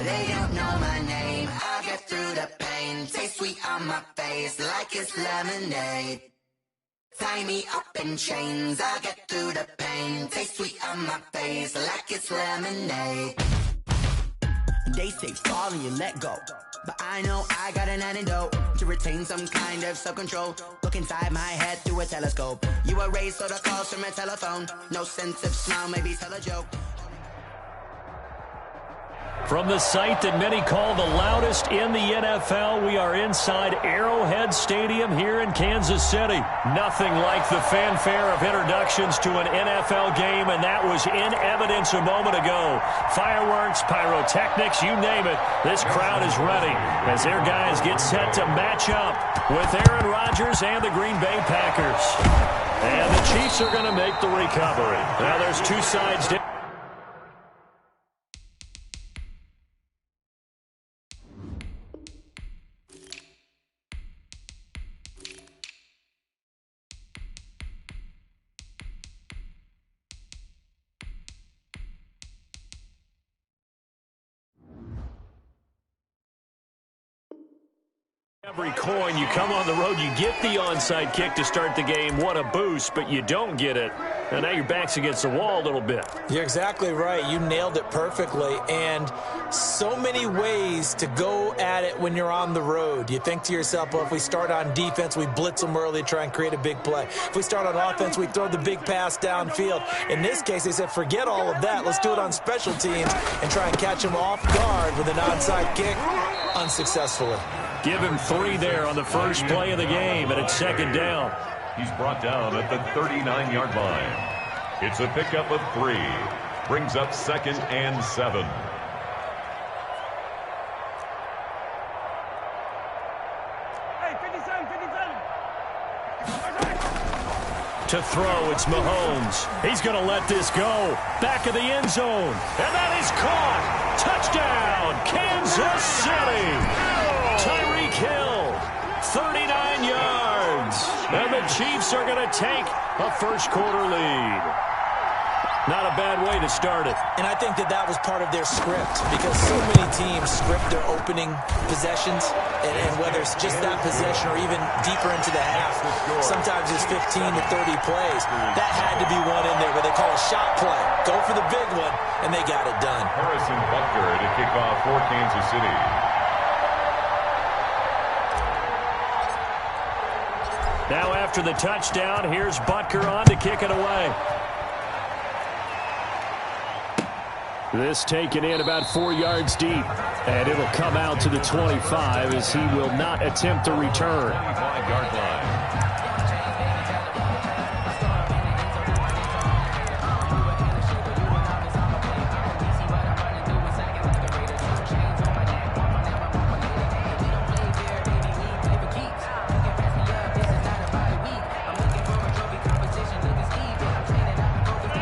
They don't know my name. I'll get through the pain. Taste sweet on my face like it's lemonade. Tie me up in chains. I'll get through the pain. Taste sweet on my face like it's lemonade. They say fall and you let go, but I know I got an antidote to retain some kind of self-control. Look inside my head through a telescope. You erase all the calls from a telephone. No sense of smile, maybe tell a joke. From the site that many call the loudest in the NFL, we are inside Arrowhead Stadium here in Kansas City. Nothing like the fanfare of introductions to an NFL game, and that was in evidence a moment ago. Fireworks, pyrotechnics, you name it, this crowd is ready as their guys get set to match up with Aaron Rodgers and the Green Bay Packers. And the Chiefs are going to make the recovery. Now there's two sides to every coin. You come on the road, you get the onside kick to start the game. What a boost, but you don't get it. And now your back's against the wall a little bit. You're exactly right. You nailed it perfectly. And so many ways to go at it when you're on the road. You think to yourself, well, if we start on defense, we blitz them early, try and create a big play. If we start on offense, we throw the big pass downfield. In this case, they said, forget all of that. Let's do it on special teams and try and catch them off guard with an onside kick unsuccessfully. Give him 3 there on the first play of the game, and it's second down. He's brought down at the 39-yard line. It's a pickup of 3. Brings up 2nd and 7. To throw, it's Mahomes. He's going to let this go. Back of the end zone. And that is caught. Touchdown, Kansas City. Tyreek Hill, 39 yards. And the Chiefs are going to take a first-quarter lead. Not a bad way to start it. And I think that that was part of their script, because so many teams script their opening possessions, and whether it's just that possession or even deeper into the half, sometimes it's 15 to 30 plays. That had to be one in there where they call a shot play. Go for the big one, and they got it done. Harrison Butker to kick off for Kansas City. Now after the touchdown, here's Butker on to kick it away. This taken in about 4 yards deep, and it'll come out to the 25 as he will not attempt to return. 25-yard line.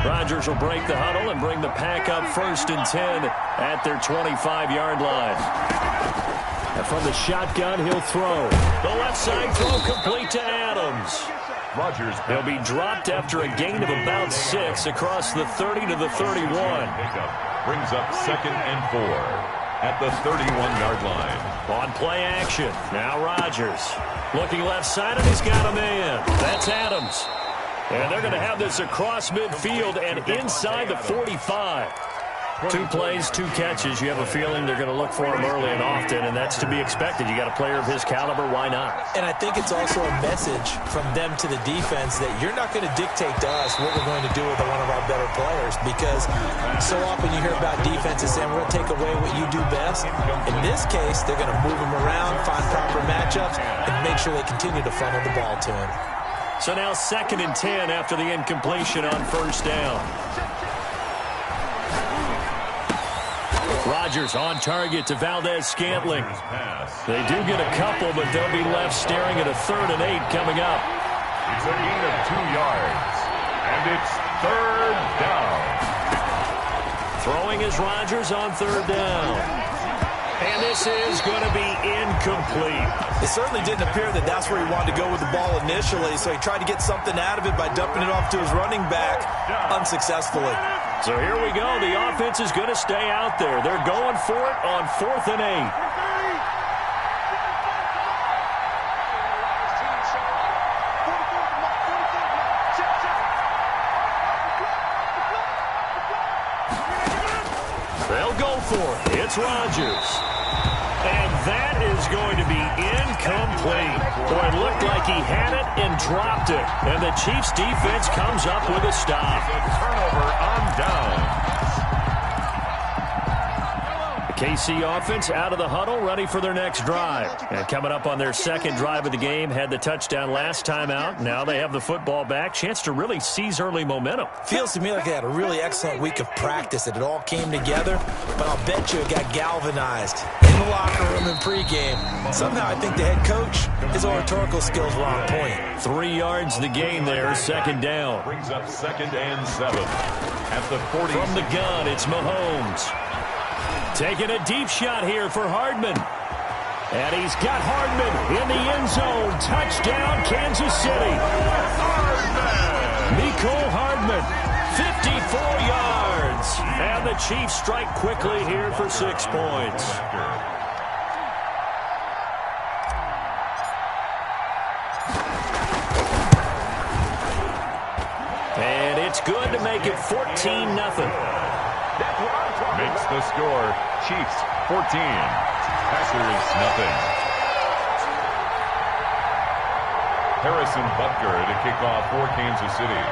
Rodgers will break the huddle and bring the pack up 1st and 10 at their 25-yard line. And from the shotgun, he'll throw. The left side throw complete to Adams. Rodgers. He'll be dropped after a gain of about 6 across the 30 to the 31. Brings up 2nd and 4 at the 31-yard line. On play action. Now Rodgers. Looking left side, and he's got a man. That's Adams. And they're going to have this across midfield and inside the 45. 2 plays, 2 catches. You have a feeling they're going to look for him early and often, and that's to be expected. You got a player of his caliber, why not? And I think it's also a message from them to the defense that you're not going to dictate to us what we're going to do with one of our better players, because so often you hear about defenses saying we're going to take away what you do best. In this case, they're going to move him around, find proper matchups, and make sure they continue to funnel the ball to him. So now 2nd and 10 after the incompletion on 1st down. Rodgers on target to Valdez-Scantling. They do get a couple, but they'll be left staring at a 3rd and 8 coming up. It's a gain of 2 yards, and it's 3rd down. Throwing is Rodgers on 3rd down. And this is going to be incomplete. It certainly didn't appear that that's where he wanted to go with the ball initially, so he tried to get something out of it by dumping it off to his running back unsuccessfully. So here we go. The offense is going to stay out there. They're going for it on 4th and 8. They'll go for it. It's Rodgers. And that is going to be incomplete. Boy, it looked like he had it and dropped it. And the Chiefs defense comes up with a stop. Turnover on down. The KC offense out of the huddle, ready for their next drive. And coming up on their second drive of the game, had the touchdown last time out. Now they have the football back. Chance to really seize early momentum. Feels to me like they had a really excellent week of practice, that it all came together. But I'll bet you it got galvanized in the locker room in pregame. Somehow I think the head coach, his oratorical skills were on point. 3 yards the gain there, second down. Brings up 2nd and 7 at the 40. From the gun, it's Mahomes. Taking a deep shot here for Hardman. And he's got Hardman in the end zone. Touchdown, Kansas City. Mecole Hardman, 54 yards. And the Chiefs strike quickly here for 6 points. And it's good to make it 14-0. Makes the score. Chiefs 14. Packers nothing. Harrison Butker to kick off for Kansas City.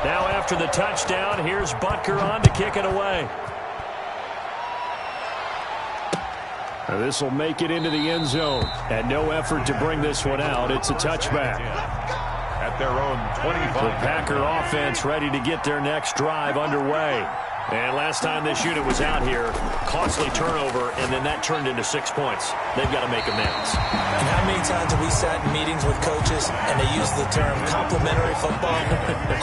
Now after the touchdown, here's Butker on to kick it away. This will make it into the end zone. And no effort to bring this one out. It's a touchback. At their own 25. The Packer offense ready to get their next drive underway. And last time this unit was out here, costly turnover, and then that turned into 6 points. They've got to make amends. And how many times have we sat in meetings with coaches and they use the term complementary football?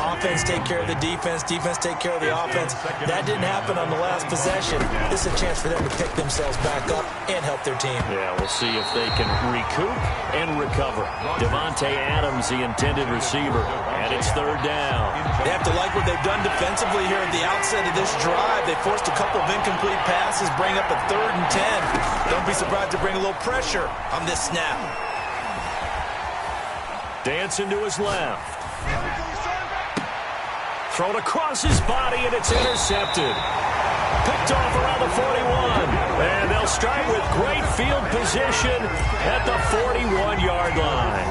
Offense take care of the defense, defense take care of the offense. That didn't happen on the last possession. This is a chance for them to pick themselves back up and help their team. Yeah, we'll see if they can recoup and recover. Devontae Adams, the intended receiver, and it's 3rd down. They have to like what they've done defensively here at the outset of this drive. They forced a couple of incomplete passes, bring up a 3rd and 10. Don't be surprised to bring a little pressure on this snap. Dancing to his left. Thrown across his body, and it's intercepted. Picked off around the 41. And they'll start with great field position at the 41-yard line.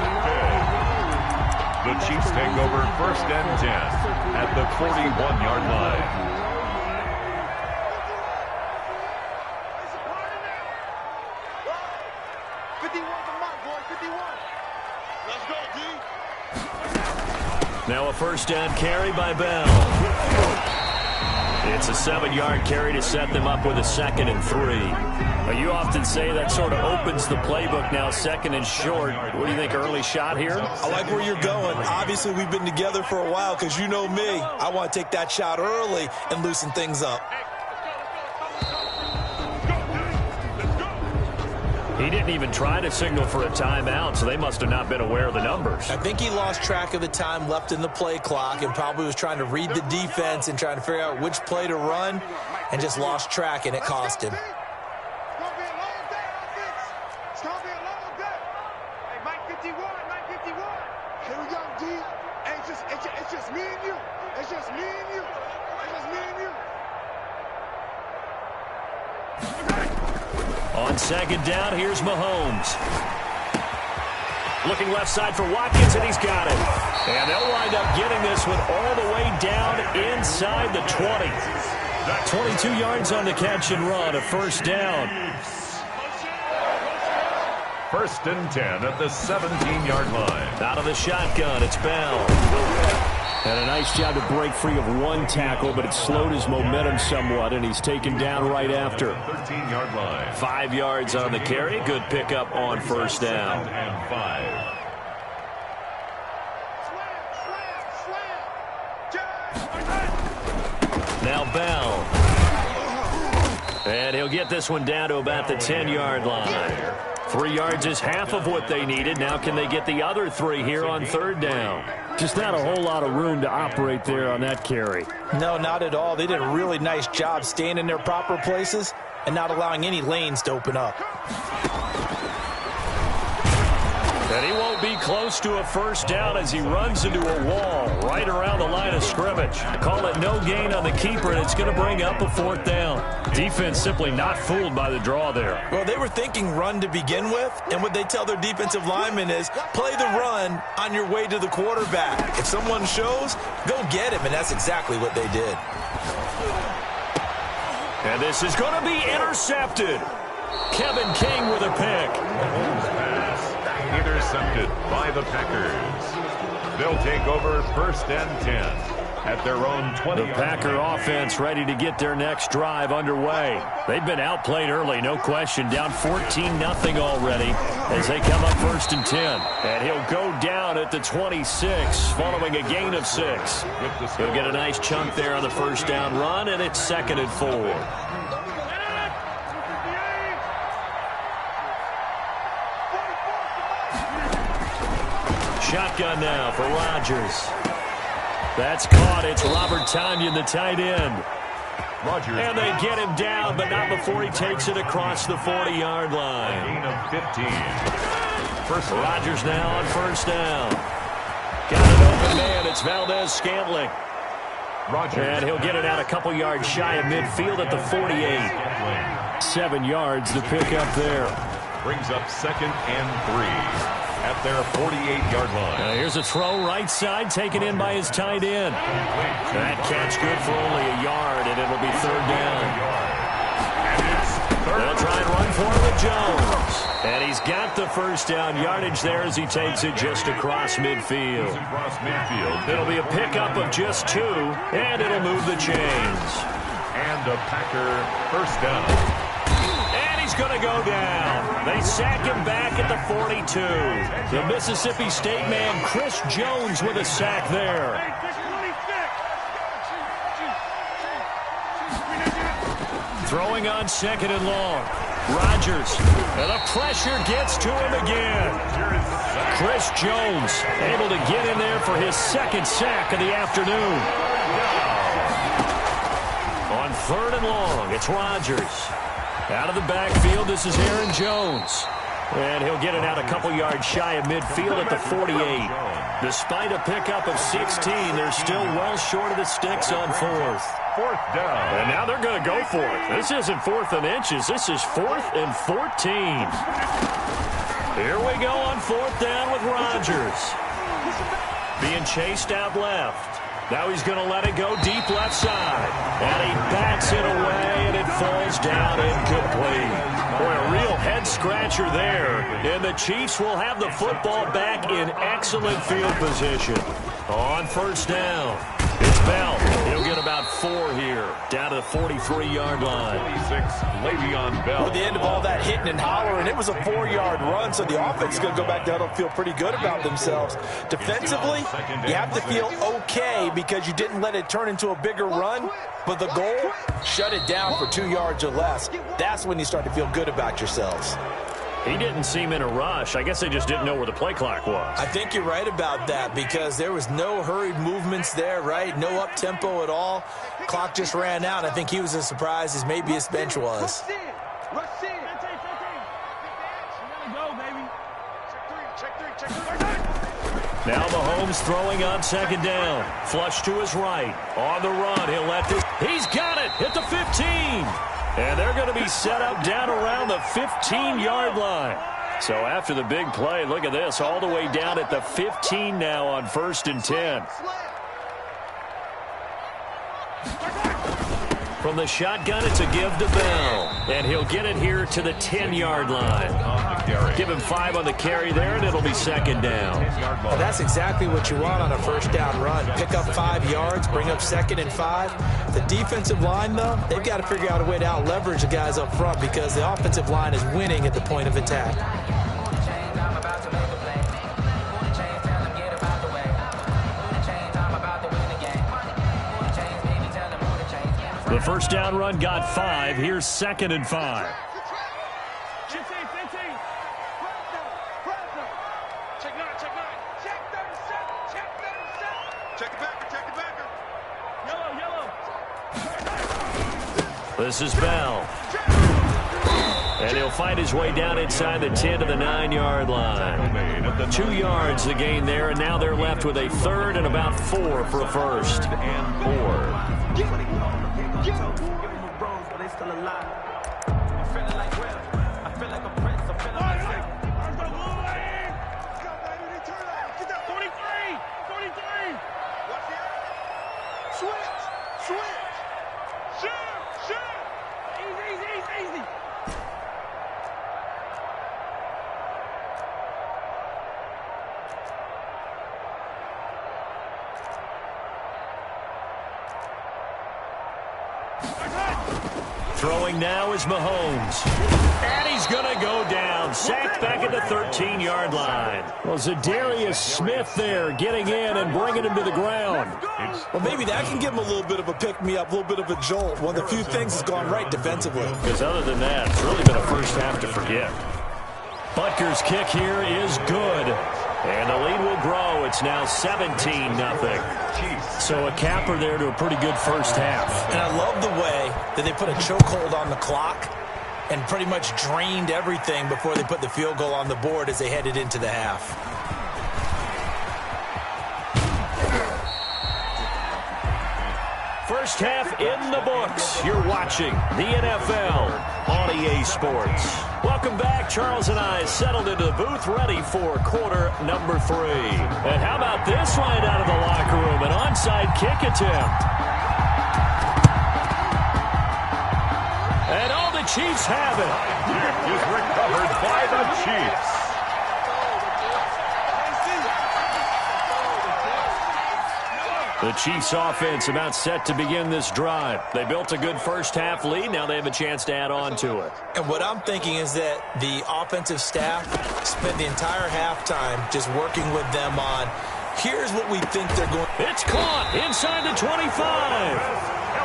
The Chiefs take over 1st and 10 at the 41-yard line. Now a 1st down carry by Bell. It's a 7-yard carry to set them up with a 2nd and 3. Now, you often say that sort of opens the playbook now, 2nd and short. What do you think, early shot here? I like where you're going. Obviously, we've been together for a while because you know me. I want to take that shot early and loosen things up. He didn't even try to signal for a timeout, so they must have not been aware of the numbers. I think he lost track of the time left in the play clock and probably was trying to read the defense and trying to figure out which play to run and just lost track, and it cost him. On 2nd down, here's Mahomes. Looking left side for Watkins, and he's got it. And they'll wind up getting this one all the way down inside the 20. 22 yards on the catch and run, a 1st down. 1st and 10 at the 17-yard line. Out of the shotgun, it's Bell. And a nice job to break free of one tackle, but it slowed his momentum somewhat, and he's taken down right after. 13-yard line. 5 yards on the carry. Good pickup on 1st down. And 5. Now Bell. And he'll get this one down to about the 10-yard line. 3 yards is half of what they needed. Now can they get the other 3 here on 3rd down? Just not a whole lot of room to operate there on that carry. No, not at all. They did a really nice job staying in their proper places and not allowing any lanes to open up. And he won't be close to a 1st down as he runs into a wall right around the line of scrimmage. Call it no gain on the keeper, and it's going to bring up a 4th down. Defense simply not fooled by the draw there. Well, they were thinking run to begin with, and what they tell their defensive linemen is play the run on your way to the quarterback. If someone shows, go get him, and that's exactly what they did. And this is going to be intercepted. Kevin King with a pick. Intercepted by the Packers. They'll take over 1st and 10 at their own 20. The Packer offense ready to get their next drive underway. They've been outplayed early, no question. Down 14-0 already as they come up 1st and 10. And he'll go down at the 26 following a gain of 6. He'll get a nice chunk there on the 1st down run, and it's 2nd and 4. Shotgun now for Rodgers. That's caught. It's Robert Tonyan, the tight end. Rodgers. And they get him down, but not before he takes it across the 40-yard line. Gain of 15. Rodgers now on 1st down. Got an open man. It's Valdez-Scantling. Rodgers. And he'll get it out a couple yards shy of midfield at the 48. 7 yards to pick up there. Brings up 2nd and 3. At their 48-yard line. Here's a throw right side taken in by his tight end. That catch good for only a yard, and it'll be 3rd down. They'll try and run for it with Jones. And he's got the 1st down yardage there as he takes it just across midfield. It'll be a pickup of just 2, and it'll move the chains. And a Packer 1st down. He's going to go down. They sack him back at the 42. The Mississippi State man, Chris Jones, with a sack there. Throwing on 2nd and long. Rodgers. And the pressure gets to him again. Chris Jones able to get in there for his 2nd sack of the afternoon. On 3rd and long, it's Rodgers. Out of the backfield, this is Aaron Jones. And he'll get it out a couple yards shy of midfield at the 48. Despite a pickup of 16, they're still well short of the sticks on 4th. 4th down. And now they're going to go for it. This isn't 4th and inches. This is 4th and 14. Here we go on 4th down with Rodgers. Being chased out left. Now he's going to let it go deep left side. And he bats it away, and it falls down incomplete. Boy, a real head-scratcher there. And the Chiefs will have the football back in excellent field position. On 1st down, it's Bell. He'll get about 4 here, down to the 43-yard line. 26, Le'Veon Bell. At the end of all that hitting and hollering, it was a 4-yard run, so the offense is going to go back down and feel pretty good about themselves. Defensively, you have to feel okay because you didn't let it turn into a bigger run, but the goal, shut it down for 2 yards or less. That's when you start to feel good about yourselves. He didn't seem in a rush. I guess they just didn't know where the play clock was. I think you're right about that because there was no hurried movements there, right? No up-tempo at all. Clock just ran out. I think he was as surprised as maybe his bench was. Now Mahomes throwing on 2nd down. Flush to his right. On the run, he'll let this. He's got it at the 15. And they're going to be set up down around the 15-yard line. So after the big play, look at this, all the way down at the 15 now on 1st and 10. From the shotgun, it's a give to Bell. And he'll get it here to the 10-yard line. Give him 5 on the carry there, and it'll be 2nd down. Well, that's exactly what you want on a 1st down run. Pick up 5 yards, bring up 2nd and 5. The defensive line, though, they've got to figure out a way to out-leverage the guys up front because the offensive line is winning at the point of attack. The 1st down run got 5. Here's 2nd and 5. This is Bell. And he'll find his way down inside the 10 to the 9-yard line. 2 yards the gain there, and now they're left with a third and about 4 for a first. And Throwing now is Mahomes. And he's going to go down. Sacked back at the 13-yard line. Well, Zadarius Smith there getting in and bringing him to the ground. Well, maybe that can give him a little bit of a pick-me-up, a little bit of a jolt. One of the few things that's gone right defensively. Because other than that, it's really been a first half to forget. Butker's kick here is good. And the lead will grow. It's now 17-0. So a capper there to a pretty good first half. And I love the way that they put a chokehold on the clock and pretty much drained everything before they put the field goal on the board as they headed into the half. First half in the books. You're watching the NFL on EA Sports. Welcome back. Charles and I settled into the booth, ready for quarter number 3. And how about this right out of the locker room? An onside kick attempt. And all the Chiefs have it. Kick is recovered by the Chiefs. The Chiefs offense about set to begin this drive. They built a good first half lead. Now they have a chance to add on to it. And what I'm thinking is that the offensive staff spent the entire halftime just working with them on, here's what we think they're going. It's caught inside the 25.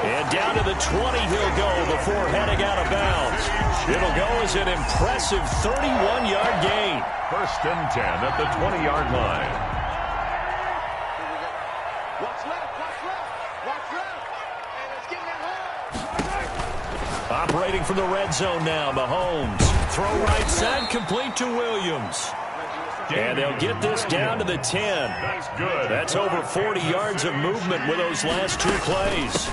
And down to the 20 he'll go before heading out of bounds. It'll go as an impressive 31-yard gain. First and 10 at the 20-yard line. Operating from the red zone now, Mahomes. Throw right side, complete to Williams. And they'll get this down to the 10. That's good. That's over 40 yards of movement with those last 2 plays.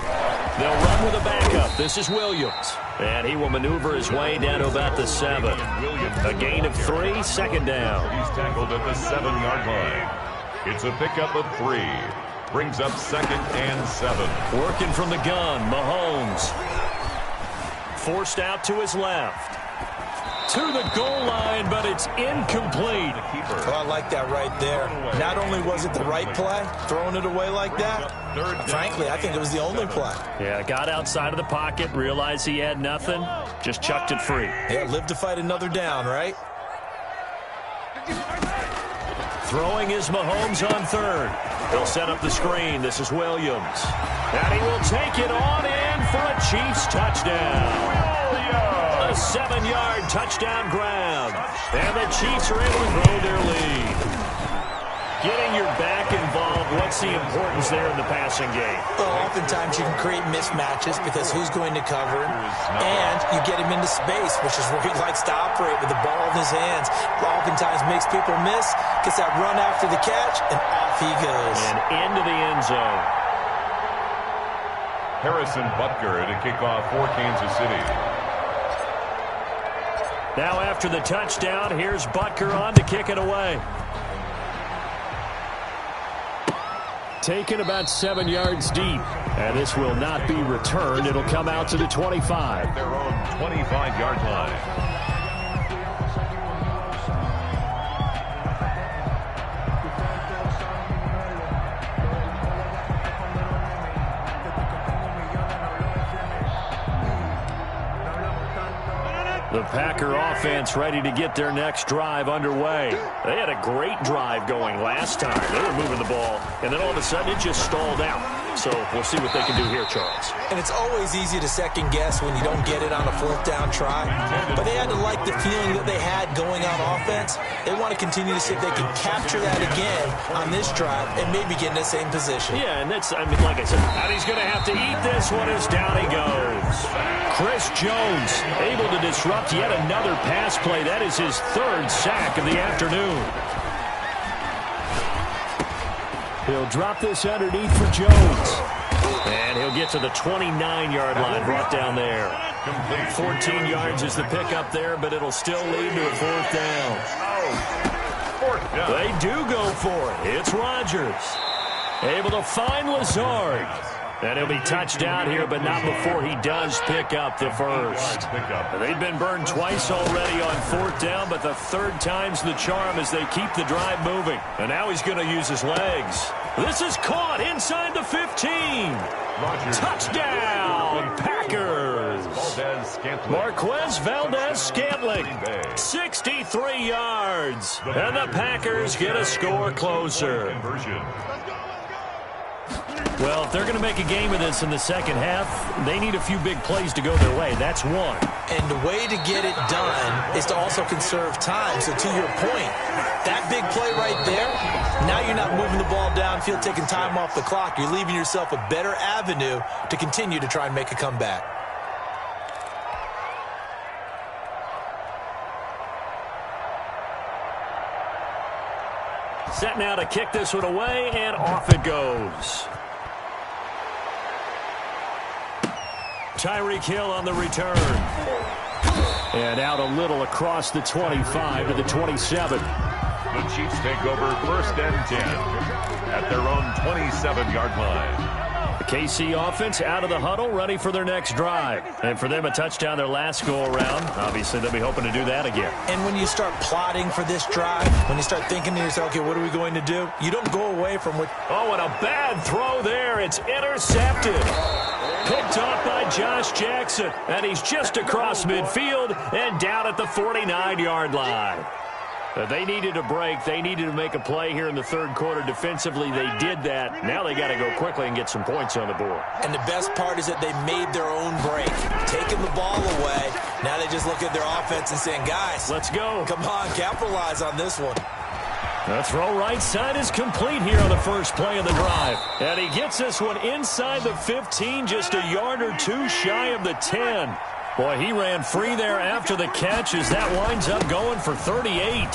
They'll run with a backup. This is Williams. And he will maneuver his way down to about the 7. A gain of 3, second down. He's tackled at the 7-yard line. It's a pickup of 3. Brings up second and 7. Working from the gun, Mahomes. Forced out to his left. To the goal line, but it's incomplete. Oh, I like that right there. Not only was it the right play, throwing it away like that, frankly, I think it was the only play. Yeah, got outside of the pocket, realized he had nothing, just chucked it free. Yeah, live to fight another down, right? Throwing is Mahomes on third. He'll set up the screen. This is Williams. And he will take it on in for a Chiefs touchdown. A 7-yard touchdown grab. And the Chiefs are able to grow their lead. Getting your back involved, what's the importance there in the passing game? Well, oftentimes you can create mismatches because who's going to cover him, and you get him into space, which is where he likes to operate with the ball in his hands. Oftentimes makes people miss, gets that run after the catch, and off he goes. And into the end zone. Harrison Butker to kick off for Kansas City. Now after the touchdown, here's Butker on to kick it away. Taken about 7 yards deep. And this will not be returned. It'll come out to the 25. Their own 25-yard line. The Packer offense ready to get their next drive underway. They had a great drive going last time. They were moving the ball, and then all of a sudden it just stalled out. So we'll see what they can do here, Charles. And it's always easy to second guess when you don't get it on a fourth down try. But they had to like the feeling that they had going on offense. They want to continue to see if they can capture that again on this drive and maybe get in the same position. Yeah, and that's, I mean, like I said, and he's going to have to eat this one as down he goes. Chris Jones able to disrupt yet another pass play. That is his third sack of the afternoon. He'll drop this underneath for Jones. And he'll get to the 29-yard line, brought down there. 14 yards is the pickup there, but it'll still lead to a fourth down. They do go for it. It's Rodgers. Able to find Lazard. And he'll be touched down here, but not before he does pick up the first. They've been burned twice already on fourth down, but the third time's the charm as they keep the drive moving. And now he's going to use his legs. This is caught inside the 15. Touchdown, Packers. Marquez Valdez-Scantling, 63 yards. And the Packers get a score closer. Well, if they're going to make a game of this in the second half, they need a few big plays to go their way. That's one. And the way to get it done is to also conserve time. So to your point, that big play right there, now you're not moving the ball downfield, taking time off the clock. You're leaving yourself a better avenue to continue to try and make a comeback. Set now to kick this one away, and off it goes. Tyreek Hill on the return. And out a little across the 25 to the 27. The Chiefs take over first and 10 at their own 27-yard line. The KC offense out of the huddle, ready for their next drive. And for them, a touchdown their last go-around. Obviously, they'll be hoping to do that again. And when you start plotting for this drive, when you start thinking to yourself, okay, what are we going to do? You don't go away from what... Oh, and a bad throw there. It's intercepted. Picked off by Josh Jackson. And he's just across midfield and down at the 49-yard line. They needed a break. They needed to make a play here in the third quarter. Defensively, they did that. Now they got to go quickly and get some points on the board. And the best part is that they made their own break, taking the ball away. Now they just look at their offense and saying, guys, let's go. Come on, capitalize on this one. The throw right side is complete here on the first play of the drive. And he gets this one inside the 15, just a yard or two shy of the 10. Boy, he ran free there after the catch as that winds up going for 38.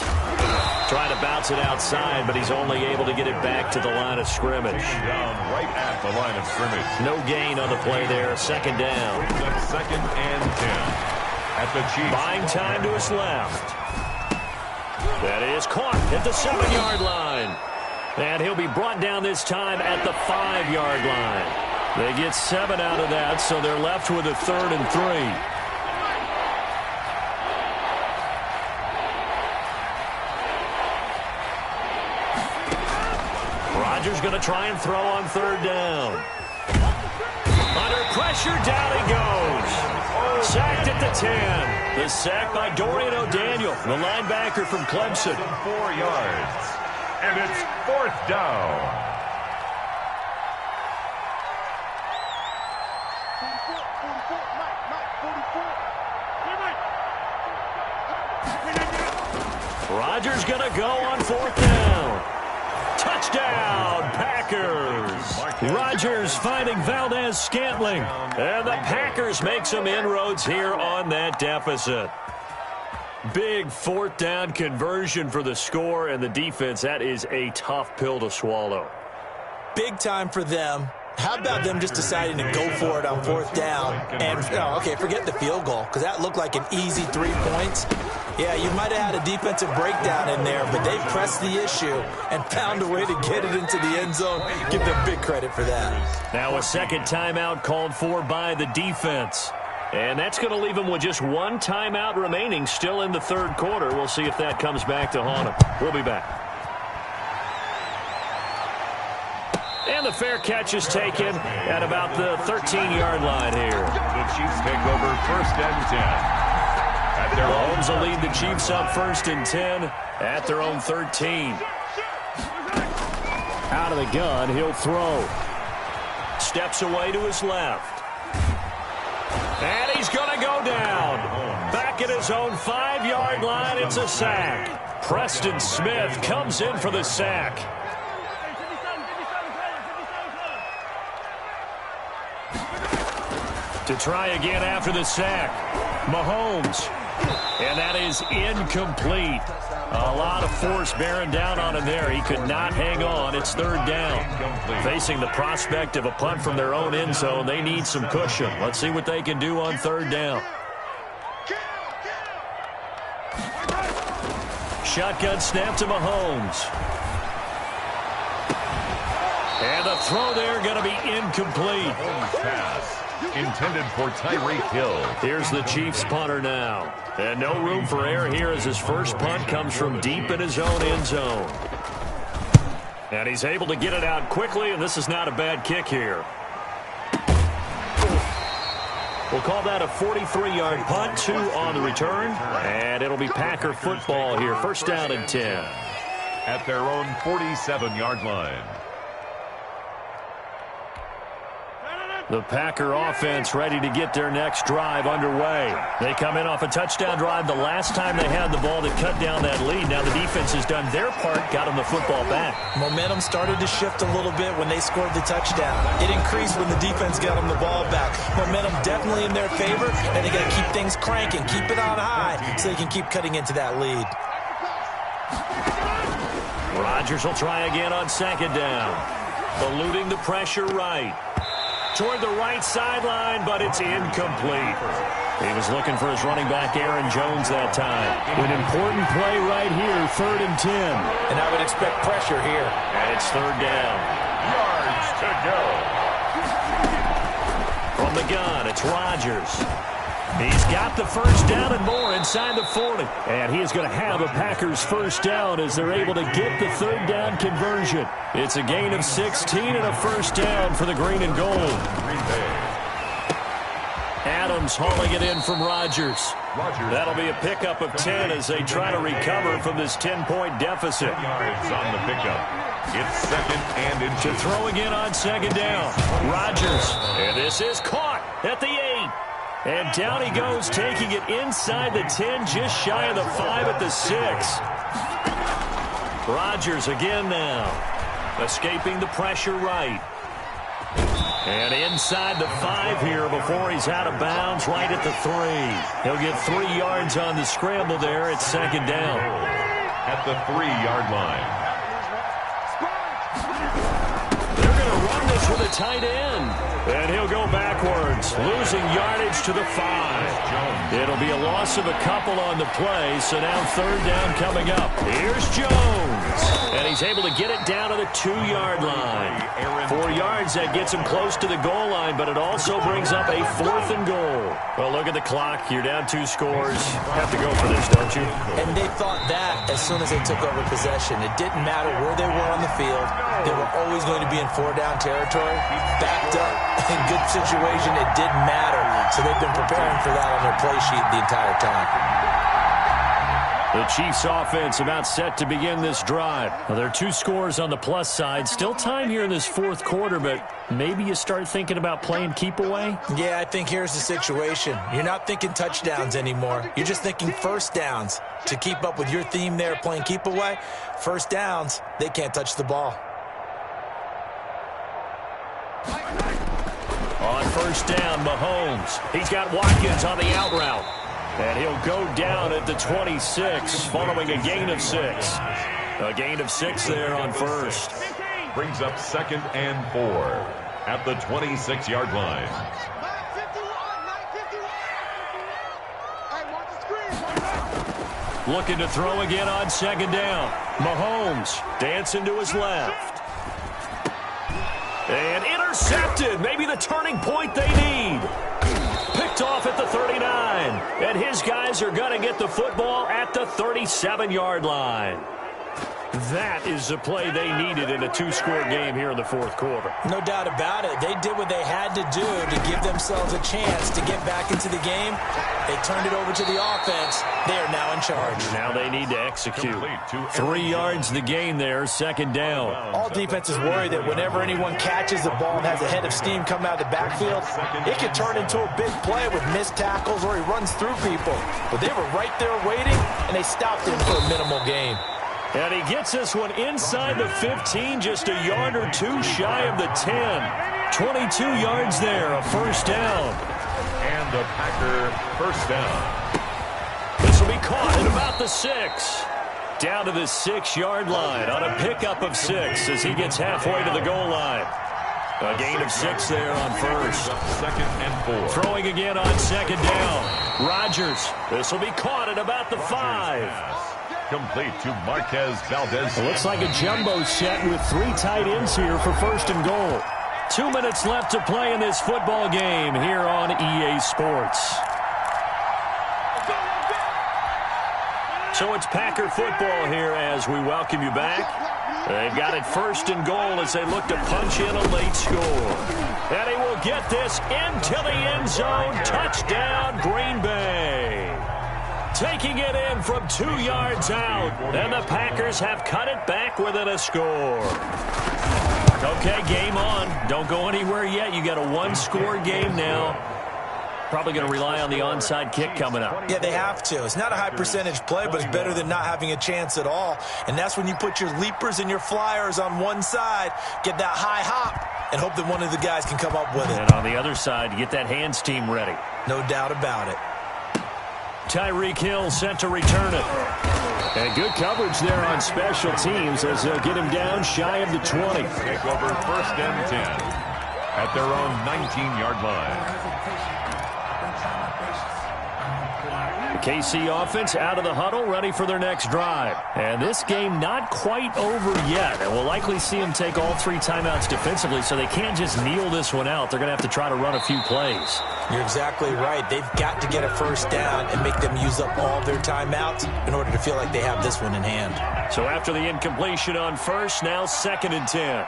Trying to bounce it outside, but he's only able to get it back to the line of scrimmage. Down right at the line of scrimmage. No gain on the play there. Second down. Second and 10 at the Chiefs. Buying time to his left. That is caught at the 7-yard line. And he'll be brought down this time at the 5-yard line. They get 7 out of that, so they're left with a 3rd and 3. Rodgers going to try and throw on 3rd down. Under pressure, down he goes. Sacked at the 10. The sack by Dorian O'Daniel, the linebacker from Clemson. 4 yards. And it's 4th down. Rodgers going to go on 4th down. Touchdown, Packers. Rodgers finding Valdez-Scantling. And the Packers make some inroads here on that deficit. Big 4th down conversion for the score and the defense. That is a tough pill to swallow. Big time for them. How about them just deciding to go for it on 4th down? And, okay, forget the field goal, because that looked like an easy 3 points. Yeah, you might have had a defensive breakdown in there, but they pressed the issue and found a way to get it into the end zone. Give them big credit for that. Now a second timeout called for by the defense. And that's going to leave them with just 1 timeout remaining still in the third quarter. We'll see if that comes back to haunt them. We'll be back. And the fair catch is taken at about the 13-yard line here. The Chiefs take over 1st and 10. Mahomes will lead the Chiefs up 1st and 10 at their own 13. Out of the gun, he'll throw. Steps away to his left. And he's going to go down. Back at his own 5-yard line, it's a sack. Preston Smith comes in for the sack. To try again after the sack, Mahomes. And that is incomplete. A lot of force bearing down on him there. He could not hang on. It's third down. Facing the prospect of a punt from their own end zone, they need some cushion. Let's see what they can do on third down. Shotgun snap to Mahomes. And the throw there going to be incomplete. Pass intended for Tyreek Hill. Here's the Chiefs punter now. And no room for error here as his first punt comes from deep in his own end zone. And he's able to get it out quickly, and this is not a bad kick here. We'll call that a 43-yard punt, 2 on the return. And it'll be Packer football here, first down and 10. At their own 47-yard line. The Packer offense ready to get their next drive underway. They come in off a touchdown drive the last time they had the ball that cut down that lead. Now the defense has done their part, got them the football back. Momentum started to shift a little bit when they scored the touchdown. It increased when the defense got them the ball back. Momentum definitely in their favor, and they got to keep things cranking, keep it on high so they can keep cutting into that lead. Rodgers will try again on second down. Eluding the pressure right. Toward the right sideline, but it's incomplete. He was looking for his running back, Aaron Jones, that time. An important play right here, 3rd and 10. And I would expect pressure here. And it's third down. Yards to go. From the gun, it's Rodgers. He's got the first down and more inside the 40. And he is going to have a Packers first down as they're able to get the third down conversion. It's a gain of 16 and a first down for the green and gold. Adams hauling it in from Rodgers. That'll be a pickup of 10 as they try to recover from this 10-point deficit. Yards on the pickup. It's second and inches. To throw again on second down. Rodgers. And this is caught at the 8. And down he goes, taking it inside the 10, just shy of the 5 at the 6. Rodgers again now. Escaping the pressure right. And inside the 5 here before he's out of bounds, right at the 3. He'll get 3 yards on the scramble there. It's second down. At the 3-yard line. They're going to run this with a tight end. And he'll go backwards, losing yardage to the 5. It'll be a loss of a couple on the play, so now third down coming up. Here's Jones. And he's able to get it down to the 2-yard line. 4 yards, that gets him close to the goal line, but it also brings up a 4th and goal. Well, look at the clock. You're down 2 scores. Have to go for this, don't you? And they thought that as soon as they took over possession. It didn't matter where they were on the field. They were always going to be in 4-down territory, backed up. In good situation, it didn't matter. So they've been preparing for that on their play sheet the entire time. The Chiefs offense about set to begin this drive. Well, there are 2 scores on the plus side. Still time here in this 4th quarter, but maybe you start thinking about playing keep away? Yeah, I think here's the situation. You're not thinking touchdowns anymore. You're just thinking first downs. To keep up with your theme there, playing keep away, first downs, they can't touch the ball. On first down, Mahomes. He's got Watkins on the out route. And he'll go down at the 26, following a gain of 6. A gain of 6 there on first. Brings up second and 4 at the 26-yard line. Looking to throw again on second down. Mahomes dancing to his left. And intercepted. Maybe the turning point they need. Picked off at the 39. And his guys are going to get the football at the 37-yard line. That is the play they needed in a 2-score game here in the 4th quarter. No doubt about it. They did what they had to do to give themselves a chance to get back into the game. They turned it over to the offense. They are now in charge. Now they need to execute. 3 yards the gain there, second down. All defenses worry that whenever anyone catches the ball and has a head of steam coming out of the backfield, it could turn into a big play with missed tackles or he runs through people. But they were right there waiting, and they stopped him for a minimal gain. And he gets this one inside the 15, just a yard or two shy of the 10. 22 yards there, a first down. And a Packer first down. This will be caught at about the 6. Down to the 6-yard line on a pickup of 6 as he gets halfway to the goal line. A gain of 6 there on first. Second and 4. Throwing again on second down. Rodgers. This will be caught at about the 5. Complete to Marquez Valdez. It looks like a jumbo set with 3 tight ends here for first and goal. 2 minutes left to play in this football game here on EA Sports. So it's Packer football here as we welcome you back. They've got it first and goal as they look to punch in a late score. And he will get this into the end zone. Touchdown, Green Bay. Taking it in from 2 yards out. And the Packers have cut it back within a score. Okay, game on. Don't go anywhere yet. You got a 1-score game now. Probably going to rely on the onside kick coming up. Yeah, they have to. It's not a high percentage play, but it's better than not having a chance at all. And that's when you put your leapers and your flyers on one side, get that high hop, and hope that one of the guys can come up with it. And on the other side, get that hands team ready. No doubt about it. Tyreek Hill set to return it. And good coverage there on special teams as they'll get him down shy of the 20. Take over first and 10 at their own 19-yard line. The KC offense out of the huddle, ready for their next drive. And this game not quite over yet. And we'll likely see them take all 3 timeouts defensively, so they can't just kneel this one out. They're going to have to try to run a few plays. You're exactly right. They've got to get a first down and make them use up all their timeouts in order to feel like they have this one in hand. So after the incompletion on first, now second and 10.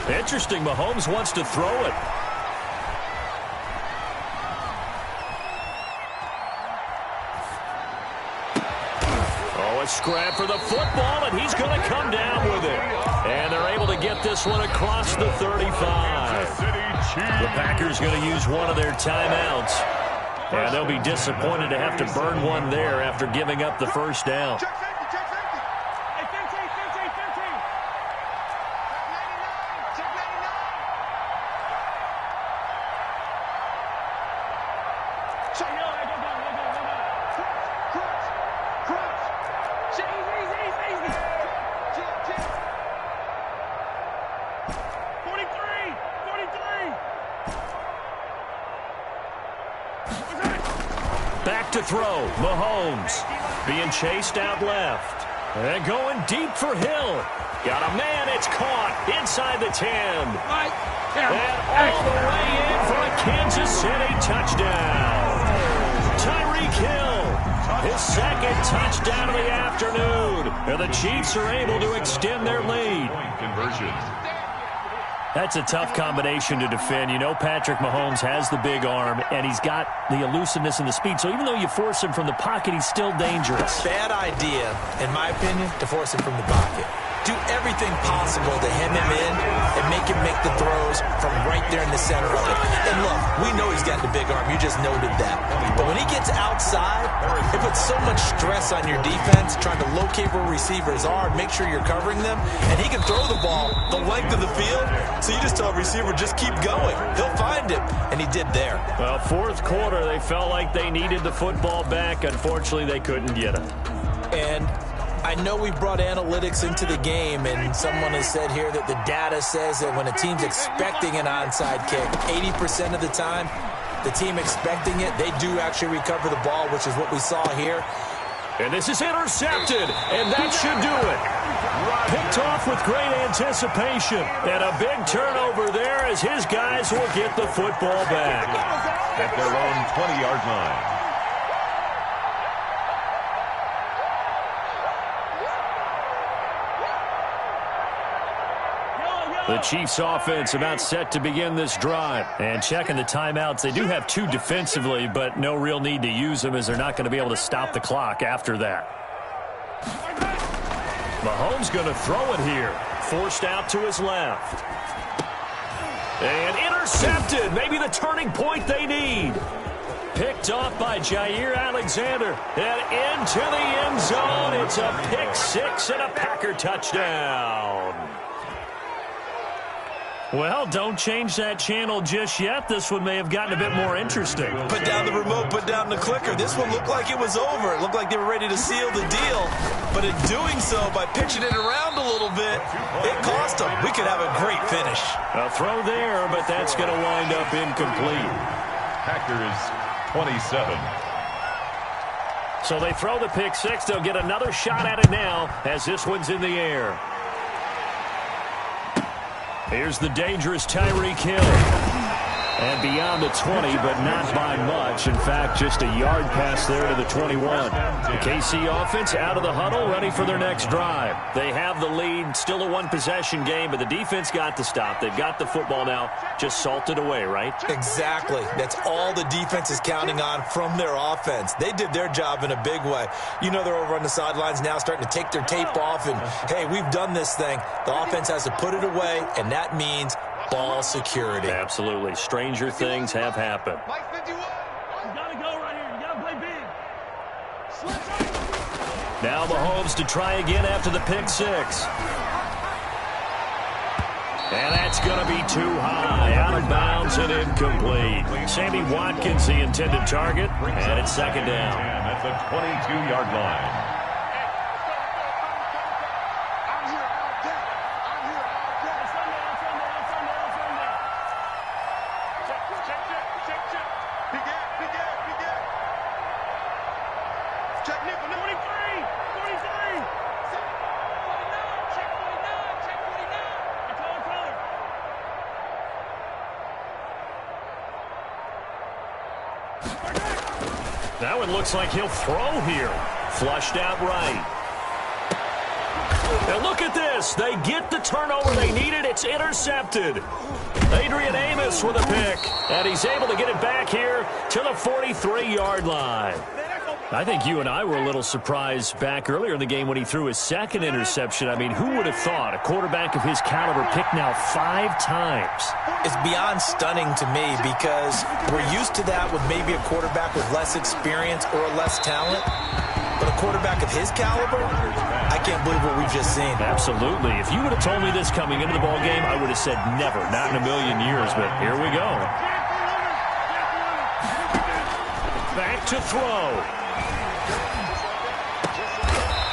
Interesting, Mahomes wants to throw it. Oh, a scrap for the football, and he's going to come down with it. And they're able to get this one across the 35. The Packers going to use one of their timeouts. And they'll be disappointed to have to burn one there after giving up the first down. Back to throw. Mahomes being chased out left. And going deep for Hill. Got a man. It's caught inside the 10. And all the way in for a Kansas City touchdown. Tyreek Hill, his second touchdown of the afternoon. And the Chiefs are able to extend their lead. Conversion. That's a tough combination to defend. You know Patrick Mahomes has the big arm, and he's got the elusiveness and the speed. So even though you force him from the pocket, he's still dangerous. Bad idea, in my opinion, to force him from the pocket. Do everything possible to hem him in and make him make the throws from right there in the center of it. And look, we know he's got the big arm. You just noted that. But when he gets outside, it puts so much stress on your defense trying to locate where receivers are and make sure you're covering them. And he can throw the ball the length of the field, so you just tell a receiver, just keep going. He'll find him, and he did there. Well, fourth quarter, they felt like they needed the football back. Unfortunately, they couldn't get it. And I know we brought analytics into the game, and someone has said here that the data says that when a team's expecting an onside kick, 80% of the time, the team expecting it, they do actually recover the ball, which is what we saw here. And this is intercepted, and that should do it. Picked off with great anticipation, and a big turnover there as his guys will get the football back. At their own 20-yard line. The Chiefs offense about set to begin this drive. And checking the timeouts, they do have 2 defensively, but no real need to use them as they're not going to be able to stop the clock after that. Mahomes going to throw it here. Forced out to his left. And intercepted. Maybe the turning point they need. Picked off by Jair Alexander. And into the end zone. It's a pick 6 and a Packer touchdown. Well, don't change that channel just yet. This one may have gotten a bit more interesting. Put down the remote, put down the clicker. This one looked like it was over. It looked like they were ready to seal the deal. But in doing so, by pitching it around a little bit, it cost them. We could have a great finish. A throw there, but that's going to wind up incomplete. Packers 27. So they throw the pick 6. They'll get another shot at it now as this one's in the air. Here's the dangerous Tyreek Hill. And beyond the 20, but not by much. In fact, just a yard pass there to the 21. The KC offense out of the huddle, ready for their next drive. They have the lead, still a one-possession game, but the defense got the stop. They've got the football now, just salted away, right? Exactly. That's all the defense is counting on from their offense. They did their job in a big way. You know they're over on the sidelines now starting to take their tape off, and, hey, we've done this thing. The offense has to put it away, and that means ball security. Absolutely. Stranger things have happened. You gotta go right here. You gotta play big. Now Mahomes to try again after the pick 6. And that's going to be too high, out of bounds and incomplete. Sammy Watkins, the intended target, and it's second down. At the 22-yard line. Now it looks like he'll throw here. Flushed out right. And look at this. They get the turnover they needed. It's intercepted. Adrian Amos with a pick. And he's able to get it back here to the 43-yard line. I think you and I were a little surprised back earlier in the game when he threw his second interception. I mean, who would have thought a quarterback of his caliber picked now 5 times? It's beyond stunning to me because we're used to that with maybe a quarterback with less experience or less talent. But a quarterback of his caliber, I can't believe what we've just seen. Absolutely. If you would have told me this coming into the ball game, I would have said never, not in a million years. But here we go. Back to throw.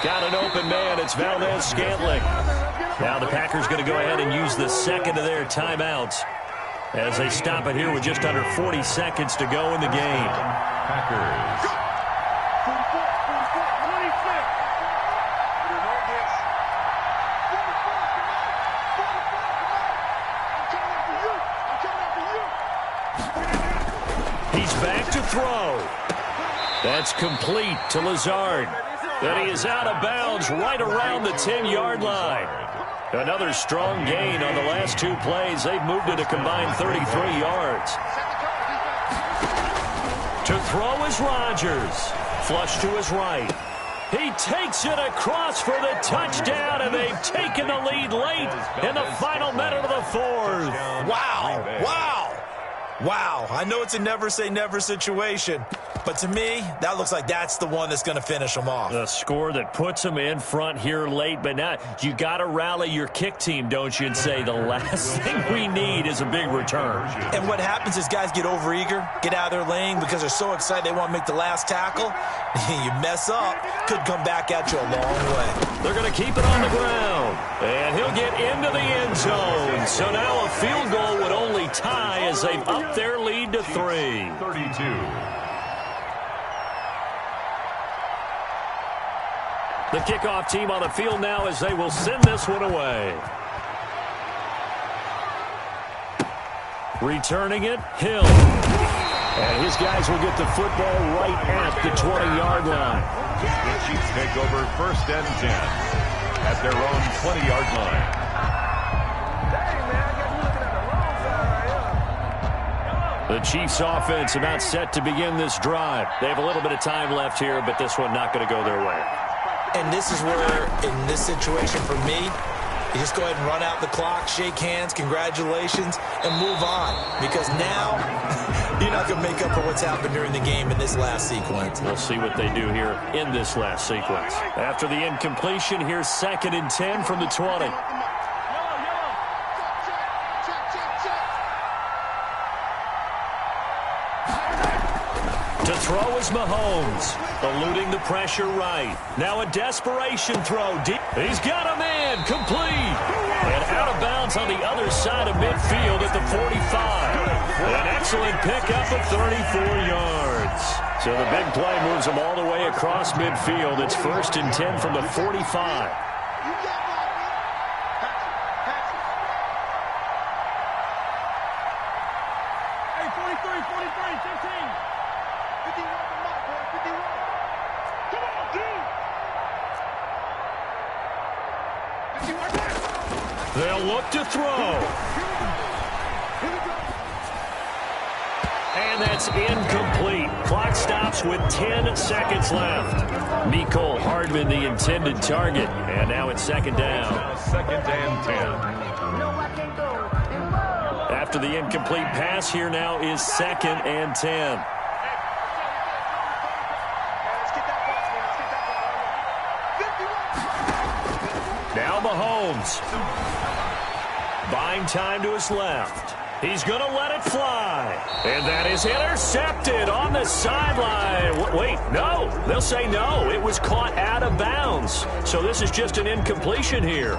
Got an open man. It's Valdez-Scantling. Now the Packers going to go ahead and use the second of their timeouts as they stop it here with just under 40 seconds to go in the game. Packers. He's back to throw. That's complete to Lazard. And he is out of bounds right around the 10-yard line. Another strong gain on the last 2 plays. They've moved it a combined 33 yards. To throw is Rodgers. Flush to his right. He takes it across for the touchdown, and they've taken the lead late in the final minute of the 4th. Wow. Wow. Wow. I know it's a never-say-never situation, but to me, that looks like that's the one that's going to finish them off. The score that puts them in front here late, but now you got to rally your kick team, don't you, and say the last thing we need is a big return. And what happens is guys get overeager, get out of their lane because they're so excited they want to make the last tackle. You mess up, could come back at you a long way. They're going to keep it on the ground, and he'll get into the end zone. So now a field goal would only tie as they've upped their lead to 3. 32. The kickoff team on the field now as they will send this one away. Returning it, Hill. And his guys will get the football right at the 20-yard line. The Chiefs take over 1st and 10 at their own 20-yard line. The Chiefs offense about set to begin this drive. They have a little bit of time left here, but this one not going to go their way. And this is where, in this situation for me, you just go ahead and run out the clock, shake hands, congratulations, and move on. Because now, you're not going to make up for what's happened during the game in this last sequence. We'll see what they do here in this last sequence. After the incompletion, here's 2nd and 10 from the 20. To throw is Mahomes, eluding the pressure right. Now a desperation throw deep. He's got a man, complete. And out of bounds on the other side of midfield at the 45. An excellent pickup of 34 yards. So the big play moves him all the way across midfield. It's 1st and 10 from the 45. They'll look to throw. And that's incomplete. Clock stops with 10 seconds left. Mecole Hardman, the intended target. And now it's 2nd down. Now 2nd and 10. After the incomplete pass, here now is 2nd and 10. Now Mahomes. Buying time to his left. He's going to let it fly. And that is intercepted on the sideline. Wait, no. They'll say no. It was caught out of bounds. So this is just an incompletion here.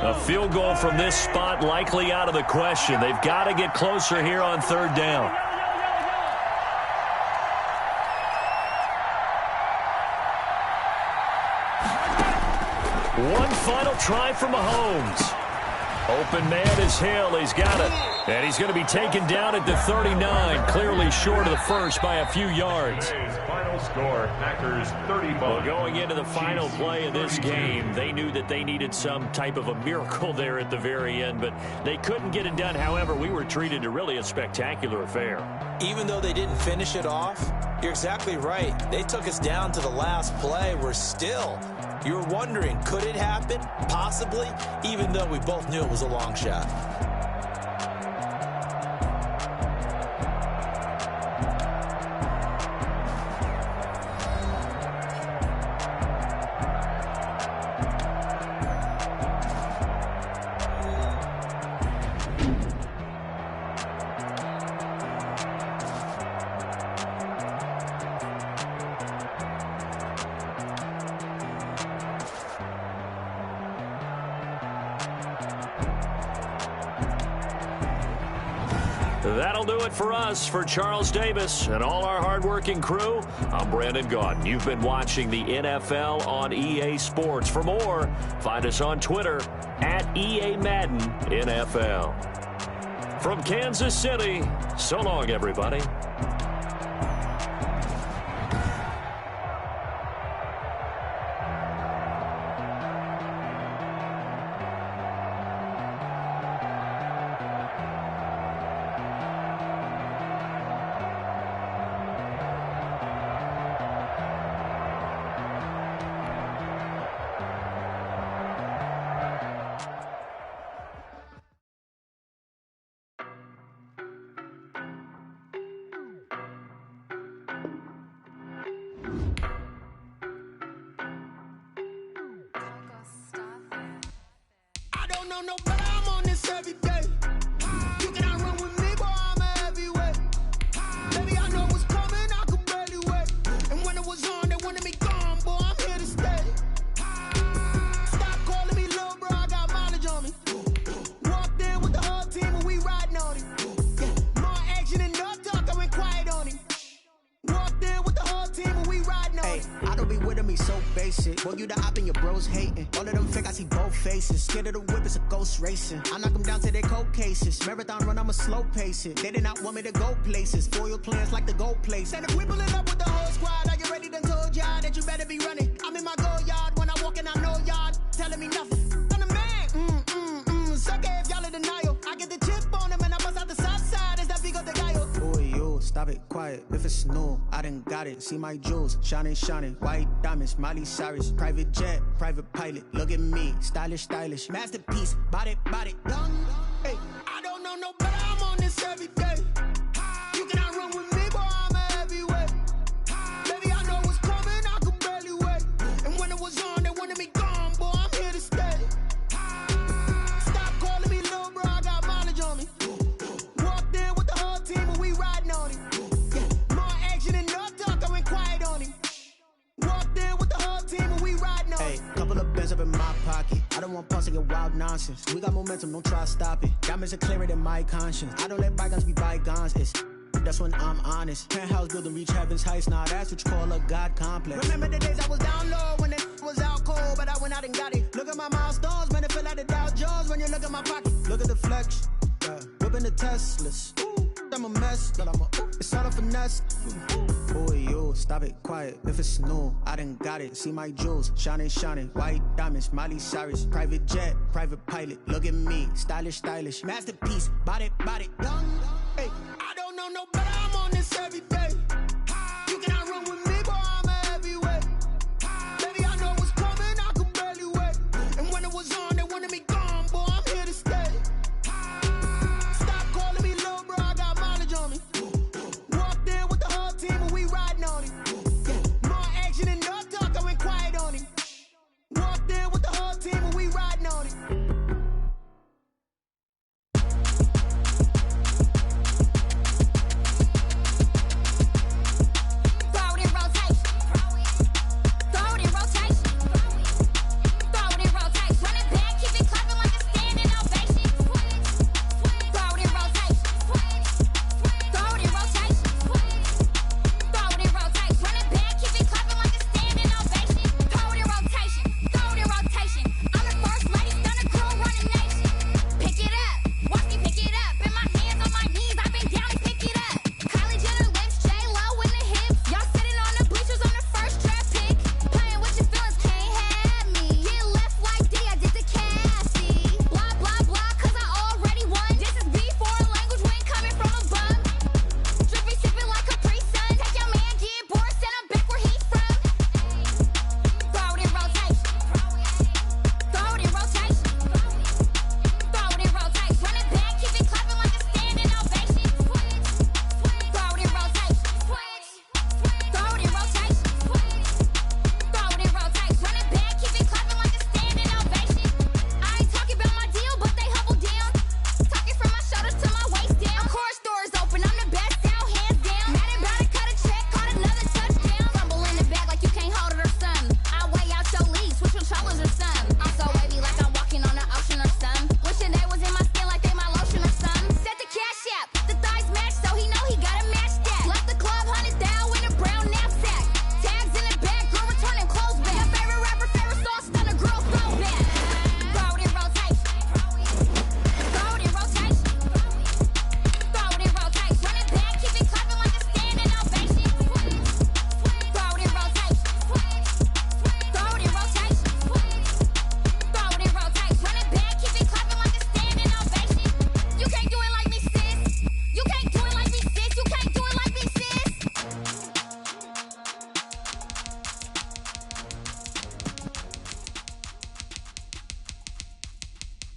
A field goal from this spot likely out of the question. They've got to get closer here on 3rd down. One final try for Mahomes. Open man is Hill. He's got it. And he's going to be taken down at the 39. Clearly short of the first by a few yards. Today's final score, Packers 35. Well, going into the final play of this game, they knew that they needed some type of a miracle there at the very end, but they couldn't get it done. However, we were treated to really a spectacular affair. Even though they didn't finish it off, you're exactly right. They took us down to the last play. We're still... You were wondering, could it happen? Possibly, even though we both knew it was a long shot. That'll do it for us. For Charles Davis and all our hardworking crew, I'm Brandon Gaudin. You've been watching the NFL on EA Sports. For more, find us on Twitter at EA Madden NFL. From Kansas City, so long, everybody. No, but I'm on this every day. You cannot run with me, boy, I'm a heavyweight. Baby, I know what's coming, I could barely wait. And when it was on, they wanted me gone, boy, I'm here to stay. Stop calling me little bro, I got mileage on me. Walked in with the whole team and we riding on it. Yeah, more action and no talk, I went quiet on him. Walked in with the whole team and we riding on it. I don't be with him, he's so basic. Boy, you the op and your bros hating. All of them fake, I see both faces. Scared of the whip, it's a ghost racing. I knock them down to their cold cases. Marathon run, I'ma slow pace it. They did not want me to go places. Foil plans like the gold place. And if we pulling up with the whole squad, I get ready to told y'all that you better be running. I'm in my go yard when I walk in, I know y'all telling me nothing. I'm the man. I done got it. See my jewels, shining, shining. White diamonds, Miley Cyrus. Private jet, private pilot. Look at me, stylish, stylish. Masterpiece, body, body. Young, hey. I don't know no better, I'm on this every day. You cannot run with me, boy, I'm a heavyweight. Baby, I know what's coming, I could barely wait. And when it was on, they wanted me gone, boy, I'm here to stay. Stop calling me little bro, I got mileage on me. Walked in with the whole team and we riding on him. Yeah, more action and no talk, I went quiet on him. Walked in with the whole team and we riding on him. Hey, couple of bands up in my pocket. I don't want pause to get wild nonsense. We got momentum, don't try to stop it. Diamonds are clearer than my conscience. I don't let bygones be bygones. That's when I'm honest. Penthouse building, reach heaven's heights. Now that's what you call a God complex. Remember the days I was down low when it was out cold, but I went out and got it. Look at my milestones, man, it feel like the Dow Jones when you look at my pocket. Look at the flex, whipping the Teslas. I'm a mess, but it's all a finesse. Boy, you, stop it, quiet. If it's new, I done got it. See my jewels, shining, shining. White diamonds, Miley Cyrus. Private jet, private pilot. Look at me, stylish, stylish. Masterpiece, body, body. Young, hey. I don't know no better, I'm on this every day. You cannot run with me, boy, I'm a heavyweight. Baby, I know what's coming, I could barely wait. And when it was on, they wanted me gone, boy, I'm here to stay. Stop calling me little bro, I got mileage on me. Walked in with the whole team and we riding on him. Yeah, more action and no talk, I went quiet on him. Walked in with the whole team and we riding on him.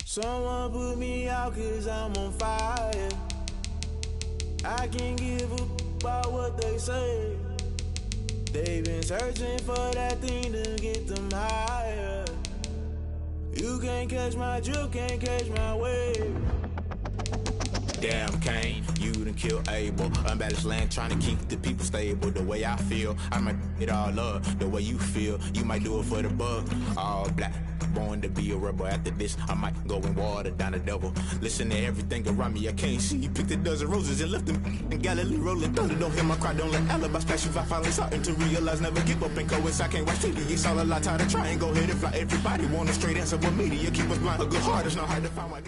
Someone put me out 'cause I'm on fire. I can't give a about what they say. They've been searching for that thing to get them higher. You can't catch my drift, can't catch my wave. Damn, Kane, you done killed Abel. Unbalanced land, trying to keep the people stable. The way I feel, I might it all up. The way you feel, you might do it for the buck. All black, born to be a rebel. After this, I might go and water down the devil. Listen to everything around me, I can't see. Picked a dozen roses and left them in Galilee rolling thunder. Don't hear my cry, don't let alibis pass you. I finally starting to realize, never give up and coincide. Can't watch TV, it's all a lot. Tired of trying, go ahead and fly. Everybody want a straight answer, but media keep us blind. A good heart is not hard to find.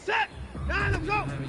Set. Time to go.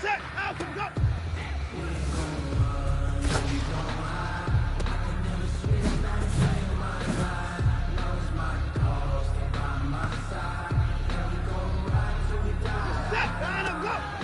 Set, Malcolm, go! Set, Adam, go!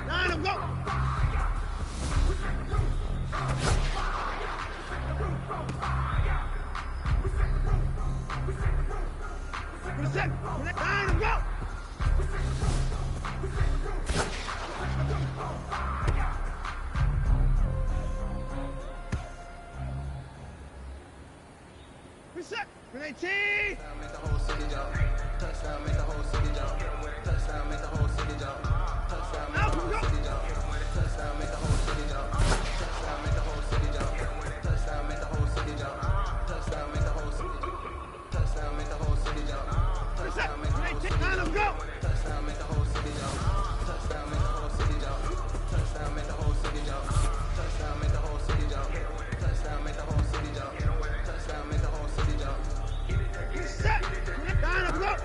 Nine, go. Reset. Nine, go. Reset. Grenade team. Make the whole city jump. Touchdown, make the whole city jump. Touchdown, make the whole city jump. Touchdown, make the whole city jump. Touchdown, make the whole city jump. Touchdown, make the whole city jump. Touchdown, make the whole city jump. Touchdown, make the whole city jump. Touchdown, make the whole city jump. Touchdown, make the whole city jump. Go. Touchdown, make the whole city jump. Touchdown, make the whole city jump. Touchdown, make the whole city jump. Touchdown, make the whole city jump. Touchdown, make the whole city jump. Touchdown, make the whole city jump. Reset. Nine, go.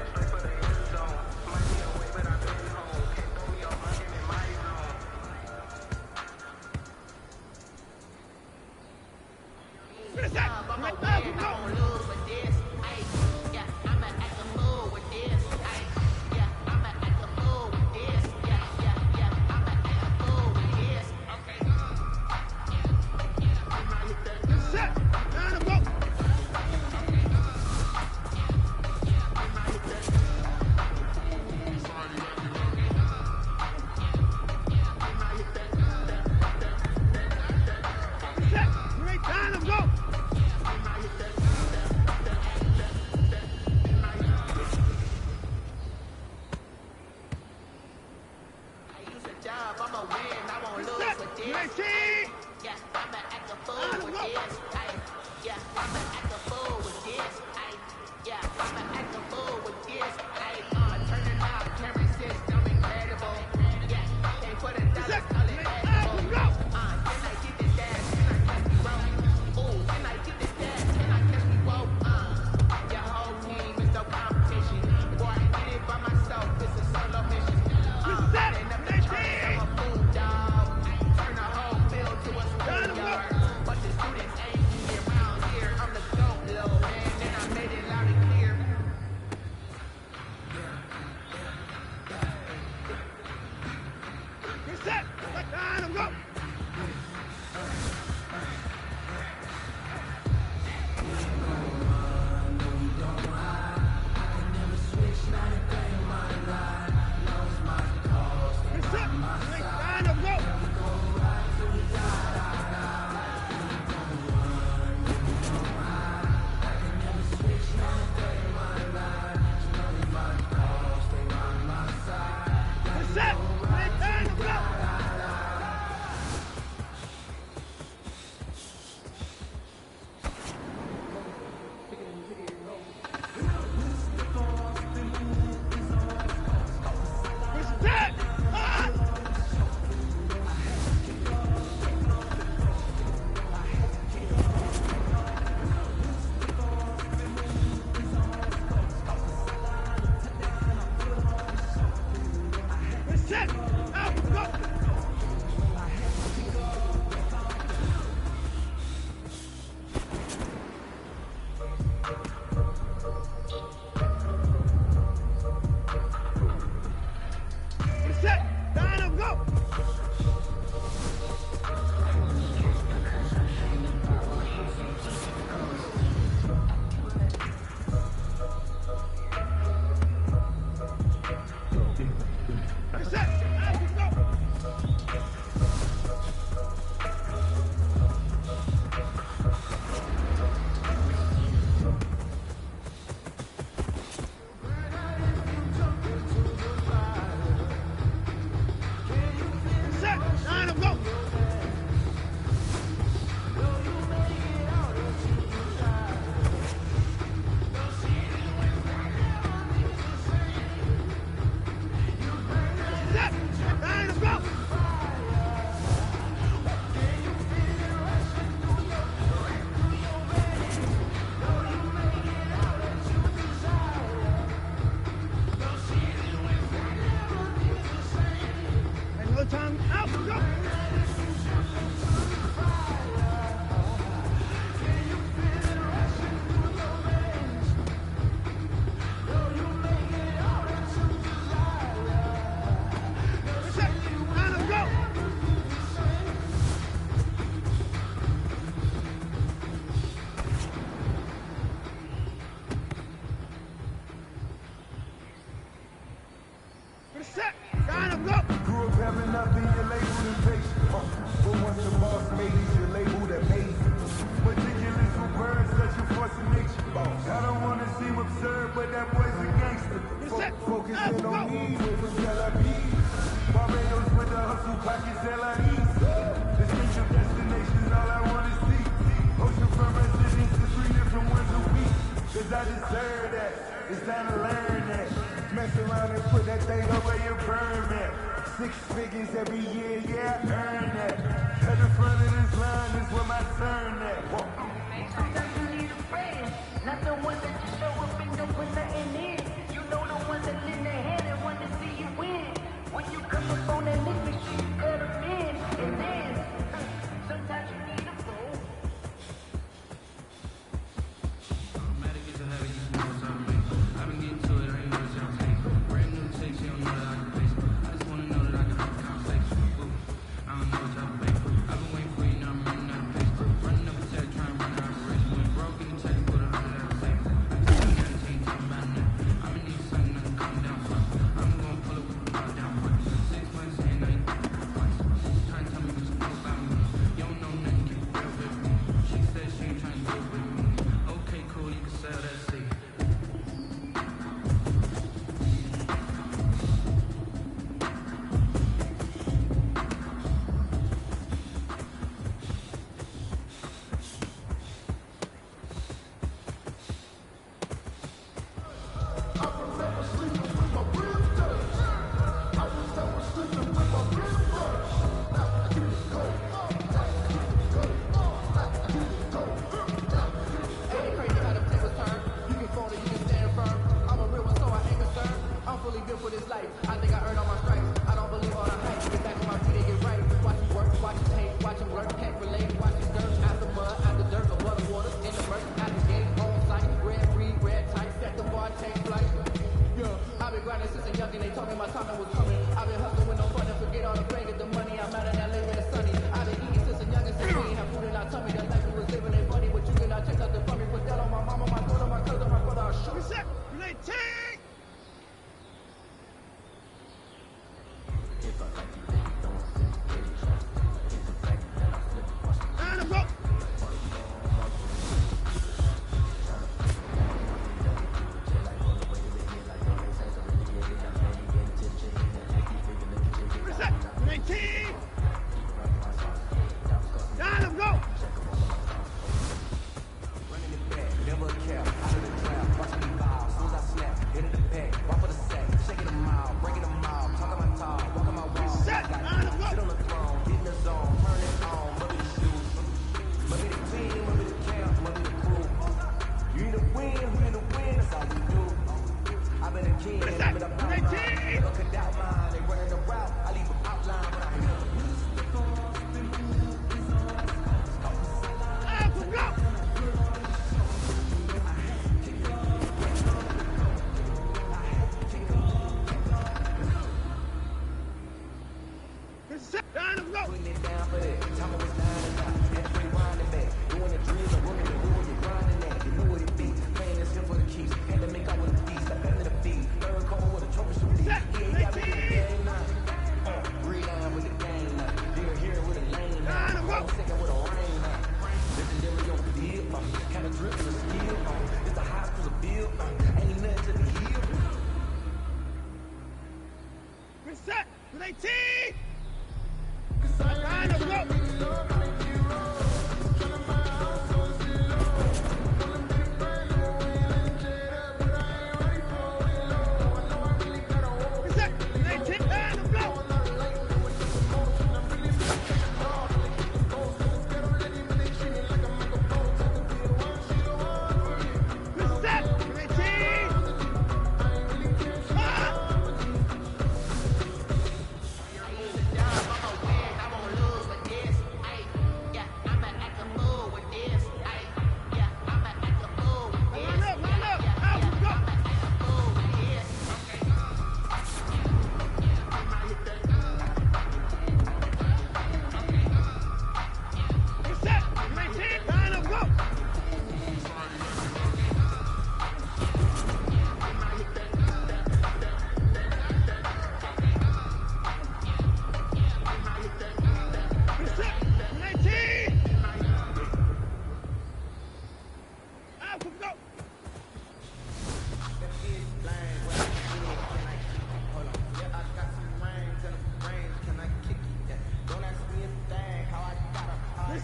Reset. Got him, go. Grew up having nothing, you're labeled impatient. But once the boss made it, you're labeled amazing. Meticulous with birds, such a force of nature. I don't want to seem absurd, but that boy's a gangster. Focusing on me with Tel Aviv. Barbados with the hustle pockets, LIEs. Distinctive destinations, all I want to see. Ocean front residence to 3 different ones a week. Cause I deserve that. It's time to learn that. Mess around and put that thing up where you burn that. 6 figures every year, yeah, I earn that. At the front of this line is where my turn at. Sometimes you need a friend, not the one that you show up and don't put nothing in. You know the one that lend their hand and want to see you win. When you come up on that list, make sure you cut them in. And then, sometimes you need a fool. I've been getting to it, I ain't know y'all take. Brand new takes, you don't know that I can face. I just wanna know that I can have a conversation. I don't know what y'all think. I've been waiting for you, now I'm running out of pace. Running up a check, trying to run an operation. Went broke in the check, put 100 out of savings. I just ain't got a team talking about that. I've been needing something that can calm down for. I'm gonna pull up with the bar down for. 6 months and I ain't twice. Trying to tell me what you know about me. You don't know nothing, keep it real with me. She said she ain't trying to deal with me. Okay, cool, you can sell that seat.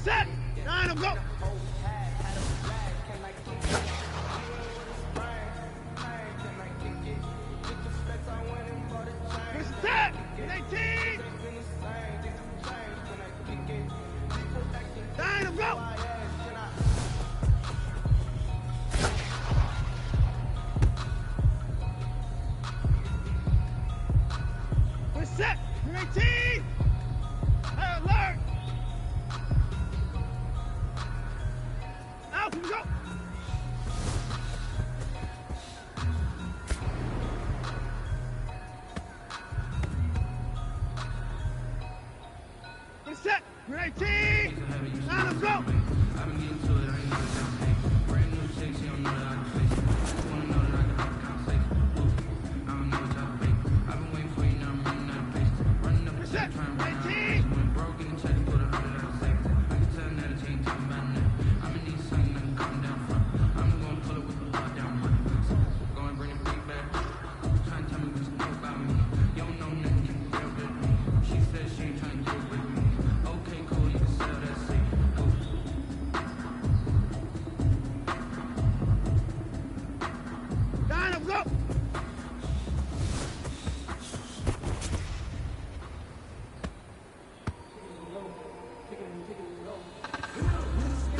Set. 9, go. Set. 18. 9, go. We're set. 18. Alert. Now, can we go? We're set. 18. Now, let's go. I've been getting to it, I ain't gonna just take. Brand new chicks, you don't know that I can face it. I just wanna know that I can have a conversation. I don't know what y'all fake. I've been waiting for you, now I'm running out of patience. Running up the set, trying to run out of patience. When broke in the check, put 100 out of savings. I can tell that it ain't talking about nothing. I'ma need something that can calm down from. I'm gonna pull it with the law down one. Go and bring it big back. Trying to tell me what you know about me. You don't know nothing, you can deal with me. She said she ain't trying to deal with me. Okay, cool, you can sell that shit. Go.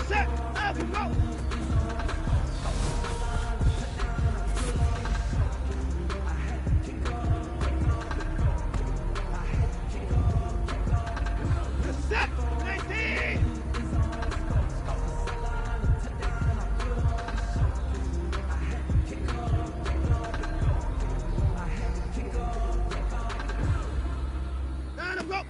Set. Now, go. Set. 19. Go.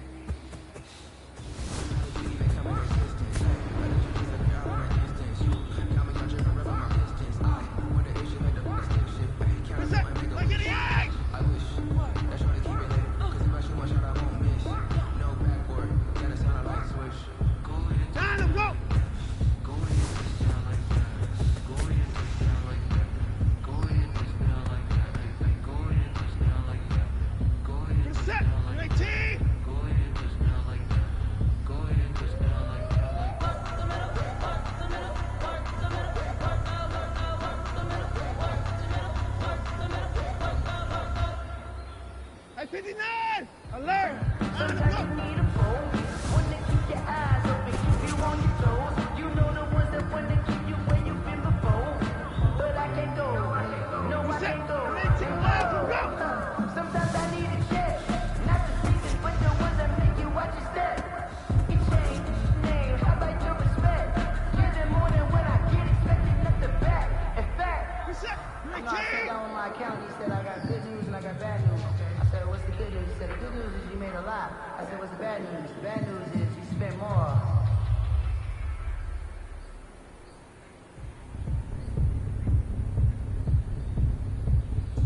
Hey, 59! Alert! Sometimes you need a phone, one to keep your eyes open, keep you on your toes. You know the ones that want to keep you where you've been before. But I can't go, no I can't go. Sometimes I need a check, not the secrets, but the ones that make you watch your step. You change your name, how about your respect? Give them more than when I get expected nothing back. In fact, I sat down with my accountant, he said I got good news and I got bad news. I said, what's the good news? He said, the good news is you made a lot. I said, what's the bad news? The bad news is you spent more.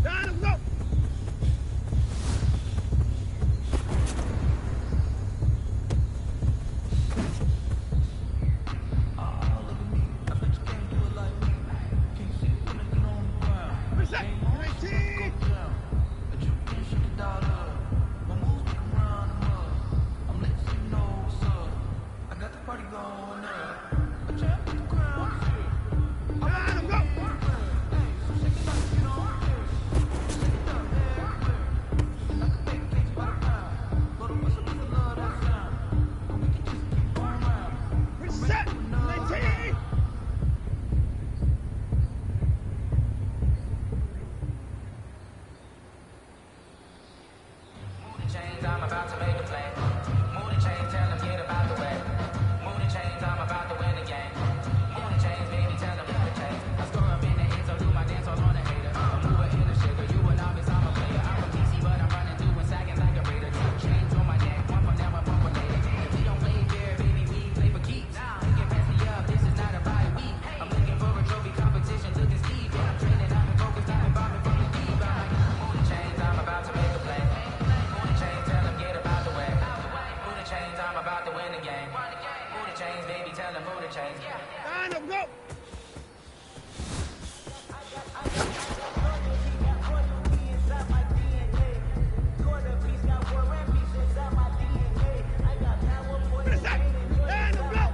Let's go! I'm about to make a play. Move the chains, tell them get about the way. Move the chains, I'm about to win the game. Move the chains, baby, tell them move the chains. I score up in the end, so do my dance all on the hater. I'm moving in the sugar, you a novice, I'm a player. I'm a PC, but I'm running through in seconds like a raider. Two chains on my neck, one for now, one for later. If we don't play fair, baby, we play for keeps. You can pass me up, this is not a bye week. I'm looking for a trophy competition, looking steep. Yeah, I'm training, I've been focused, I've been bombing from the deep. I'm like, move the chains, I'm about to make a play. Move the chains, tell them get about the way. Move the chains, I'm about to win the game. Move the chains, baby, tell them move the chains. Line up, go! Line up, go!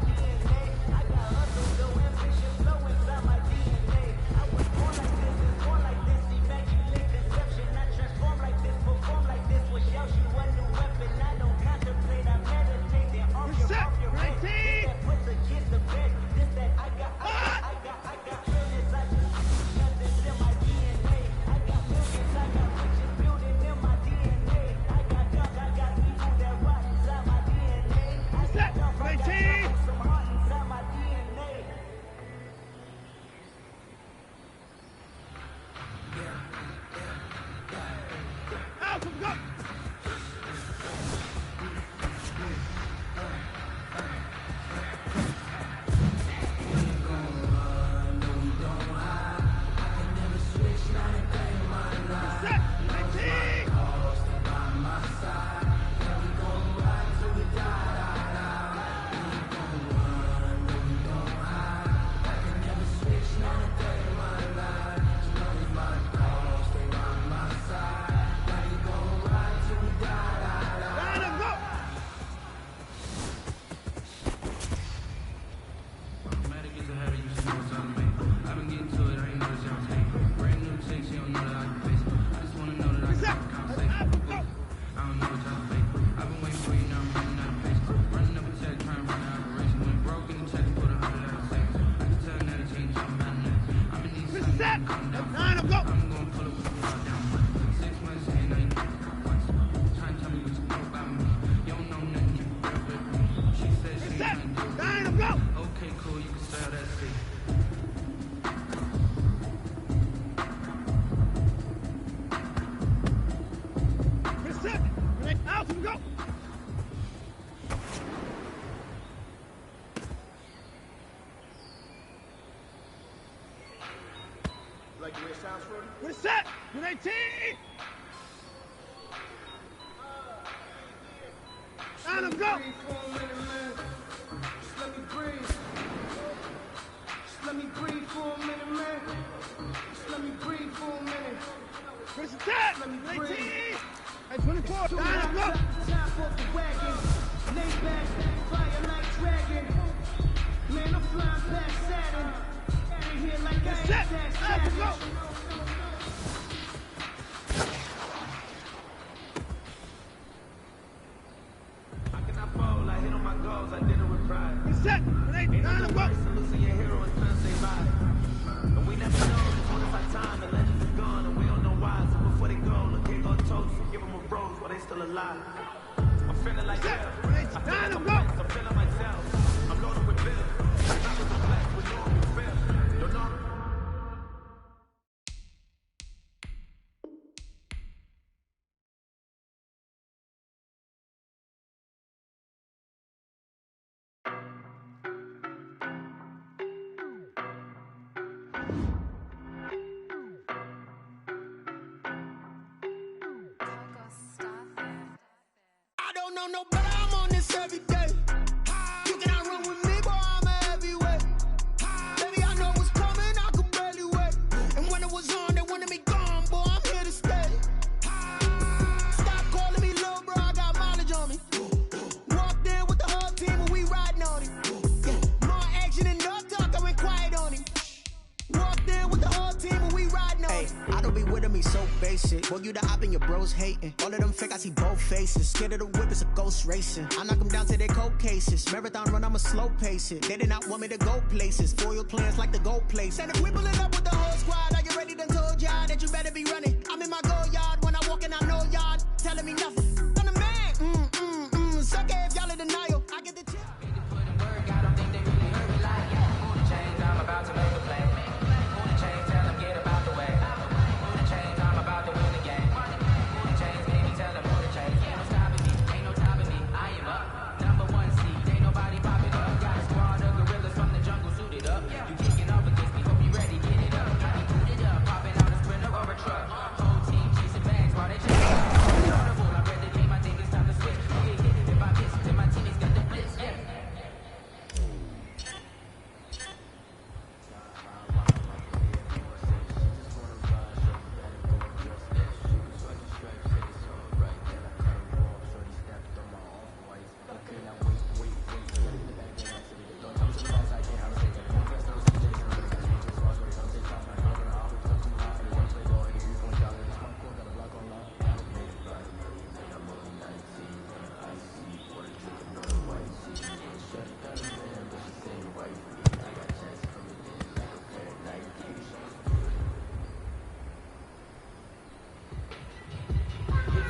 Like the way it sounds, Shorty? We're set! With 18! Let him go! Just let me breathe. Just let me breathe for a minute, man. Just let me breathe for a minute. Chris is dead! Let me With 18! breathe. At 24! Let him go! Top off the wagon. Lay back, fire like dragon. Man, I'm flying past Saturn. Out of here like I ain't that savage. How can I fall? I hit on my goals, I did it with pride. He's set! With 18! Ain't Let him nothing go! worse than losing your hero and trying to say bye. And we never know just when it's our time. The legends is gone and we don't know why. So before they go, look, here go toast. Give them a rose while they still alive. I'm feeling like hell. Let him go! I'm feeling myself. I'm loaded with bills. I was a blessed with no one fail. Don't know. I don't know no better, I'm on this every day. You cannot run with me, boy, I'm a heavyweight. Baby, I know what's coming, I could barely wait. And when it was on, they wanted me gone, boy, I'm here to stay. Stop calling me little bro, I got mileage on me. Walked in with the whole team and we riding on it. More action and no talk, I went quiet on him. Walked in with the whole team and we riding on it. I don't be with me so basic. Boy, you the op and your bros hating. All of them fake, I see both faces. Scared of the whip, it's a ghost racing. I knock them down to their cold cases. Marathon run, I'ma slow pace it. They did not want me to go places. Foil plans like the gold place. And if we pulling up with the whole squad, are you ready? Done told y'all that you better be running. I'm in my go yard when I walk in, I know y'all telling me nothing. I'm the man. Suck it if y'all in denial. I get the chip.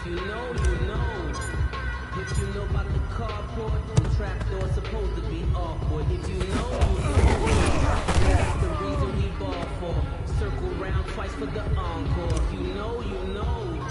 You know. If you know about the carport, the trap door supposed to be awkward. If you know, that's the reason we ball for. Circle round twice for the encore. If you know, you know.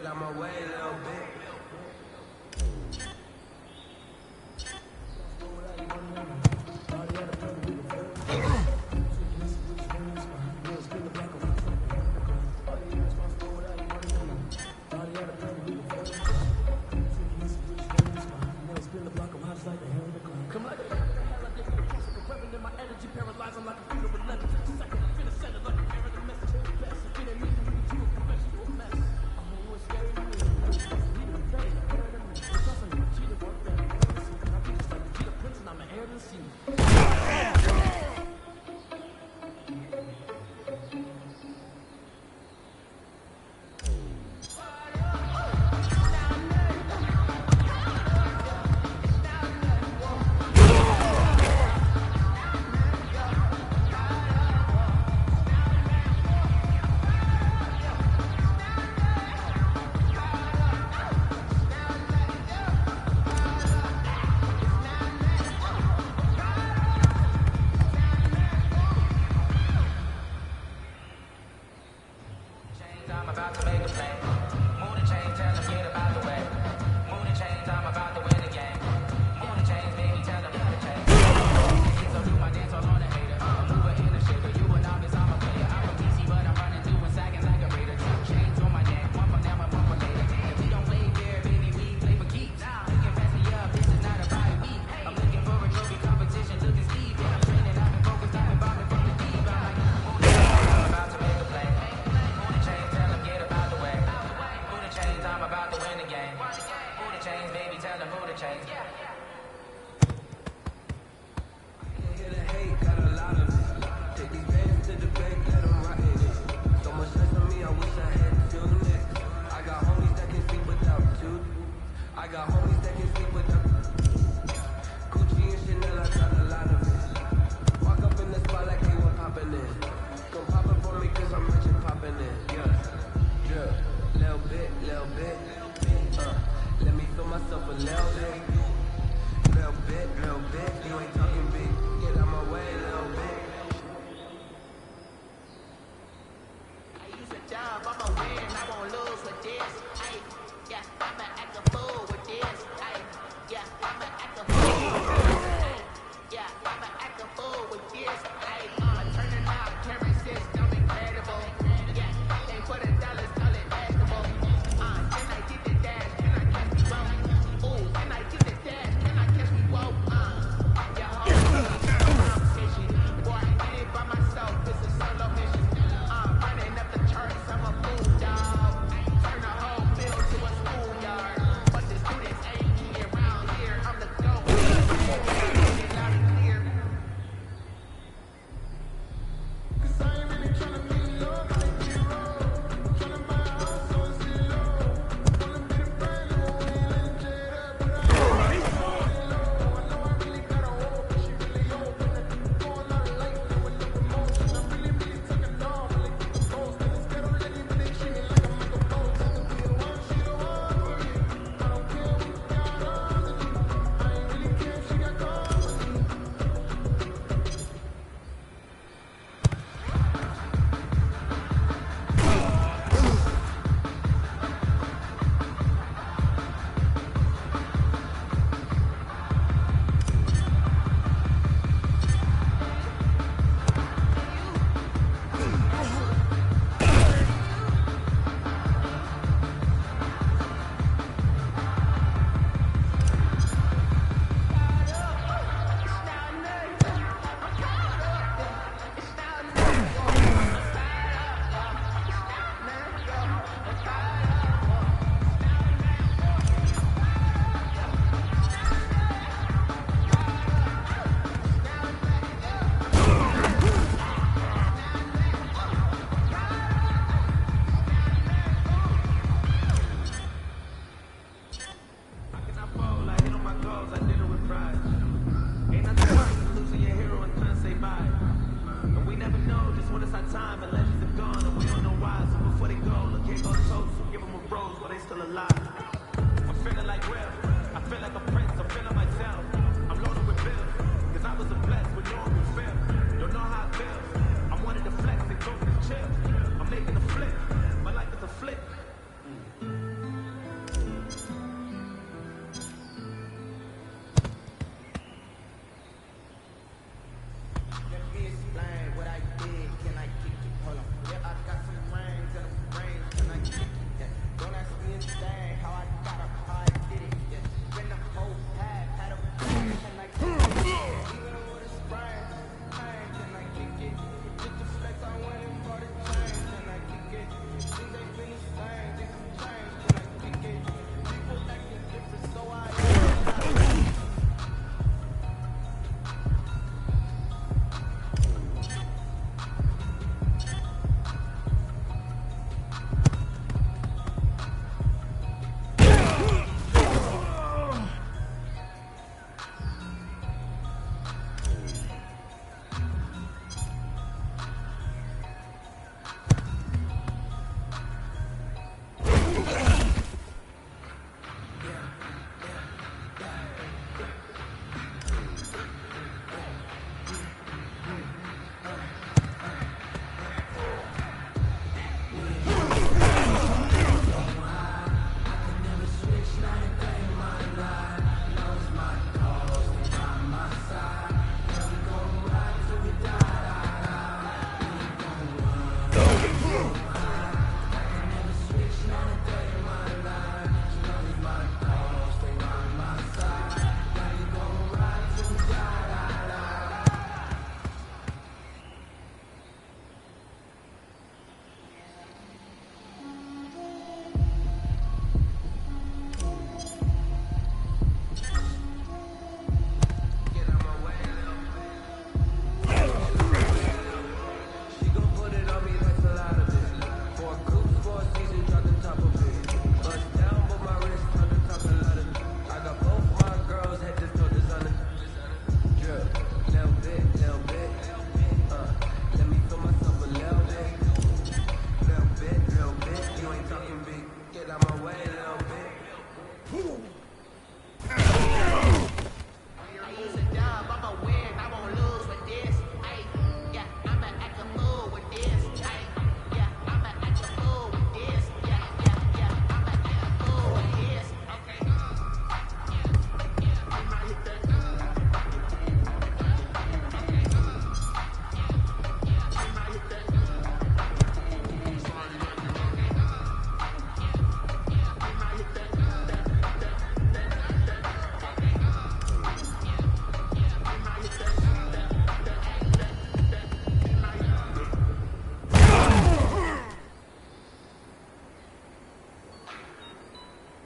get out my way a little bit.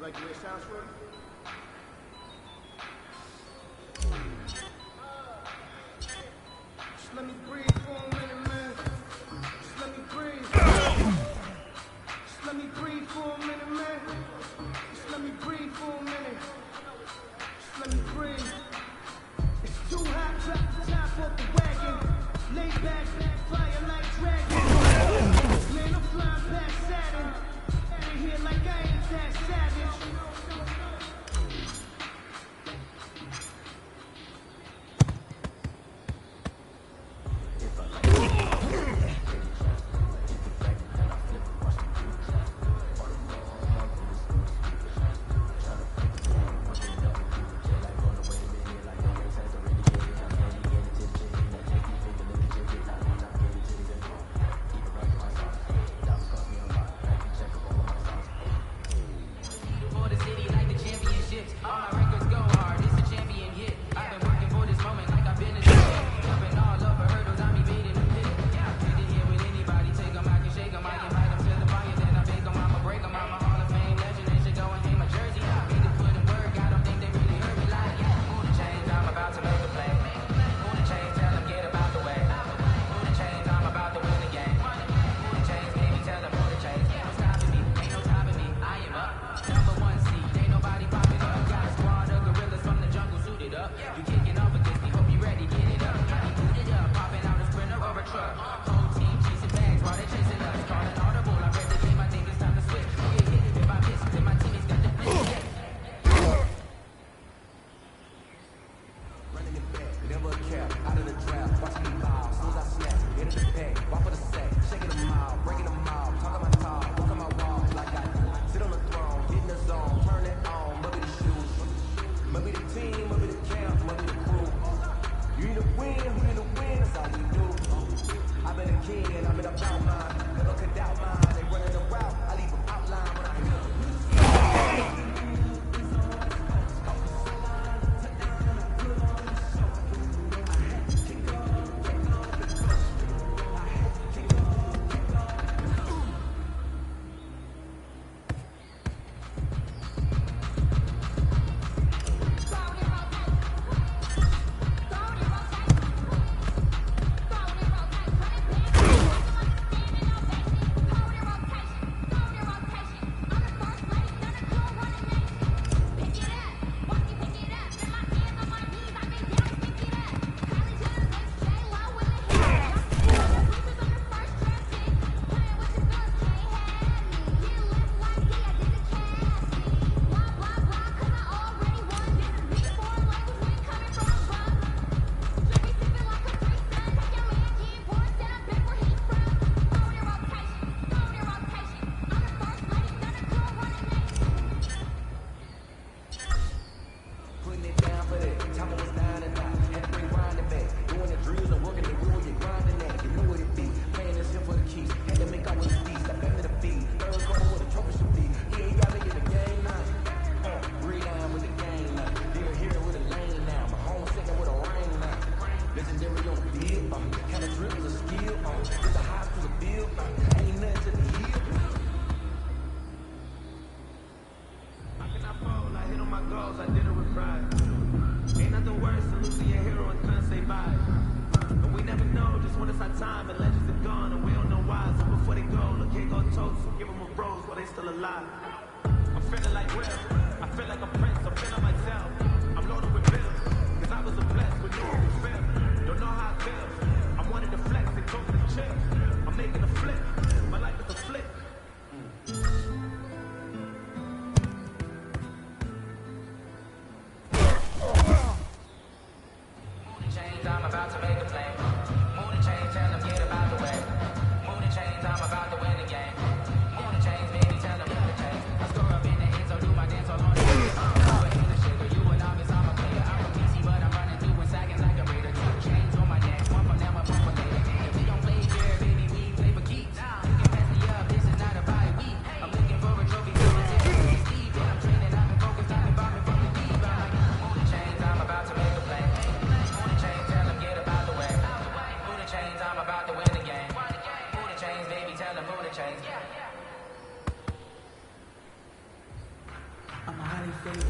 like the way it sounds for you? Just let me breathe for a minute, man. Just let me breathe. Just let me breathe for a minute, man. Just let me breathe for a minute. Just let me breathe. It's too hot, drop the top off the wagon. Lay back, fire like dragon. Man, I'm flying past Saturn. Out of here like I ain't that savage. faded.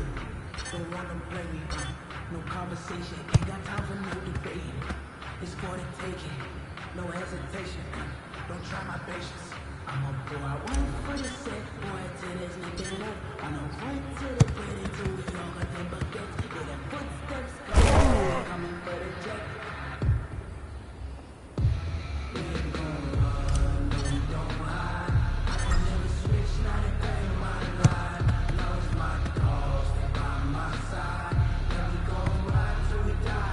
Don't wanna play me, no conversation. Ain't got time for no debate. It's for the taking, no hesitation. Don't try my patience. I'ma pour out one for the set, boy, till there's nothing left. I know right to the bed until we all got them baguettes. Where them footsteps come, coming for the jet. We ain't gon' run, no, we don't hide. I can never switch, not a day in my life. Lost my cause, stay by my side. Now we gon' ride till we die.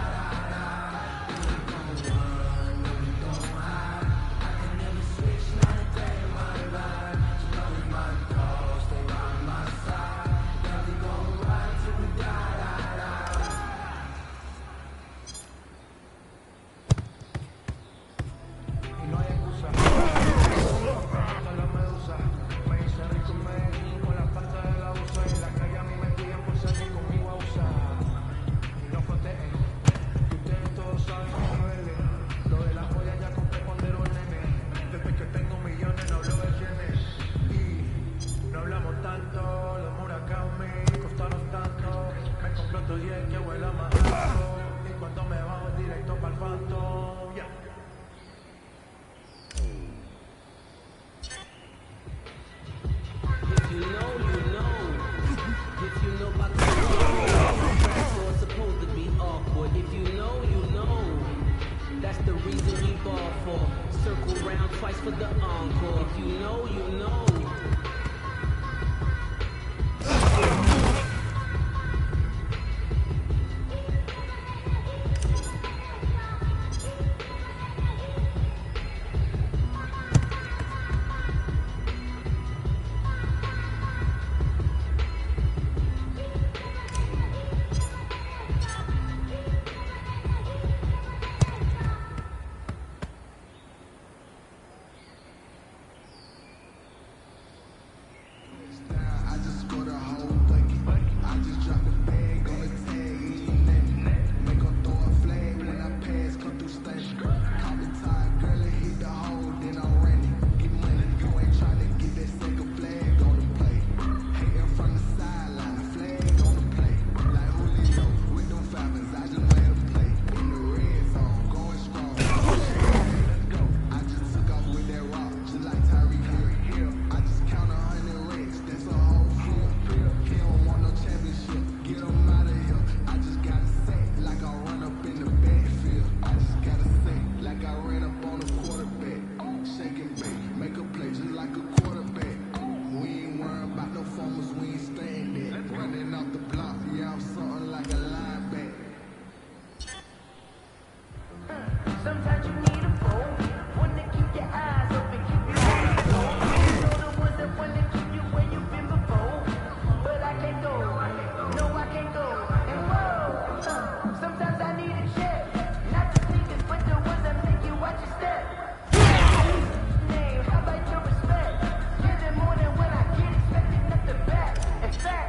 We ain't gon' run, no, we don't hide. I can never switch, not a day in my life. Lost my cause, stay by my side. Now we gon' ride till we die. Y no hay excusa. Hasta la medusa. Me hice rico y me di con la parte de la usa. En la calle a mí me pillan por salir conmigo a usar. Y no fronteen. Que ustedes todos saben cómo duele. Lo de la joya ya compré cuando era un nene. Desde que tengo millones no hablo de yenes. Y no hablamos tanto. Los Murakami costaron tanto. Me compré otro 10 que huela más alto. Y cuando me bajo directo para el Phantom. Yeah. If you know, you know. If you know about the so it's supposed to be awkward. If you know, you know. That's the reason we ball for. Circle round twice for the encore. If you know, you know. I just scored a whole bucket. I just dropped the bag on the tag, he ain't letting. Make her throw a flag when I pass, come through station. Call me tired, girl, and hit the hole, then I ran it. Get money, you ain't tryna get that second flag on the play. Hating from the sideline, flag on the play. Like Julio with them Falcons, I just made a play. In the red zone, going strong. Let's go. I just took off with that rock, just like Tyreek Hill. I just count 100 racks, that's a whole field. He don't want no championship, get him out of here. I just gotta say, like I run up in the backfield. I just gotta say, like I ran up on a quarterback. Shake and bake, make a play just like a quarterback. We ain't worrying about no formers, we ain't staying there. Running off the block, yeah, I'm something like a linebacker. Sometimes you need a phone, one to keep your eyes open, keep you on the phone. You know the ones that want to keep you where you've been before. But I can't go, no I can't go. And whoa, sometimes I need a check. Not the sneakers, but the ones that make you watch your step. Name, how about your respect? Give them more than what I get, expecting nothing back. In fact,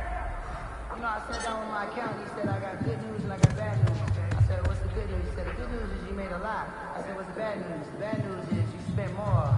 you know I sat down with my accountant, he said I got good news and I got bad news. I said, what's the good news? He said, the good news is you made a lot. I said, what's the bad news? The bad news is you spent more.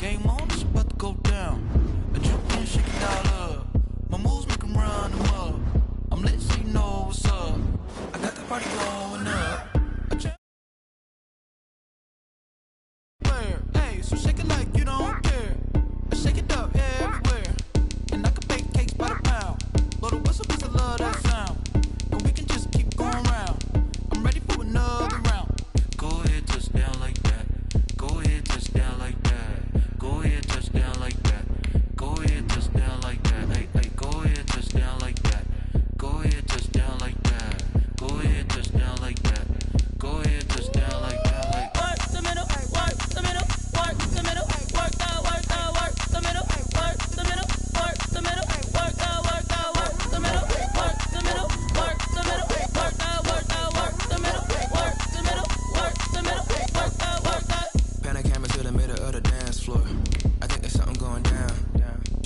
Game on, it's about to go down. I jump in, shake it all up. My moves make them run them up. I'm lit, so you know what's up. I got the party going up. Hey, so shake it like you don't care. I shake it up everywhere. And I can bake cakes by the pound. Blow the whistle 'cause I love that sound. And we can just keep going round. I'm ready for another round. Go ahead, touch down like that. Go ahead, touch down like that. Go ahead, touch down like that. Go ahead, touch down like that. Hey, hey, go ahead, touch down like that. Go ahead, touch down like that. Go ahead, touch down like that. Go ahead, touch down like that. Like work the middle, work the middle, work the middle, work out, work out, work the middle, work the middle, work the middle, work out, work out, work the middle, work the middle, work the middle, work out, work out, work the middle, work the middle, work the middle, work out, work out. Panic camera to the middle of the dance floor. I think there's something going down.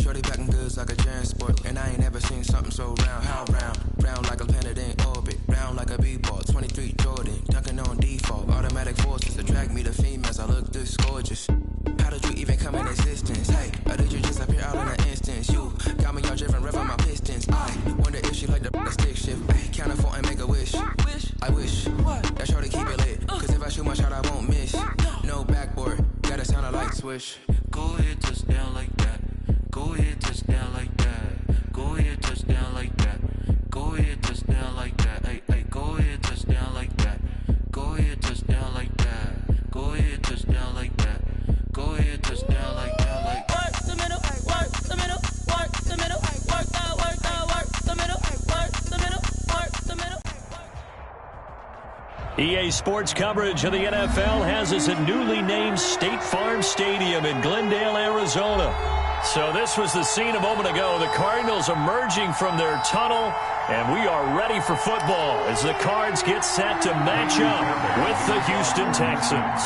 Shorty backing goods like a transport, and I ain't never seen something so round. How round? Round like a planet in orbit, round like a b-ball. 23 Jordan, dunking on default. Automatic forces attract me to females. I look this gorgeous. How did you even come in existence? Hey, or did you just appear out in an instance? You got me all driven, revving my pistons. I wonder if she like the stick shift. Ay, count a 4 and make a wish. I wish that shorty keep it lit. 'Cause if I shoot my shot, I won't miss. No backboard, gotta sound a light switch. Go ahead, touch down like that. Go ahead, touch down like that. Go ahead, touch down like that. Go ahead, touch down like that. Hey, hey, go ahead, touch down like that. Go ahead, touch down like that. Go ahead, touch down like that. Go ahead, touch down like that. Like work the middle, work the middle, work the middle, work out, work out, work the middle, work the middle, work the middle. EA Sports coverage of the NFL has us at newly named State Farm Stadium in Glendale, Arizona. So this was the scene a moment ago. The Cardinals emerging from their tunnel, and we are ready for football as the Cards get set to match up with the Houston Texans.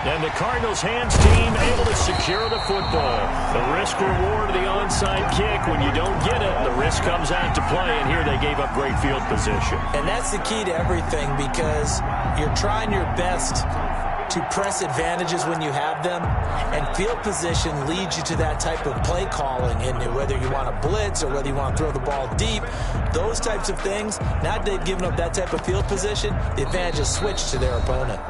And the Cardinals hands team able to secure the football. The risk reward of the onside kick. When you don't get it, the risk comes out to play, and here they gave up great field position. And that's the key to everything, because you're trying your best to press advantages when you have them, and field position leads you to that type of play calling. And whether you want to blitz or whether you want to throw the ball deep, those types of things, now that they've given up that type of field position, the advantage is switched to their opponent.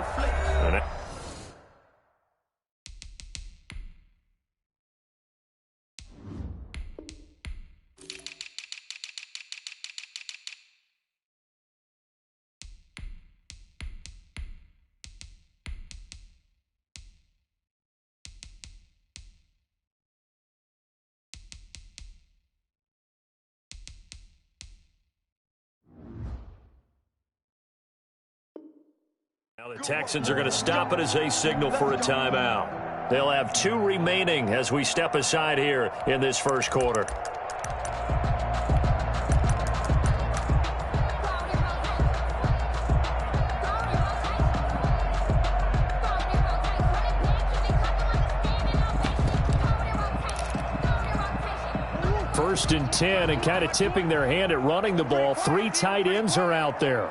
Now the Texans are going to stop it as they signal for a timeout. They'll have 2 remaining as we step aside here in this first quarter. First and 10, and kind of tipping their hand at running the ball. 3 tight ends are out there.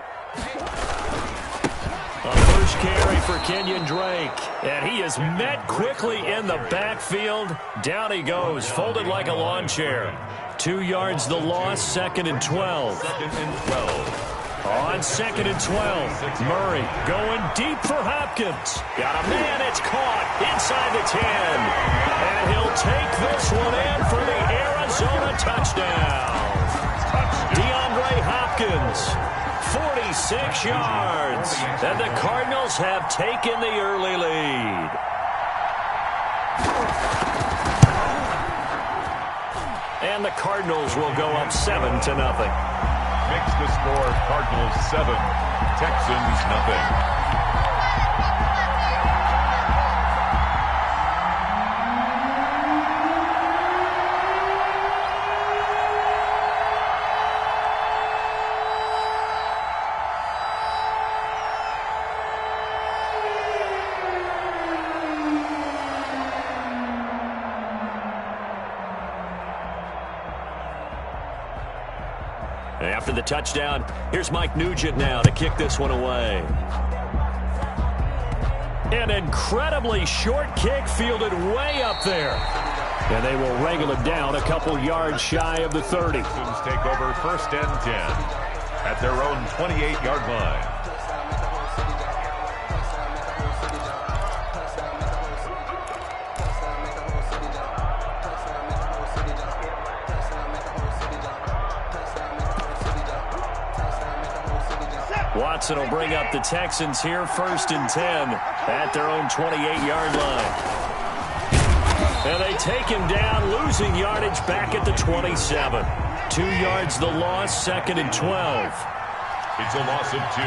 A first carry for Kenyon Drake, and he is met quickly in the backfield. Down he goes, folded like a lawn chair. 2 yards the loss, 2nd and 12. On 2nd and 12, Murray going deep for Hopkins. Got a man, it's caught inside the 10. And he'll take this one in for the Arizona touchdown. DeAndre Hopkins. 46 yards, and the Cardinals have taken the early lead. And the Cardinals will go up 7-0. Makes the score Cardinals 7, Texans nothing. After the touchdown, here's Mike Nugent now to kick this one away. An incredibly short kick fielded way up there. And they will wrangle it down a couple yards shy of the 30. Texans take over 1st and 10 at their own 28-yard line. Watson will bring up the Texans here 1st and 10 at their own 28-yard line. And they take him down, losing yardage back at the 27. 2 yards the loss, 2nd and 12. It's a loss of 2.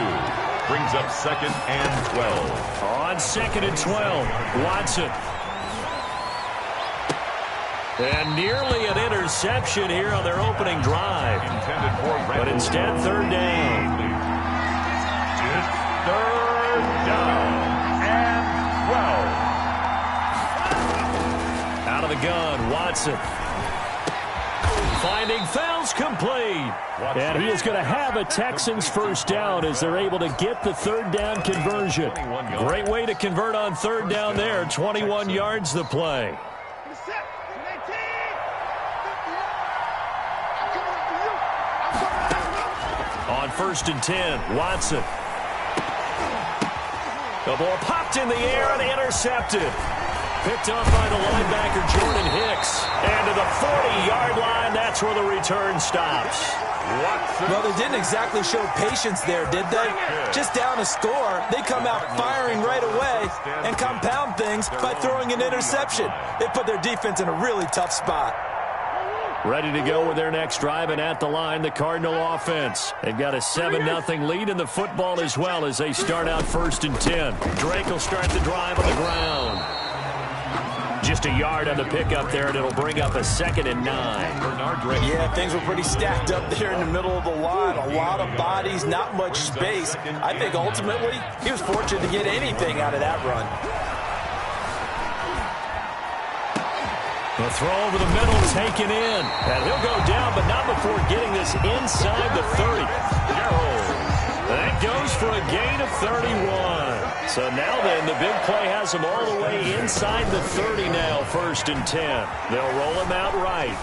Brings up 2nd and 12. On 2nd and 12, Watson. And nearly an interception here on their opening drive. Intended for but instead, 3rd down. It's 3rd down and 12. Out of the gun, Watson. Finding fouls complete. And he is going to have a Texans 1st down as they're able to get the 3rd down conversion. Great way to convert on 3rd down there. 21 yards the play. On 1st and 10, Watson. The ball popped in the air and intercepted. Picked up by the linebacker, Jordan Hicks. And to the 40-yard line, that's where the return stops. Well, they didn't exactly show patience there, did they? Just down a score, they come out firing right away and compound things by throwing an interception. They put their defense in a really tough spot. Ready to go with their next drive, and at the line, the Cardinal offense. They've got a 7-0 lead in the football as well as they start out 1st and 10. Drake will start the drive on the ground. Just a yard on the pickup there, and it'll bring up a 2nd and 9. Yeah, things were pretty stacked up there in the middle of the line. A lot of bodies, not much space. I think ultimately he was fortunate to get anything out of that run. The throw over the middle taken in. And he'll go down, but not before getting this inside the 30. That goes for a gain of 31. So now then, the big play has him all the way inside the 30 now, 1st and 10. They'll roll him out right.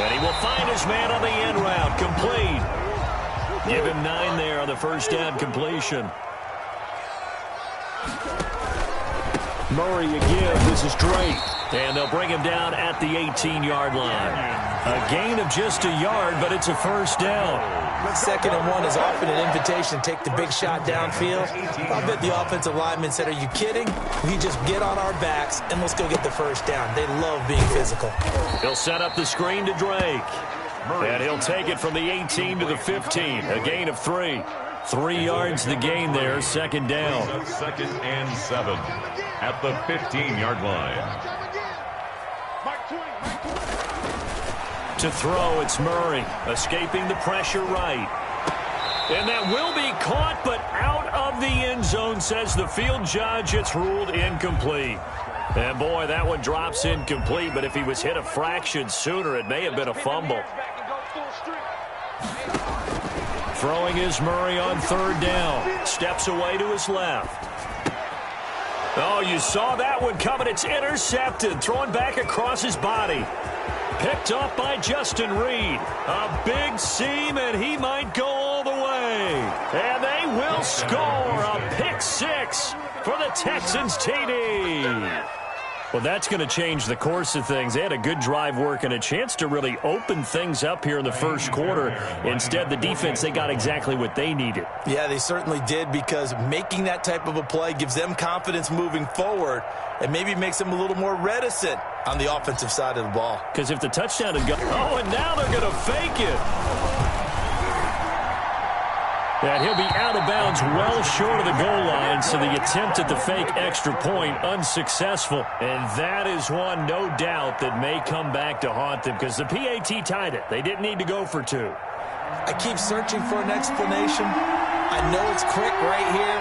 And he will find his man on the end route, complete. Give him 9 there on the 1st down completion. Murray again. This is Drake. And they'll bring him down at the 18-yard line. A gain of just a yard, but it's a 1st down. 2nd and 1 is often an invitation to take the big shot downfield. I bet the offensive lineman said, are you kidding? We just get on our backs and let's go get the 1st down. They love being physical. He'll set up the screen to Drake. And he'll take it from the 18 to the 15. A gain of 3. 3 yards the gain there, 2nd down. 2nd and 7 at the 15-yard line. To throw, it's Murray, escaping the pressure right. And that will be caught, but out of the end zone, says the field judge. It's ruled incomplete. And boy, that one drops incomplete, but if he was hit a fraction sooner, it may have been a fumble. Throwing is Murray on 3rd down. Steps away to his left. Oh, you saw that one coming. It's intercepted. Thrown back across his body. Picked up by Justin Reed. A big seam, and he might go all the way. And they will score a pick 6 for the Texans TD. Well, that's going to change the course of things. They had a good drive work and a chance to really open things up here in the 1st quarter. Instead, the defense, they got exactly what they needed. Yeah, they certainly did, because making that type of a play gives them confidence moving forward and maybe makes them a little more reticent on the offensive side of the ball. Because if the touchdown had gone... Oh, and now they're going to fake it. And he'll be out of bounds well short of the goal line, so the attempt at the fake extra point unsuccessful. And that is one, no doubt, that may come back to haunt them, because the PAT tied it. They didn't need to go for 2. I keep searching for an explanation. I know it's quick right here.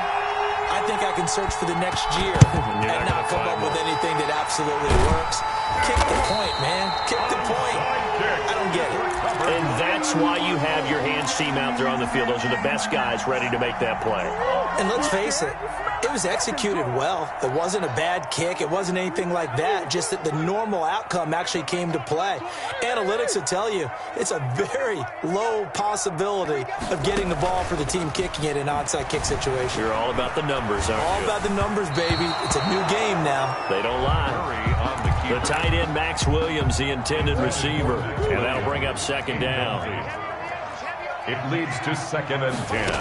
I think I can search for the next year and not come up with anything that absolutely works. Kick the point, man. Kick the point. I don't get it. And that's why you have your hands team out there on the field. Those are the best guys ready to make that play. And let's face it, It was executed well. It wasn't a bad kick. It wasn't anything like that. Just that the normal outcome actually came to play. Analytics will tell you it's a very low possibility of getting the ball for the team kicking it in an onside kick situation. You're all about the numbers, aren't you? All about the numbers, baby. It's a new game now. They don't lie. The tight end, Max Williams, the intended receiver. And that'll bring up second down. It leads to 2nd and 10.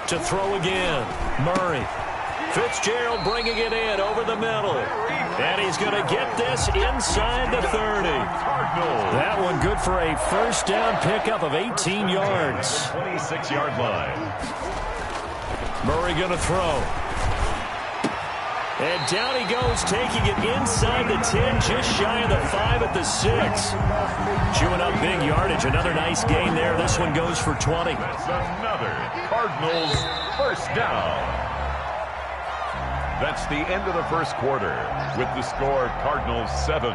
To throw again, Murray. Fitzgerald bringing it in over the middle. And he's going to get this inside the 30. That one good for a first down pickup of 18 yards. 26-yard line. Murray going to throw. And down he goes, taking it inside the 10, just shy of the 5 at the 6. Chewing up big yardage. Another nice gain there. This one goes for 20. That's another Cardinals first down. That's the end of the first quarter with the score Cardinals 7,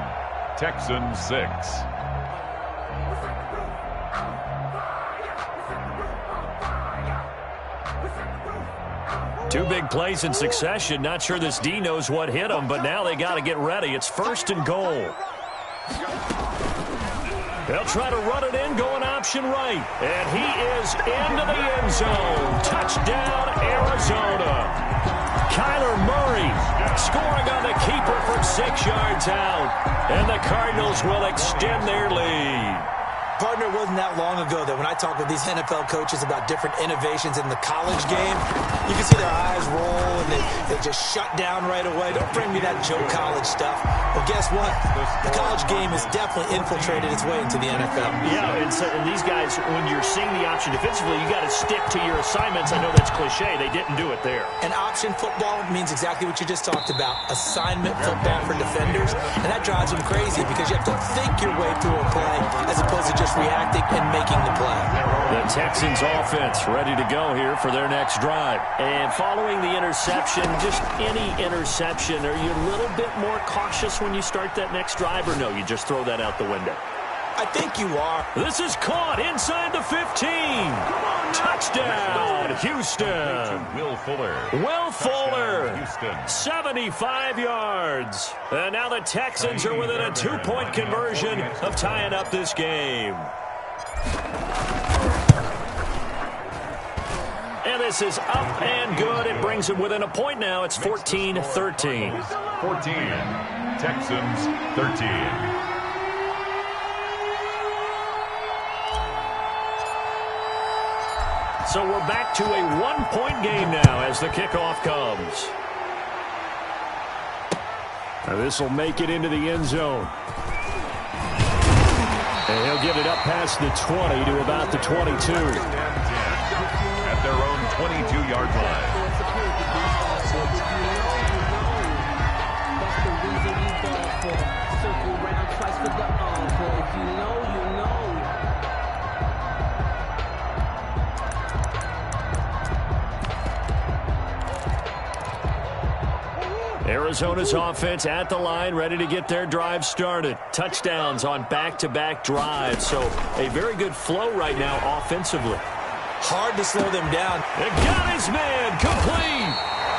Texans 6. Two big plays in succession. Not sure this D knows what hit him, but now they got to get ready. It's 1st and goal. They'll try to run it in, going option right. And he is into the end zone. Touchdown, Arizona. Kyler Murray scoring on the keeper from 6 yards out. And the Cardinals will extend their lead. Partner, it wasn't that long ago that when I talk with these NFL coaches about different innovations in the college game, you can see their eyes roll and they just shut down right away. Don't bring me that Joe College stuff. Well, guess what? The college game has definitely infiltrated its way into the NFL. Yeah, and these guys, when you're seeing the option defensively, you got to stick to your assignments. I know that's cliche. They didn't do it there. And option football means exactly what you just talked about. Assignment football for defenders. And that drives them crazy because you have to think your way through a play as opposed to just reacting and making the play. The Texans offense ready to go here for their next drive. And following the interception, just any interception, are you a little bit more cautious when you start that next drive, or no, you just throw that out the window? I think you are. This is caught inside the 15. Touchdown, Houston. Will Fuller. Will Fuller. Houston. 75 yards. And now the Texans are within a 2-point conversion of tying up this game. And this is up and good. It brings them within a point now. It's 14-13. 14. Texans 13. So we're back to a 1-point game now as the kickoff comes. Now this will make it into the end zone. And he'll get it up past the 20 to about the 22. At their own 22-yard line. That's the reason you ball for. Circle round twice for the encore. If you know, you know. Arizona's offense at the line, ready to get their drive started. Touchdowns on back-to-back drives, so a very good flow right now offensively. Hard to slow them down. And got his man complete.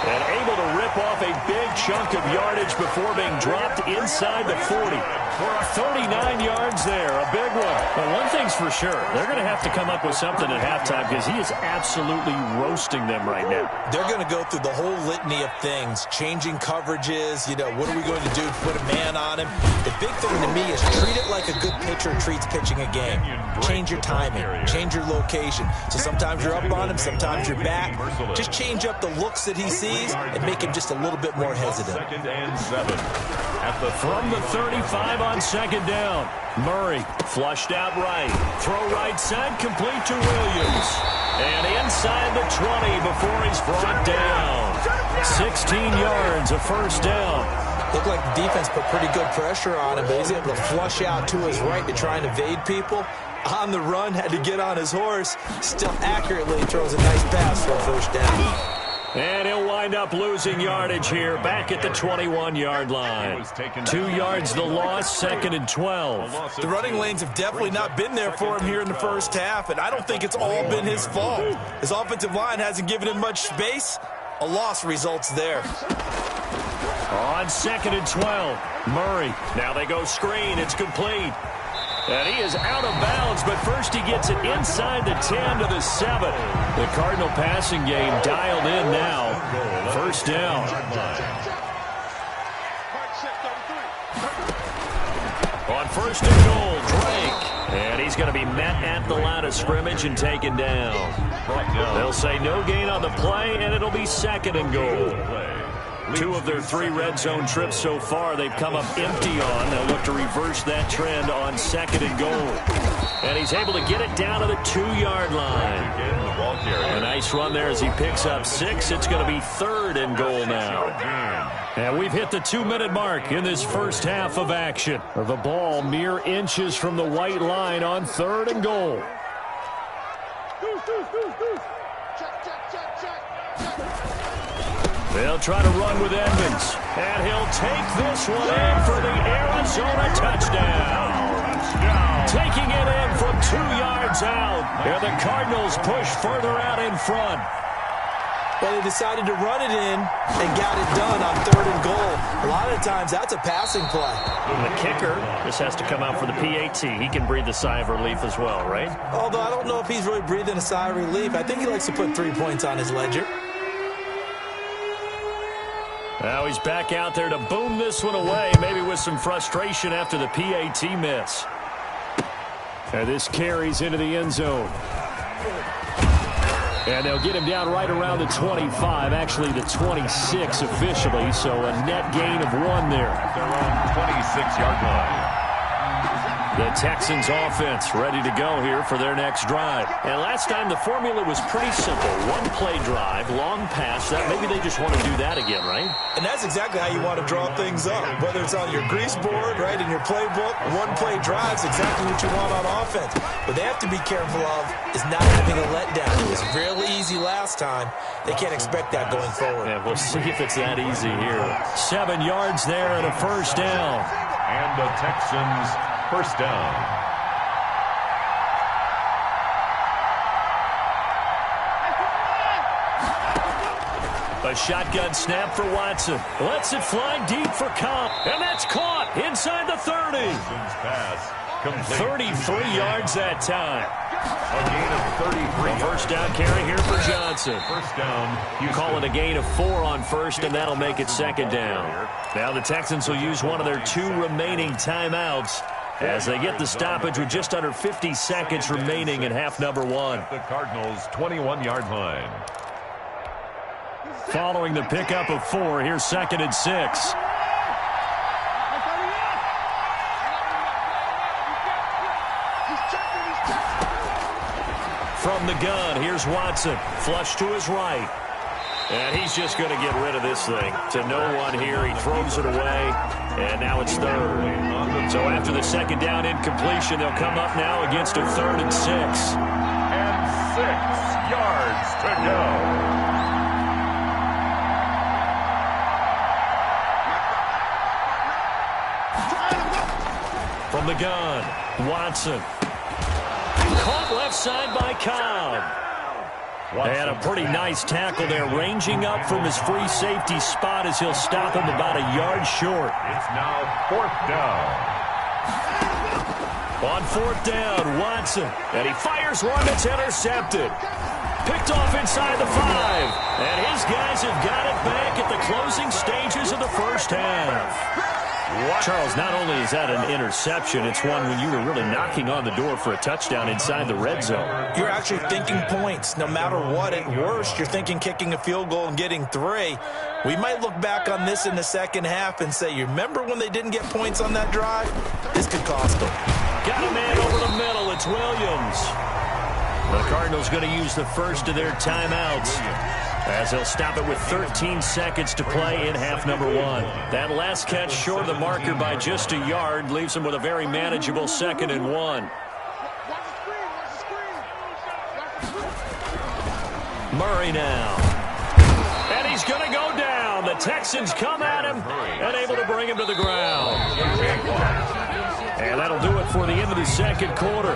And able to rip off a big chunk of yardage before being dropped inside the 40. 39 yards there, a big one. Well, one thing's for sure. They're going to have to come up with something at halftime because he is absolutely roasting them right now. They're going to go through the whole litany of things, changing coverages, what are we going to do to put a man on him? The big thing to me is treat it like a good pitcher treats pitching a game. Change your timing, change your location. So sometimes you're up on him, sometimes you're back. Just change up the looks that he sees and make him just a little bit more hesitant. 2nd and 7. From the 35 on second down. Murray flushed out right. Throw right side, complete to Williams. And inside the 20 before he's brought down. 16 yards, a first down. Looked like the defense put pretty good pressure on him, but he's able to flush out to his right to try and evade people. On the run, had to get on his horse. Still accurately throws a nice pass for a first down. And he'll wind up losing yardage here, back at the 21-yard line. 2 yards the loss, 2nd and 12. The running lanes have definitely not been there for him here in the first half, and I don't think it's all been his fault. His offensive line hasn't given him much space, A loss results there. On 2nd and 12, Murray. Now they go screen. It's complete. And he is out of bounds, but first he gets it inside the 10 to the 7. The Cardinal passing game dialed in now. First down. On 1st and goal, Drake. And he's going to be met at the line of scrimmage and taken down. They'll say no gain on the play, and it'll be 2nd and goal. 2 of their 3 red zone trips so far they've come up empty on. They'll look to reverse that trend on 2nd and goal. And he's able to get it down to the 2-yard line. A nice run there as he picks up 6. It's going to be 3rd and goal now. And we've hit the 2-minute mark in this first half of action. The ball mere inches from the white line on 3rd and goal. They'll try to run with Edmonds. And he'll take this one in for the Arizona touchdown. Taking it in from 2 yards out. And the Cardinals push further out in front. Well, they decided to run it in and got it done on 3rd and goal. A lot of times, that's a passing play. And the kicker just has to come out for the PAT. He can breathe a sigh of relief as well, right? Although I don't know if he's really breathing a sigh of relief. I think he likes to put 3 points on his ledger. Now he's back out there to boom this one away, maybe with some frustration after the PAT miss. And this carries into the end zone. And they'll get him down right around the 25, actually the 26 officially, so a net gain of 1 there. At their own 26-yard line. The Texans offense ready to go here for their next drive. And last time the formula was pretty simple. 1-play drive, long pass. That maybe they just want to do that again, right? And that's exactly how you want to draw things up. Whether it's on your grease board, right, in your playbook, 1-play drive's exactly what you want on offense. What they have to be careful of is not having a letdown. It was really easy last time. They can't expect that going forward. Yeah, we'll see if it's that easy here. 7 yards there and a first down. And the Texans first down. A shotgun snap for Watson. Lets it fly deep for Cobb. And that's caught inside the 30. Pass complete. 33 yards that time. A gain of 33. A first down carry here for Johnson. First down. You call it a gain of 4 on first, and that'll make it 2nd down. Now the Texans will use one of their 2 remaining timeouts as they get the stoppage with just under 50 seconds remaining in half number 1. The Cardinals' 21-yard line. Following the pickup of 4, here's 2nd and 6. From the gun, here's Watson. Flush to his right. And he's just going to get rid of this thing. To no one here. He throws it away. And now it's 3rd. So after the 2nd down incompletion, they'll come up now against a 3rd and 6. And 6 yards to go. From the gun, Watson. Caught left side by Cobb. And a pretty nice tackle there, ranging up from his free safety spot as he'll stop him about a yard short. It's now 4th down. On 4th down, Watson. And he fires one that's intercepted. Picked off inside the 5. And his guys have got it back at the closing stages of the first half. Charles, not only is that an interception, it's one when you were really knocking on the door for a touchdown inside the red zone. You're actually thinking points. No matter what, at worst, you're thinking kicking a field goal and getting 3. We might look back on this in the second half and say, you remember when they didn't get points on that drive? This could cost them. Got a man over the middle. It's Williams. The Cardinals going to use the first of their timeouts, as they'll stop it with 13 seconds to play in half number 1. That last catch short of the marker by just a yard leaves them with a very manageable 2nd and 1. Murray now. And he's going to go down. The Texans come at him and able to bring him to the ground. And that'll do it for the end of the second quarter.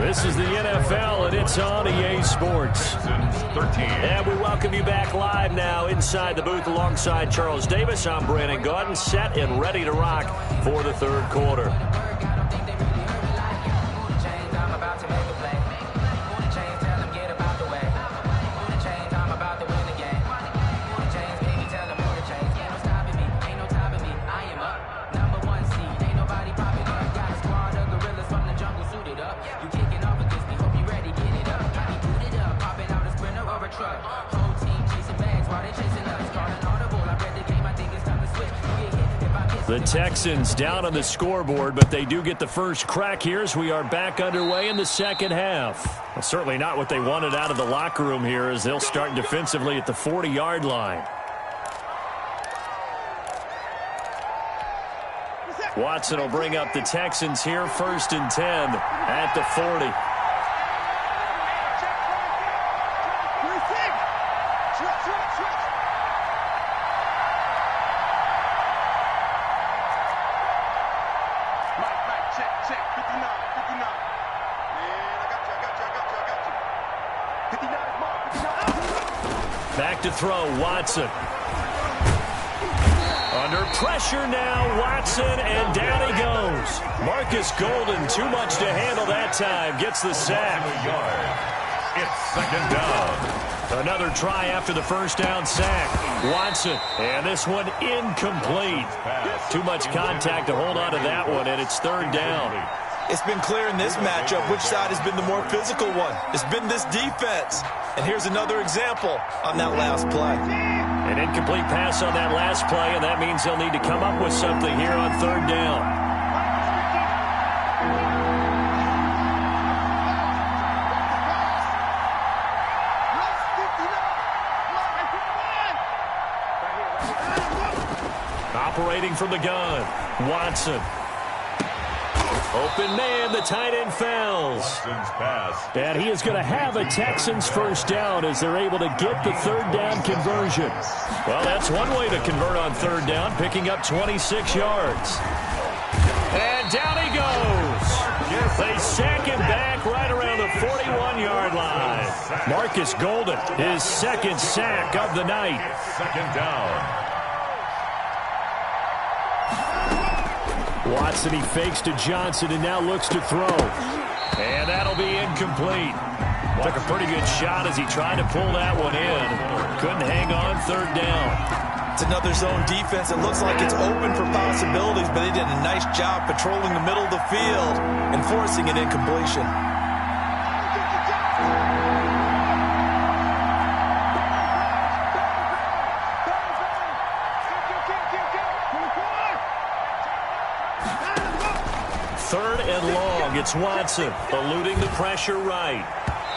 This is the NFL, and it's on EA Sports. And we welcome you back live now inside the booth alongside Charles Davis. I'm Brandon Gaudin, set and ready to rock for the third quarter. The Texans down on the scoreboard, but they do get the first crack here as we are back underway in the second half. Well, certainly not what they wanted out of the locker room here as they'll start defensively at the 40-yard line. Watson will bring up the Texans here, 1st and 10 at the 40. Back to throw, Watson. Under pressure now, Watson, and down he goes. Marcus Golden, too much to handle that time, gets the sack. It's second down. Another try after the first down sack. Watson, and this one incomplete. Too much contact to hold on to that one, and it's third down. It's been clear in this matchup which side has been the more physical one. It's been this defense. And here's another example on that last play. An incomplete pass on that last play, and that means they'll need to come up with something here on third down. Operating from the gun, Watson. Open man, the tight end fails. And he is going to have a Texans first down as they're able to get the third down conversion. Well, that's one way to convert on third down, picking up 26 yards. And down he goes. They sack him back right around the 41-yard line. Marcus Golden, his second sack of the night. Second down. Watson, he fakes to Johnson and now looks to throw. And that'll be incomplete. Took a pretty good shot as he tried to pull that one in. Couldn't hang on third down. It's another zone defense. It looks like it's open for possibilities, but they did a nice job patrolling the middle of the field and forcing an incompletion. Third and long, it's Watson, eluding the pressure right.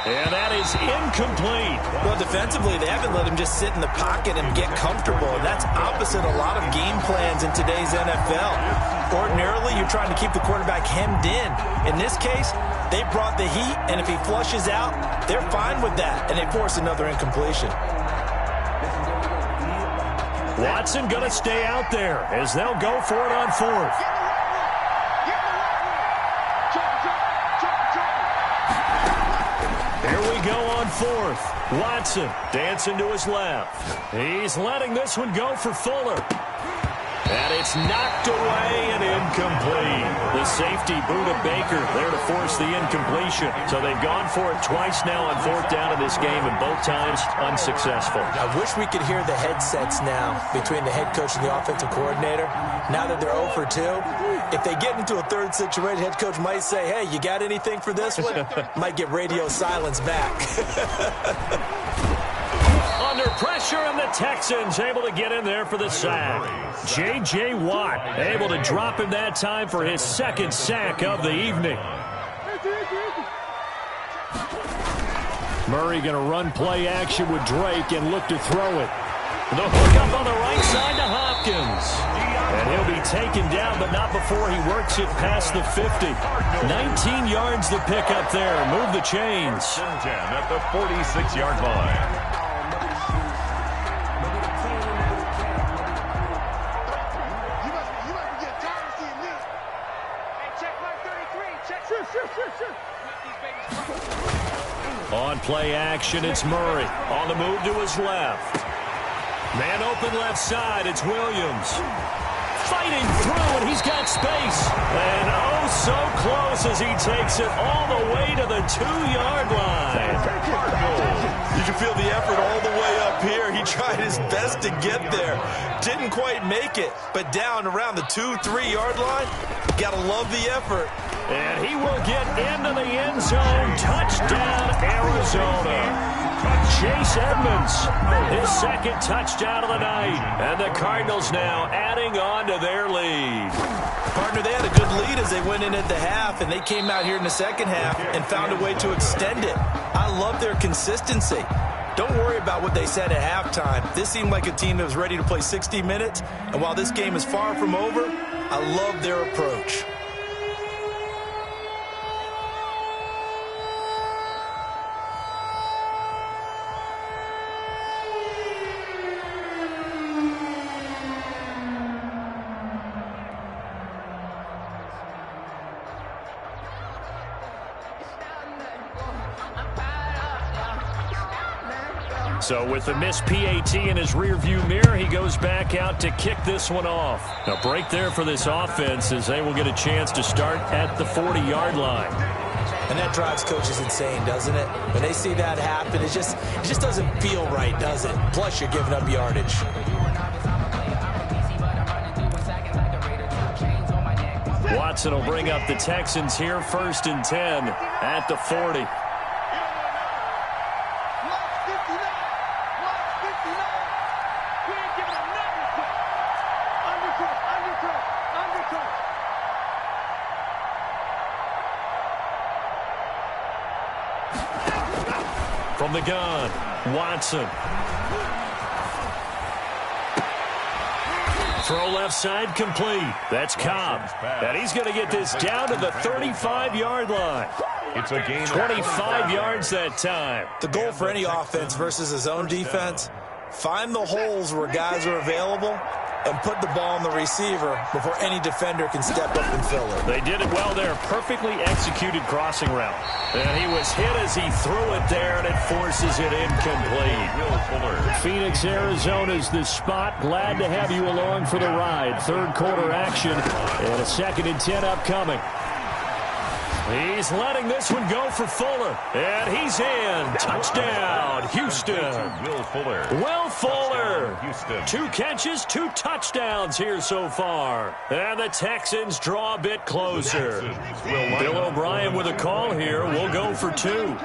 And that is incomplete. Well, defensively, they haven't let him just sit in the pocket and get comfortable. And that's opposite a lot of game plans in today's NFL. Ordinarily, you're trying to keep the quarterback hemmed in. In this case, they brought the heat, and if he flushes out, they're fine with that, and they force another incompletion. Watson going to stay out there as they'll go for it on fourth. Here we go on fourth. Watson dancing to his left. He's letting this one go for Fuller. And it's knocked away and incomplete. The safety, Buda Baker, there to force the incompletion. So they've gone for it twice now on fourth down in this game, and both times unsuccessful. I wish we could hear the headsets now between the head coach and the offensive coordinator. Now that they're 0 for 2, if they get into a third situation, head coach might say, hey, you got anything for this one? Might get radio silence back. Under pressure, and the Texans able to get in there for the sack. J.J. Watt able to drop him that time for his second sack of the evening. Murray going to run play action with Drake and look to throw it. The hookup on the right side to Hopkins. And he'll be taken down, but not before he works it past the 50. 19 yards the pickup there. Move the chains. 10 at the 46-yard line. Check play action. It's Murray on the move to his left. Man open left side. It's Williams. Fighting through, and he's got space. And oh, so close as he takes it all the way to the 2-yard line. You can feel the effort all the way up here. He tried his best to get there. Didn't quite make it, but down around the 2-3-yard line, got to love the effort. And he will get into the end zone. Touchdown, Arizona. Chase Edmonds, his second touchdown of the night. And the Cardinals now adding on to their lead. Partner, they had a good lead as they went in at the half, and they came out here in the second half and found a way to extend it. I love their consistency. Don't worry about what they said at halftime. This seemed like a team that was ready to play 60 minutes, and while this game is far from over, I love their approach. So with the missed PAT in his rearview mirror, he goes back out to kick this one off. A break there for this offense as they will get a chance to start at the 40-yard line. And that drives coaches insane, doesn't it? When they see that happen, it just doesn't feel right, does it? Plus, you're giving up yardage. Watson will bring up the Texans here, 1st and 10 at the 40. From the gun, Watson. Throw left side complete. That's Cobb. And he's going to get this down to the 35-yard line. It's a gain 25 yards that time. The goal for any offense versus his own defense, find the holes where guys are available and put the ball on the receiver before any defender can step up and fill it. They did it well there. Perfectly executed crossing route. And he was hit as he threw it there, and it forces it incomplete. Phoenix, Arizona is the spot. Glad to have you along for the ride. 3rd quarter action and a 2nd and 10 upcoming. He's letting this one go for Fuller. And he's in. Touchdown, Houston. Will Fuller. Houston. 2 catches, 2 touchdowns here so far. And the Texans draw a bit closer. Bill O'Brien with a call here. We'll go for 2.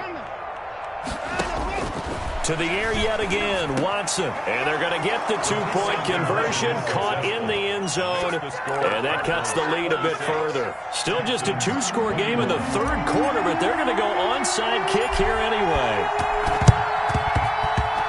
To the air yet again, Watson. And they're going to get the 2-point conversion, caught in the end zone. And that cuts the lead a bit further. Still just a 2-score game in the 3rd quarter, but they're going to go onside kick here anyway.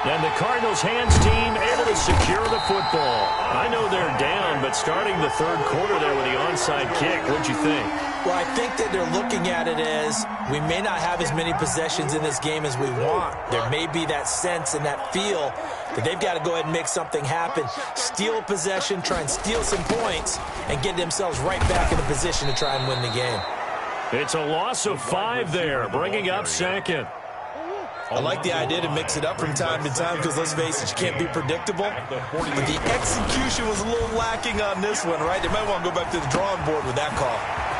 And the Cardinals' hands team able to secure the football. I know they're down, but starting the 3rd quarter there with the onside kick, what'd you think? Well, I think that they're looking at it as we may not have as many possessions in this game as we want. There may be that sense and that feel that they've got to go ahead and make something happen. Steal possession, try and steal some points, and get themselves right back in a position to try and win the game. It's a loss of 5 there, bringing up 2nd. I like the idea to mix it up from time to time because, let's face it, you can't be predictable. But the execution was a little lacking on this one, right? They might want to go back to the drawing board with that call.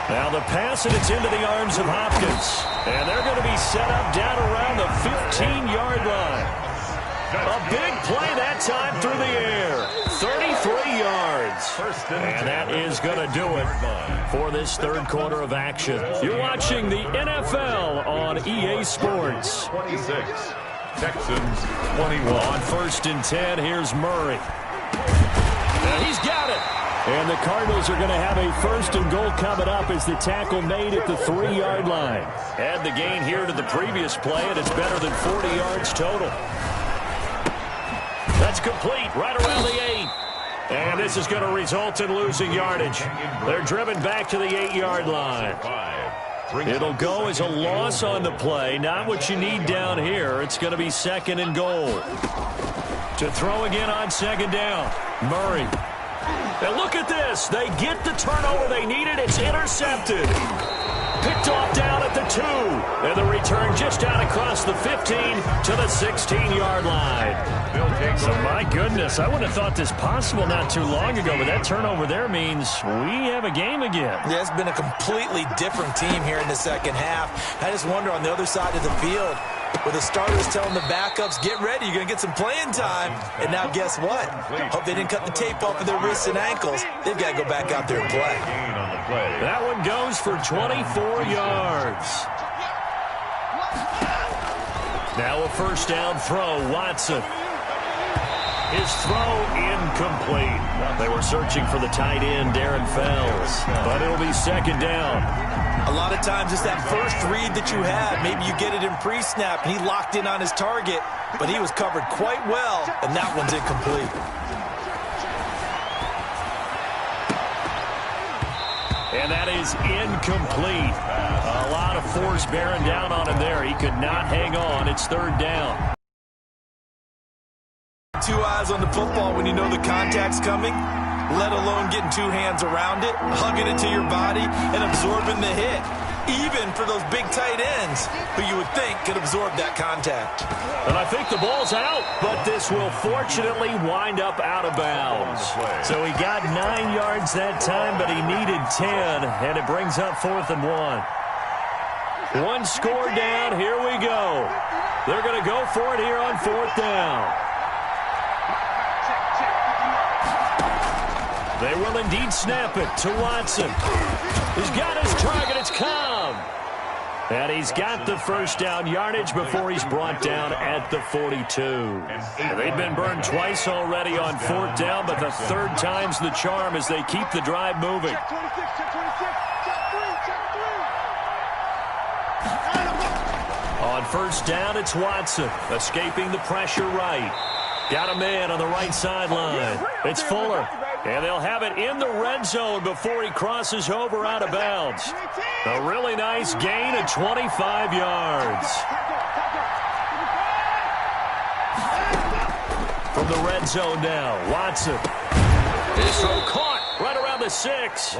Now the pass, and it's into the arms of Hopkins. And they're going to be set up down around the 15-yard line. A big play that time through the air. 33 yards. And that is going to do it for this 3rd quarter of action. You're watching the NFL on EA Sports. 26. Texans 21. On 1st and 10, here's Murray. And he's got it. And the Cardinals are going to have a 1st and goal coming up as the tackle made at the 3-yard line. Add the gain here to the previous play, and it's better than 40 yards total. That's complete right around the 8. And this is going to result in losing yardage. They're driven back to the 8-yard line. It'll go as a loss on the play. Not what you need down here. It's going to be 2nd and goal. To throw again on 2nd down. Murray. And look at this. They get the turnover they needed. It's intercepted. Picked off down at the 2. And the return just out across the 15 to the 16-yard line. So, my goodness, I wouldn't have thought this possible not too long ago, but that turnover there means we have a game again. Yeah, it's been a completely different team here in the second half. I just wonder on the other side of the field, where the starters telling the backups, get ready, you're going to get some playing time. And now guess what? Hope they didn't cut the tape off of their wrists and ankles. They've got to go back out there and play. That one goes for 24 yards. Now a first down throw, Watson. His throw incomplete. They were searching for the tight end, Darren Fells, but it'll be second down. A lot of times it's that first read that you have. Maybe you get it in pre-snap, and he locked in on his target, but he was covered quite well, and that one's incomplete. And that is incomplete. A lot of force bearing down on him there. He could not hang on. It's third down. Two eyes on the football when you know the contact's coming, let alone getting two hands around it, hugging it to your body, and absorbing the hit. Even for those big tight ends who you would think could absorb that contact. And I think the ball's out, but this will fortunately wind up out of bounds. So he got 9 yards that time, but he needed 10, and it brings up 4th and 1. One score down, here we go. They're going to go for it here on 4th down. They will indeed snap it to Watson. He's got his target. It's Cobb. And he's got the first down yardage before he's brought down at the 42. And they've been burned twice already on 4th down, but the third time's the charm as they keep the drive moving. On first down, it's Watson, escaping the pressure right. Got a man on the right sideline. It's Fuller. And they'll have it in the red zone before he crosses over out of bounds. A really nice gain of 25 yards. From the red zone now, Watson. His throw caught right around the 6.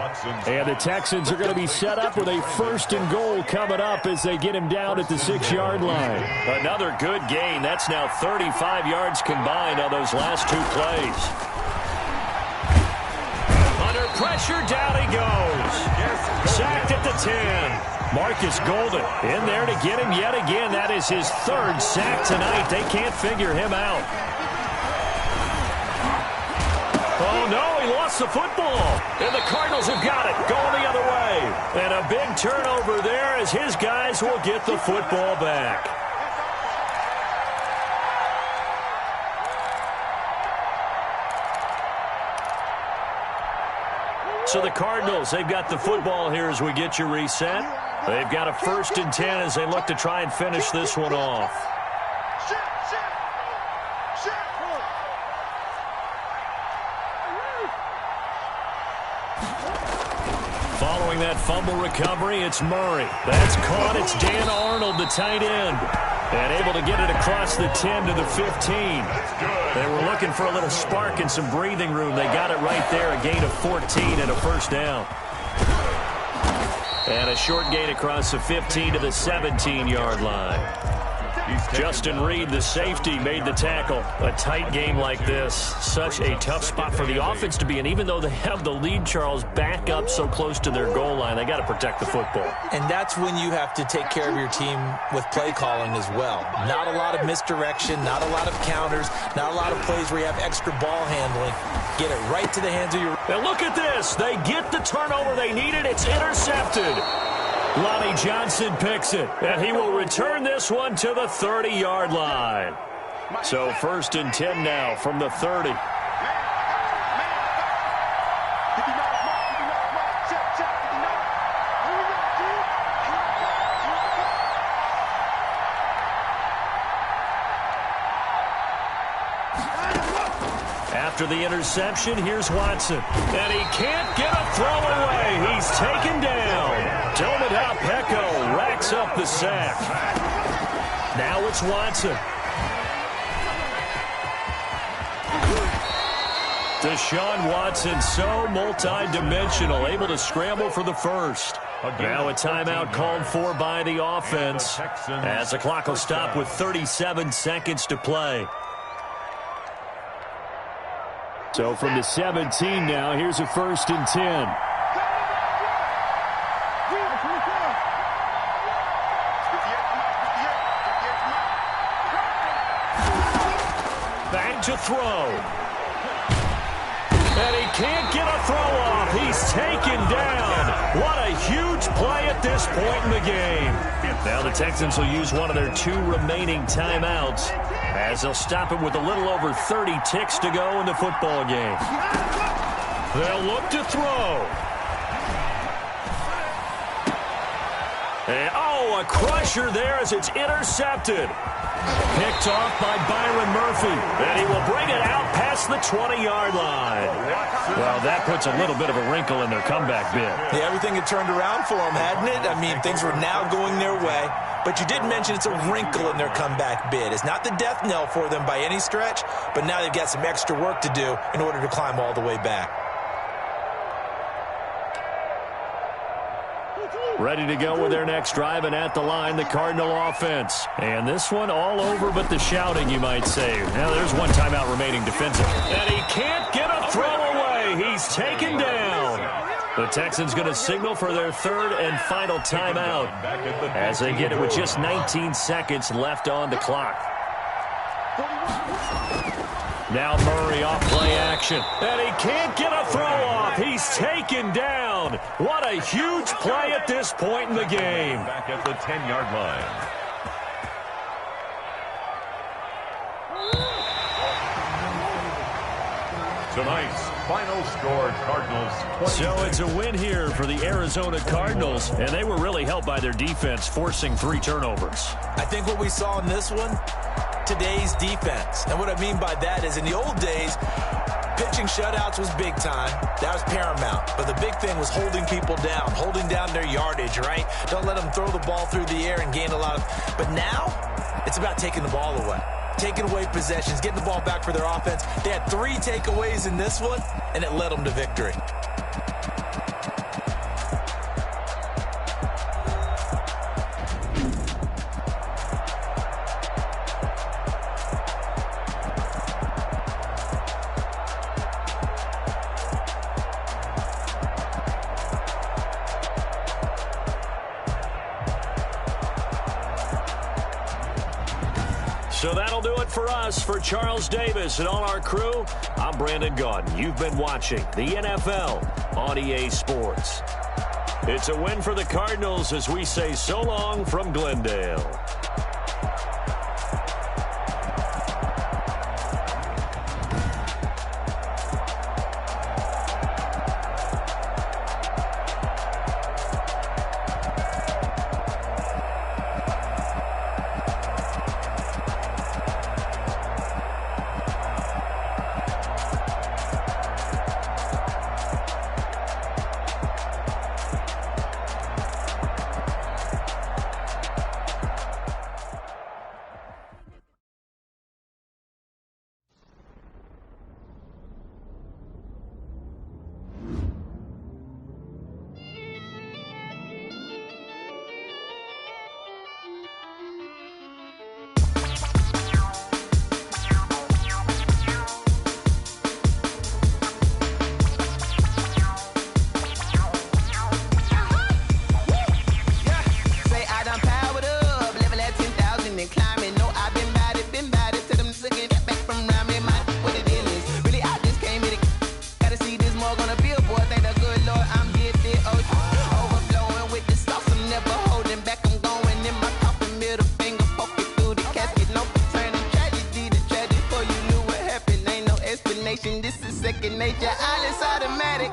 And the Texans are going to be set up with a 1st and goal coming up as they get him down at the 6-yard line. Another good gain. That's now 35 yards combined on those last 2 plays. Pressure, down he goes. Sacked at the 10. Marcus Golden in there to get him yet again. That is his 3rd sack tonight. They can't figure him out. Oh, no, he lost the football. And the Cardinals have got it, going the other way. And a big turnover there as his guys will get the football back. So the Cardinals, they've got the football here as we get you reset. They've got a 1st and 10 as they look to try and finish this one off. Following that fumble recovery, it's Murray. That's caught. It's Dan Arnold, the tight end. And able to get it across the 10 to the 15. They were looking for a little spark and some breathing room. They got it right there, a gain of 14 and a first down. And a short gain across the 15 to the 17-yard line. Justin Reed, the safety, made the tackle. A tight game like this, such a tough spot for the offense to be in. Even though they have the lead, Charles, back up so close to their goal line, they got to protect the football. And that's when you have to take care of your team with play calling as well. Not a lot of misdirection, not a lot of counters, not a lot of plays where you have extra ball handling. Get it right to the hands of your... Now look at this. They get the turnover they needed. It's intercepted. Lonnie Johnson picks it, and he will return this one to the 30-yard line. So 1st and 10 now from the 30. After the interception, here's Watson. And he can't get a throw away. He's taken down. Dominic Pecco racks up the sack. Now it's Watson. Deshaun Watson, so multi-dimensional, able to scramble for the 1st. Now a timeout called for by the offense as the clock will stop with 37 seconds to play. So from the 17 now, here's a 1st and 10. Back to throw. And he can't get a throw off. He's taken down. What a huge play at this point in the game. Now the Texans will use one of their 2 remaining timeouts as they'll stop it with a little over 30 ticks to go in the football game. They'll look to throw. And, a crusher there as it's intercepted. Picked off by Byron Murphy. And he will bring it out past the 20-yard line. Well, that puts a little bit of a wrinkle in their comeback bid. Yeah, everything had turned around for them, hadn't it? I mean, things were now going their way. But you did mention it's a wrinkle in their comeback bid. It's not the death knell for them by any stretch, but now they've got some extra work to do in order to climb all the way back. Ready to go with their next drive, and at the line, the Cardinal offense. And this one all over but the shouting, you might say. Now, there's one timeout remaining defensive. And he can't get a throw away. He's taken down. The Texans going to signal for their 3rd and final timeout as they get it with just 19 seconds left on the clock. Now Murray off play action. And he can't get a throw off. He's taken down. What a huge play at this point in the game. Back at the 10-yard line. Tonight's final score, Cardinals 20. So it's a win here for the Arizona Cardinals, and they were really helped by their defense, forcing 3 turnovers. I think what we saw in this one, today's defense. And what I mean by that is in the old days, pitching shutouts was big time. That was paramount. But the big thing was holding people down, holding down their yardage, right? Don't let them throw the ball through the air and gain a lot of... But now, it's about taking the ball away. Taking away possessions, getting the ball back for their offense. They had 3 takeaways in this one, and it led them to victory. So that'll do it for us. For Charles Davis and all our crew, I'm Brandon Gaudin. You've been watching the NFL on EA Sports. It's a win for the Cardinals as we say so long from Glendale. This is second nature. All is automatic.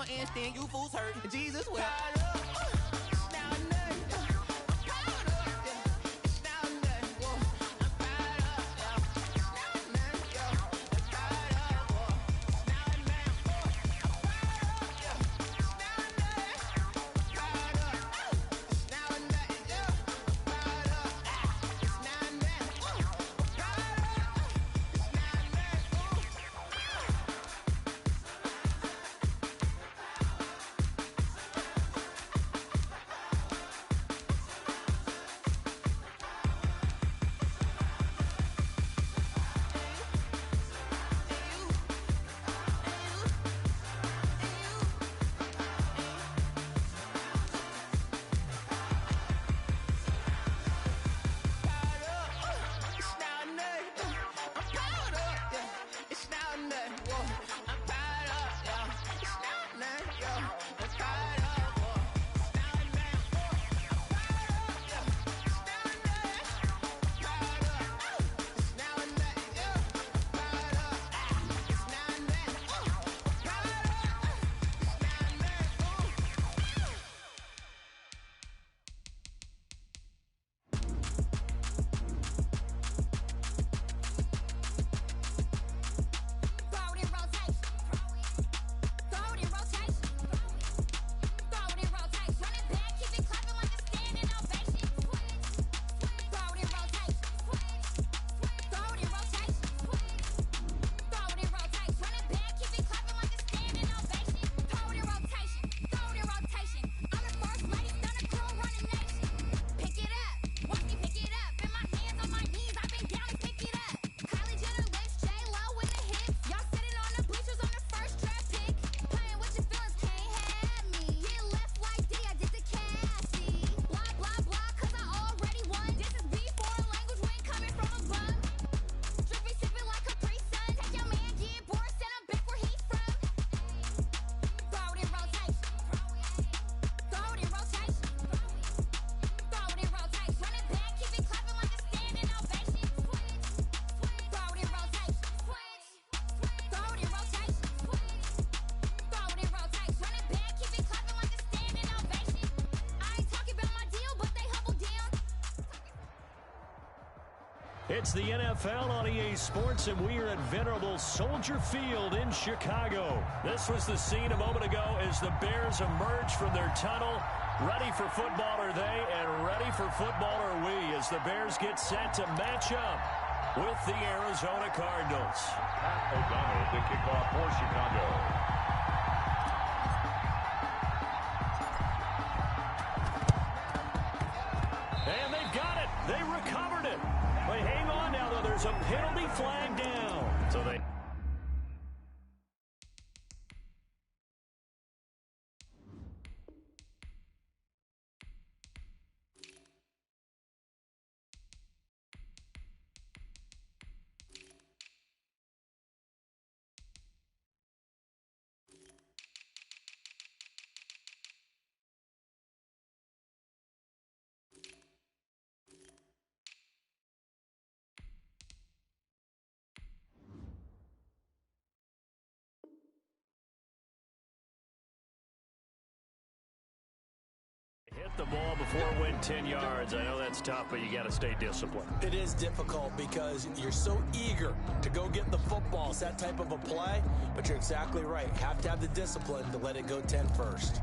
handstand, you fools hurt. Jesus will. It's the NFL on EA Sports, and we are at venerable Soldier Field in Chicago. This was the scene a moment ago as the Bears emerge from their tunnel. Ready for football are they, and ready for football are we, as the Bears get set to match up with the Arizona Cardinals. Pat O'Donnell to kick off for Chicago. And they've got it. They recovered it. But hang on now, though. There's a penalty flag down. So they... Hit the ball before it went 10 yards. I know that's tough, but you got to stay disciplined. It is difficult because you're so eager to go get the football. It's that type of a play, but you're exactly right. You have to have the discipline to let it go 10 first.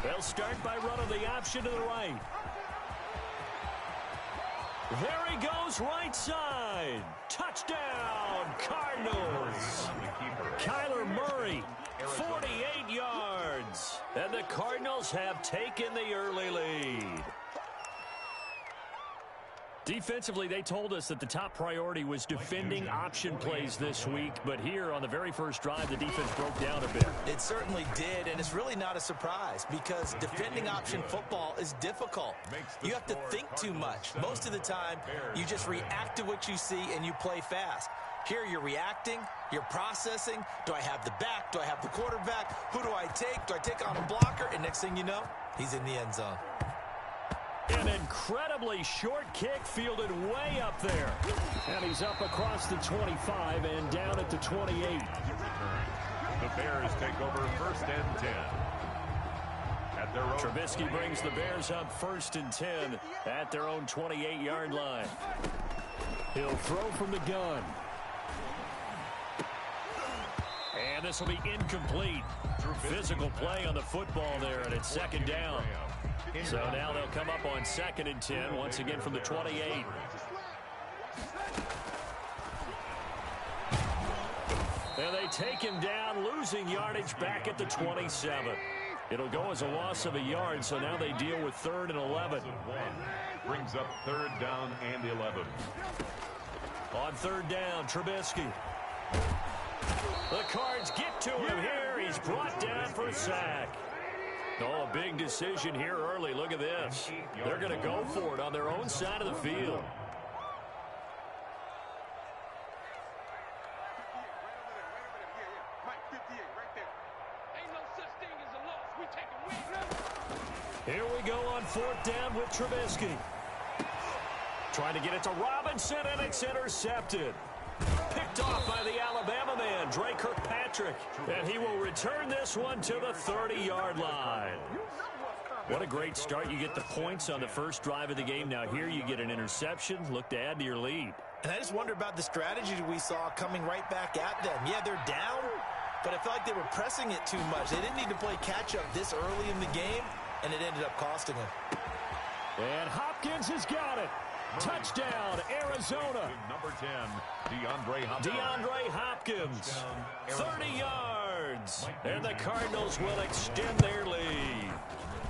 They'll start by running the option to the right. There he goes, right side. Touchdown, Cardinals. Kyler Murray, 48 yards. And the Cardinals have taken the early lead. Defensively, they told us that the top priority was defending option plays this week. But here on the very first drive, the defense broke down a bit. It certainly did, and it's really not a surprise because defending option football is difficult. You have to think too much. Most of the time, you just react to what you see and you play fast. Here you're reacting, you're processing. Do I have the back? Do I have the quarterback? Who do I take? Do I take on a blocker? And next thing you know, He's in the end zone. An incredibly short kick fielded way up there. And he's up across the 25 and down at the 28. The Bears take over 1st and 10. At their own Trubisky brings the Bears up 1st and 10 at their own 28-yard line. He'll throw from the gun. And this will be incomplete. Physical play on the football there, and it's 2nd down. So now they'll come up on 2nd and 10, once again from the 28. And they take him down, losing yardage back at the 27. It'll go as a loss of a yard, so now they deal with 3rd and 11. Brings up 3rd down and 11. On 3rd down, Trubisky. The Cards get to him here. He's brought down for a sack. Oh, a big decision here early. Look at this. They're going to go for it on their own side of the field. Here we go on 4th down with Trubisky. Trying to get it to Robinson, and it's intercepted. Picked off by the Alabama man, Dre Kirkpatrick. And he will return this one to the 30-yard line. What a great start. You get the points on the first drive of the game. Now here you get an interception. Look to add to your lead. And I just wonder about the strategy we saw coming right back at them. Yeah, they're down, but I felt like they were pressing it too much. They didn't need to play catch-up this early in the game, and it ended up costing them. And Hopkins has got it. Touchdown, Arizona. Number 10, DeAndre Hopkins. 30 yards. And the Cardinals will extend their lead.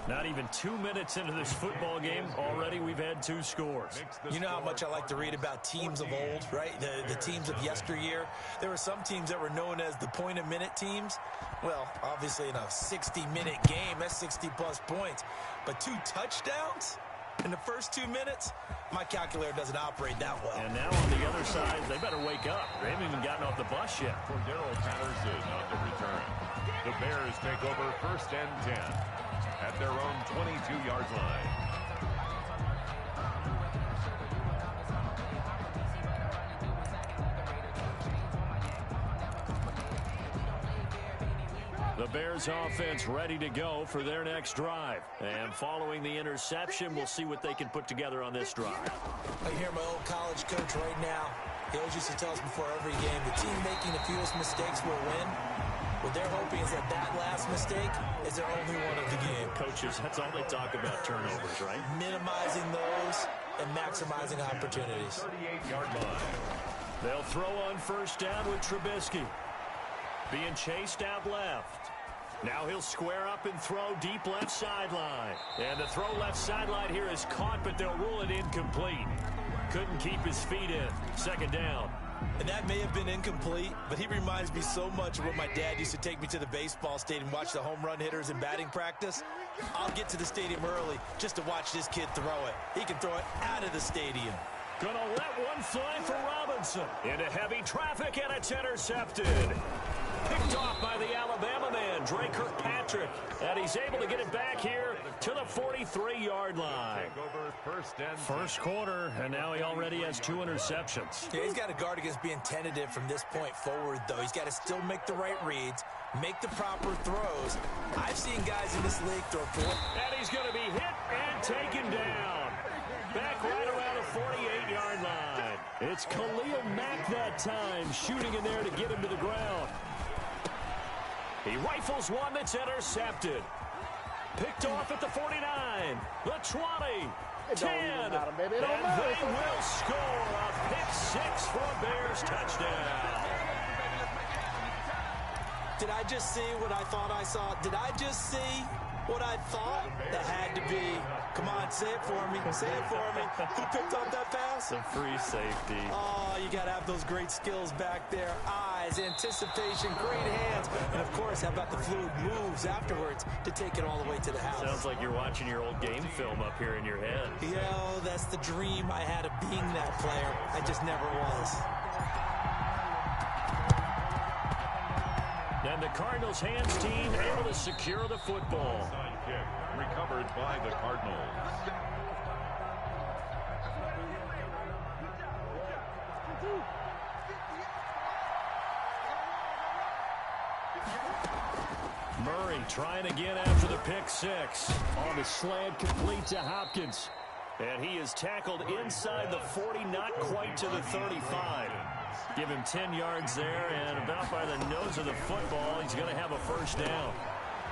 Not even 2 minutes into this football game, already we've had 2 scores. You know how much I like to read about teams of old, right? The teams of yesteryear. There were some teams that were known as the point-a-minute teams. Well, obviously in a 60-minute game, that's 60-plus points. But 2 touchdowns in the first 2 minutes? My calculator doesn't operate that well. And now on the other side, they better wake up. They haven't even gotten off the bus yet. Cordero Patterson on the return. The Bears take over 1st and 10 at their own 22-yard line. The Bears offense ready to go for their next drive. And following the interception, we'll see what they can put together on this drive. I hear my old college coach right now. He always used to tell us before every game, the team making the fewest mistakes will win. What they're hoping is that last mistake is their only one of the game. Coaches, that's all they talk about, turnovers, right? Minimizing those and maximizing opportunities. 38-yard line. They'll throw on 1st down with Trubisky. Being chased out left. Now he'll square up and throw deep left sideline. And the throw left sideline here is caught, but they'll rule it incomplete. Couldn't keep his feet in. 2nd down. And that may have been incomplete, but he reminds me so much of when my dad used to take me to the baseball stadium, watch the home run hitters in batting practice. I'll get to the stadium early just to watch this kid throw it. He can throw it out of the stadium. Gonna let one fly for Robinson. Into heavy traffic, and it's intercepted. Picked off by the Alabama man, Dre Kirkpatrick. And he's able to get it back here to the 43-yard line. First quarter, and now he already has 2 interceptions. Yeah, he's got to guard against being tentative from this point forward, though. He's got to still make the right reads, make the proper throws. I've seen guys in this league throw 4. And he's going to be hit and taken down. Back right around the 48-yard line. It's Khalil Mack that time, shooting in there to get him to the ground. He rifles one that's intercepted. Picked off at the 49, the 20, 10, and they will score a pick 6 for a Bears touchdown. Did I just see what I thought I saw? Did I just see what I thought? That had to be. Come on, say it for me. Say it for me. Who picked up that pass? The free safety. Oh, you got to have those great skills back there. Eyes, anticipation, great hands. And, of course, how about the fluid moves afterwards to take it all the way to the house? Sounds like you're watching your old game film up here in your head. Yo, that's the dream I had of being that player. I just never was. And the Cardinals' hands team able to secure the football. kick recovered by the Cardinals. Murray trying again after the pick six. On the slant, complete to Hopkins. And he is tackled inside the 40, not quite to the 35. Give him 10 yards there, and about by the nose of the football, he's going to have a first down.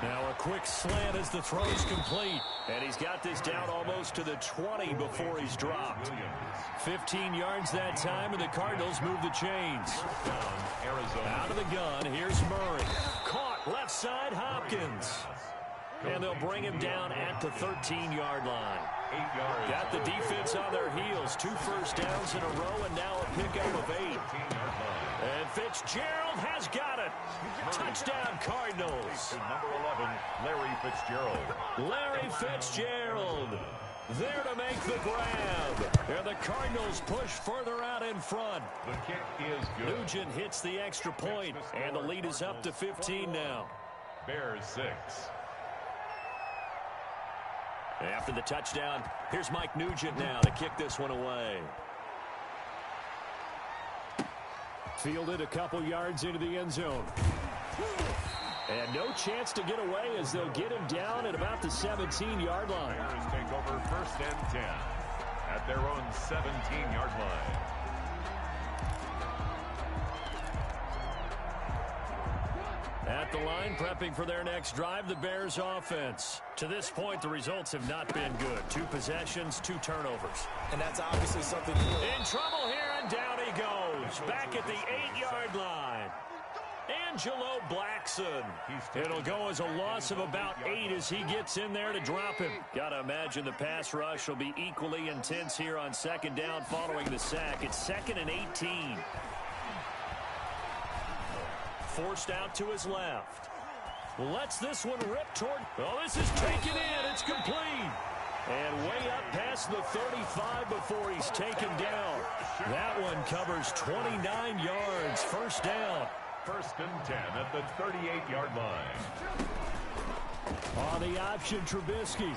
Now a quick slant as the throw's complete. And he's got this down almost to the 20 before he's dropped. 15 yards that time, and the Cardinals move the chains. Out of the gun, here's Murray. Caught left side, Hopkins. And they'll bring him down at the 13-yard line. Got the defense on their heels. 2 first downs in a row, and now a pickup of 8. And Fitzgerald has got it. Touchdown, Cardinals. Number 11, Larry Fitzgerald. Larry Fitzgerald there to make the grab. And the Cardinals push further out in front. The kick is good. Nugent hits the extra point, and the lead is up to 15 now. Bears 6. After the touchdown, here's Mike Nugent now to kick this one away. Fielded a couple yards into the end zone. And no chance to get away as they'll get him down at about the 17-yard line. Bears take over 1st and 10 at their own 17-yard line. At the line, prepping for their next drive, the Bears offense. To this point, the results have not been good. 2 possessions, 2 turnovers. And that's obviously something in trouble here, and down he goes. Back at the 8-yard line. Angelo Blackson. It'll go as a loss of about 8 as he gets in there to drop him. Got to imagine the pass rush will be equally intense here on 2nd down following the sack. It's 2nd and 18. Forced out to his left. Lets this one rip toward. Oh, this is taken in. It's complete. And way up past the 35 before he's taken down. That one covers 29 yards. First down. 1st and 10 at the 38-yard line. On the option, Trubisky.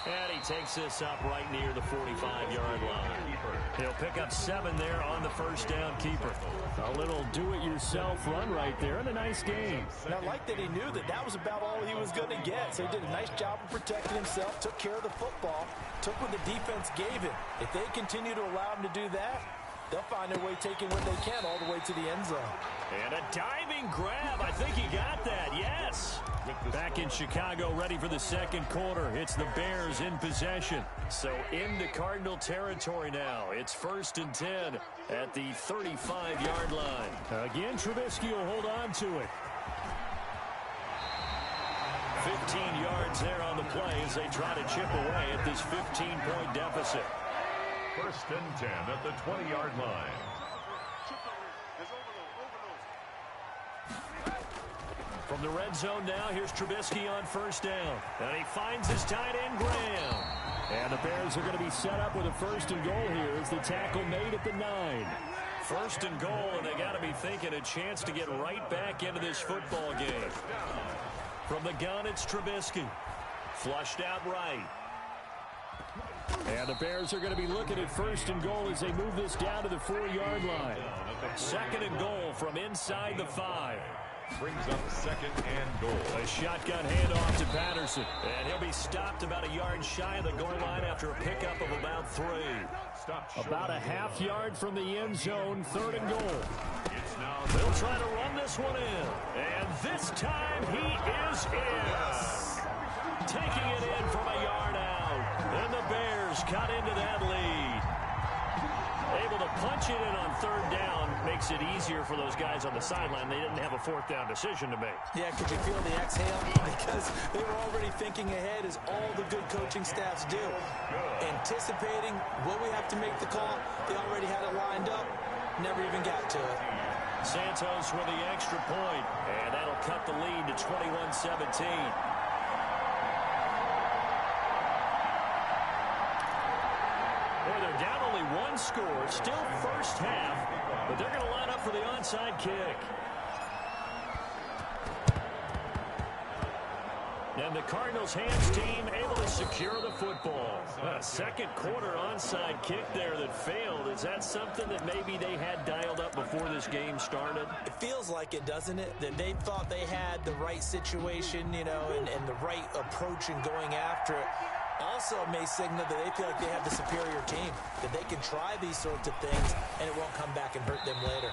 And he takes this up right near the 45-yard line. He'll pick up 7 there on the first down keeper. A little do-it-yourself run right there and a nice game. And I like that he knew that that was about all he was going to get. So he did a nice job of protecting himself, took care of the football, took what the defense gave him. If they continue to allow him to do that, they'll find their way taking what they can all the way to the end zone. And a diving grab. I think he got that. Yes. Back in Chicago, ready for the second quarter. It's the Bears in possession. So into Cardinal territory now. It's 1st and 10 at the 35-yard line. Again, Trubisky will hold on to it. 15 yards there on the play as they try to chip away at this 15-point deficit. 1st and 10 at the 20-yard line. From the red zone now, here's Trubisky on 1st down. And he finds his tight end, Graham. And the Bears are going to be set up with a 1st and goal here as the tackle made at the 9. 1st and goal, and they got to be thinking a chance to get right back into this football game. From the gun, it's Trubisky. Flushed out right. And the Bears are going to be looking at 1st and goal as they move this down to the 4-yard line. 2nd and goal from inside the 5. Brings up 2nd and goal. A shotgun handoff to Patterson. And he'll be stopped about a yard shy of the goal line after a pickup of about 3. About a half yard from the end zone, 3rd and goal. They'll try to run this one in. And this time he is in. Taking it in from a yard out. And the Bears cut into that lead. Able to punch it in on 3rd down makes it easier for those guys on the sideline. They didn't have a 4th down decision to make. Yeah, could you feel the exhale? Because they were already thinking ahead, as all the good coaching staffs do. Anticipating what we have to make the call. They already had it lined up. Never even got to it. Santos with the extra point, and that'll cut the lead to 21-17. Boy, they're down only 1 score, still first half, but they're going to line up for the onside kick. And the Cardinals' hands team able to secure the football. A second quarter onside kick there that failed. Is that something that maybe they had dialed up before this game started? It feels like it, doesn't it? That they thought they had the right situation, you know, and the right approach in going after it. Also may signal that they feel like they have the superior team, that they can try these sorts of things and it won't come back and hurt them later.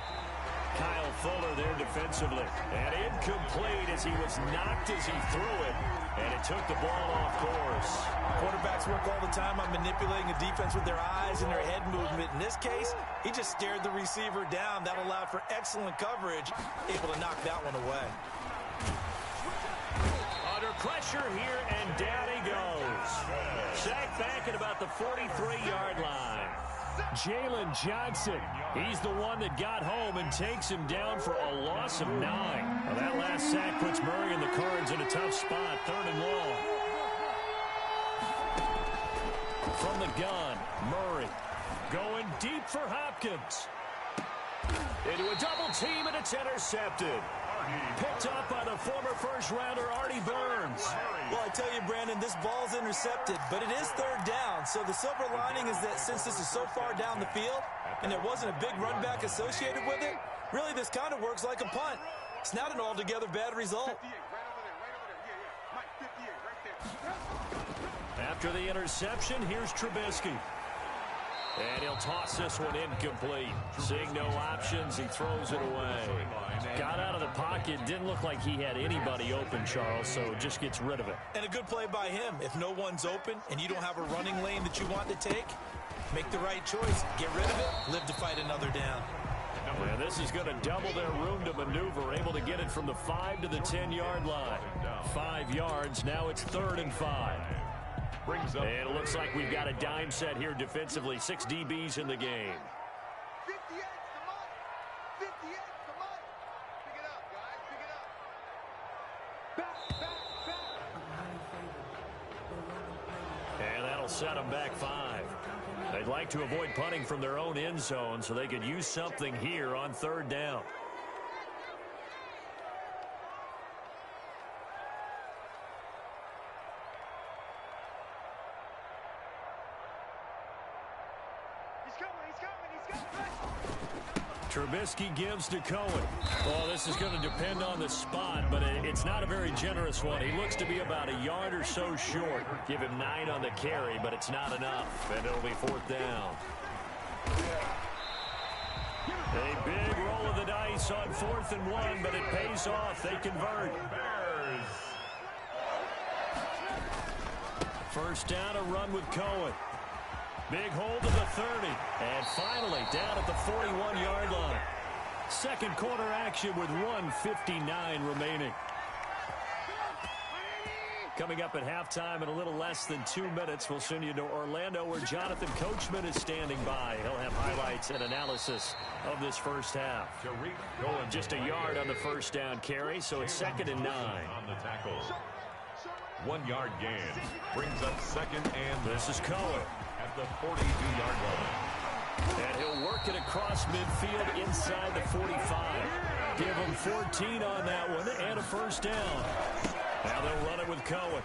Kyle Fuller there defensively. And incomplete as he was knocked as he threw it. And it took the ball off course. Quarterbacks work all the time on manipulating the defense with their eyes and their head movement. In this case, he just stared the receiver down. That allowed for excellent coverage, able to knock that one away. Under pressure here, and down he goes. Sacked back at about the 43-yard line. Jalen Johnson, he's the one that got home and takes him down for a loss of 9. Well, that last sack puts Murray and the Cards in a tough spot, 3rd and long. From the gun, Murray going deep for Hopkins. Into a double team, and it's intercepted. Picked up by the former first-rounder Artie Burns. Well, I tell you, Brandon, this ball's intercepted, but it is 3rd down. So the silver lining is that since this is so far down the field and there wasn't a big run back associated with it, really this kind of works like a punt. It's not an altogether bad result. After the interception, here's Trubisky. And he'll toss this one incomplete. Seeing no options, he throws it away. Got out of the pocket. Didn't look like he had anybody open, Charles, so just gets rid of it. And a good play by him. If no one's open and you don't have a running lane that you want to take, make the right choice. Get rid of it. Live to fight another down. And this is going to double their room to maneuver. Able to get it from the 5 to the 10-yard line. 5 yards. Now it's 3rd and 5. And it looks like we've got a dime set here defensively. 6 DBs in the game. 58's the money. 58's the money. Pick it up, guys. Pick it up. And that'll set them back 5. They'd like to avoid punting from their own end zone so they could use something here on 3rd down. Trubisky gives to Cohen. Well, this is going to depend on the spot, but it's not a very generous one. He looks to be about a yard or so short. Give him 9 on the carry, but it's not enough, and it'll be 4th down. A big roll of the dice on 4th and 1, but it pays off. They convert. First down, a run with Cohen. Big hold of the 30. And finally, down at the 41-yard line. Second quarter action with 1:59 remaining. Coming up at halftime in a little less than 2 minutes, we'll send you to Orlando where Jonathan Coachman is standing by. He'll have highlights and analysis of this first half. Just a yard on the first down carry, so it's 2nd and 9. On the tackle. 1 yard gain brings up 2nd and this is Cohen at the 42-yard line. And he'll work it across midfield inside the 45. Give him 14 on that one and a first down. Now they'll run it with Cohen.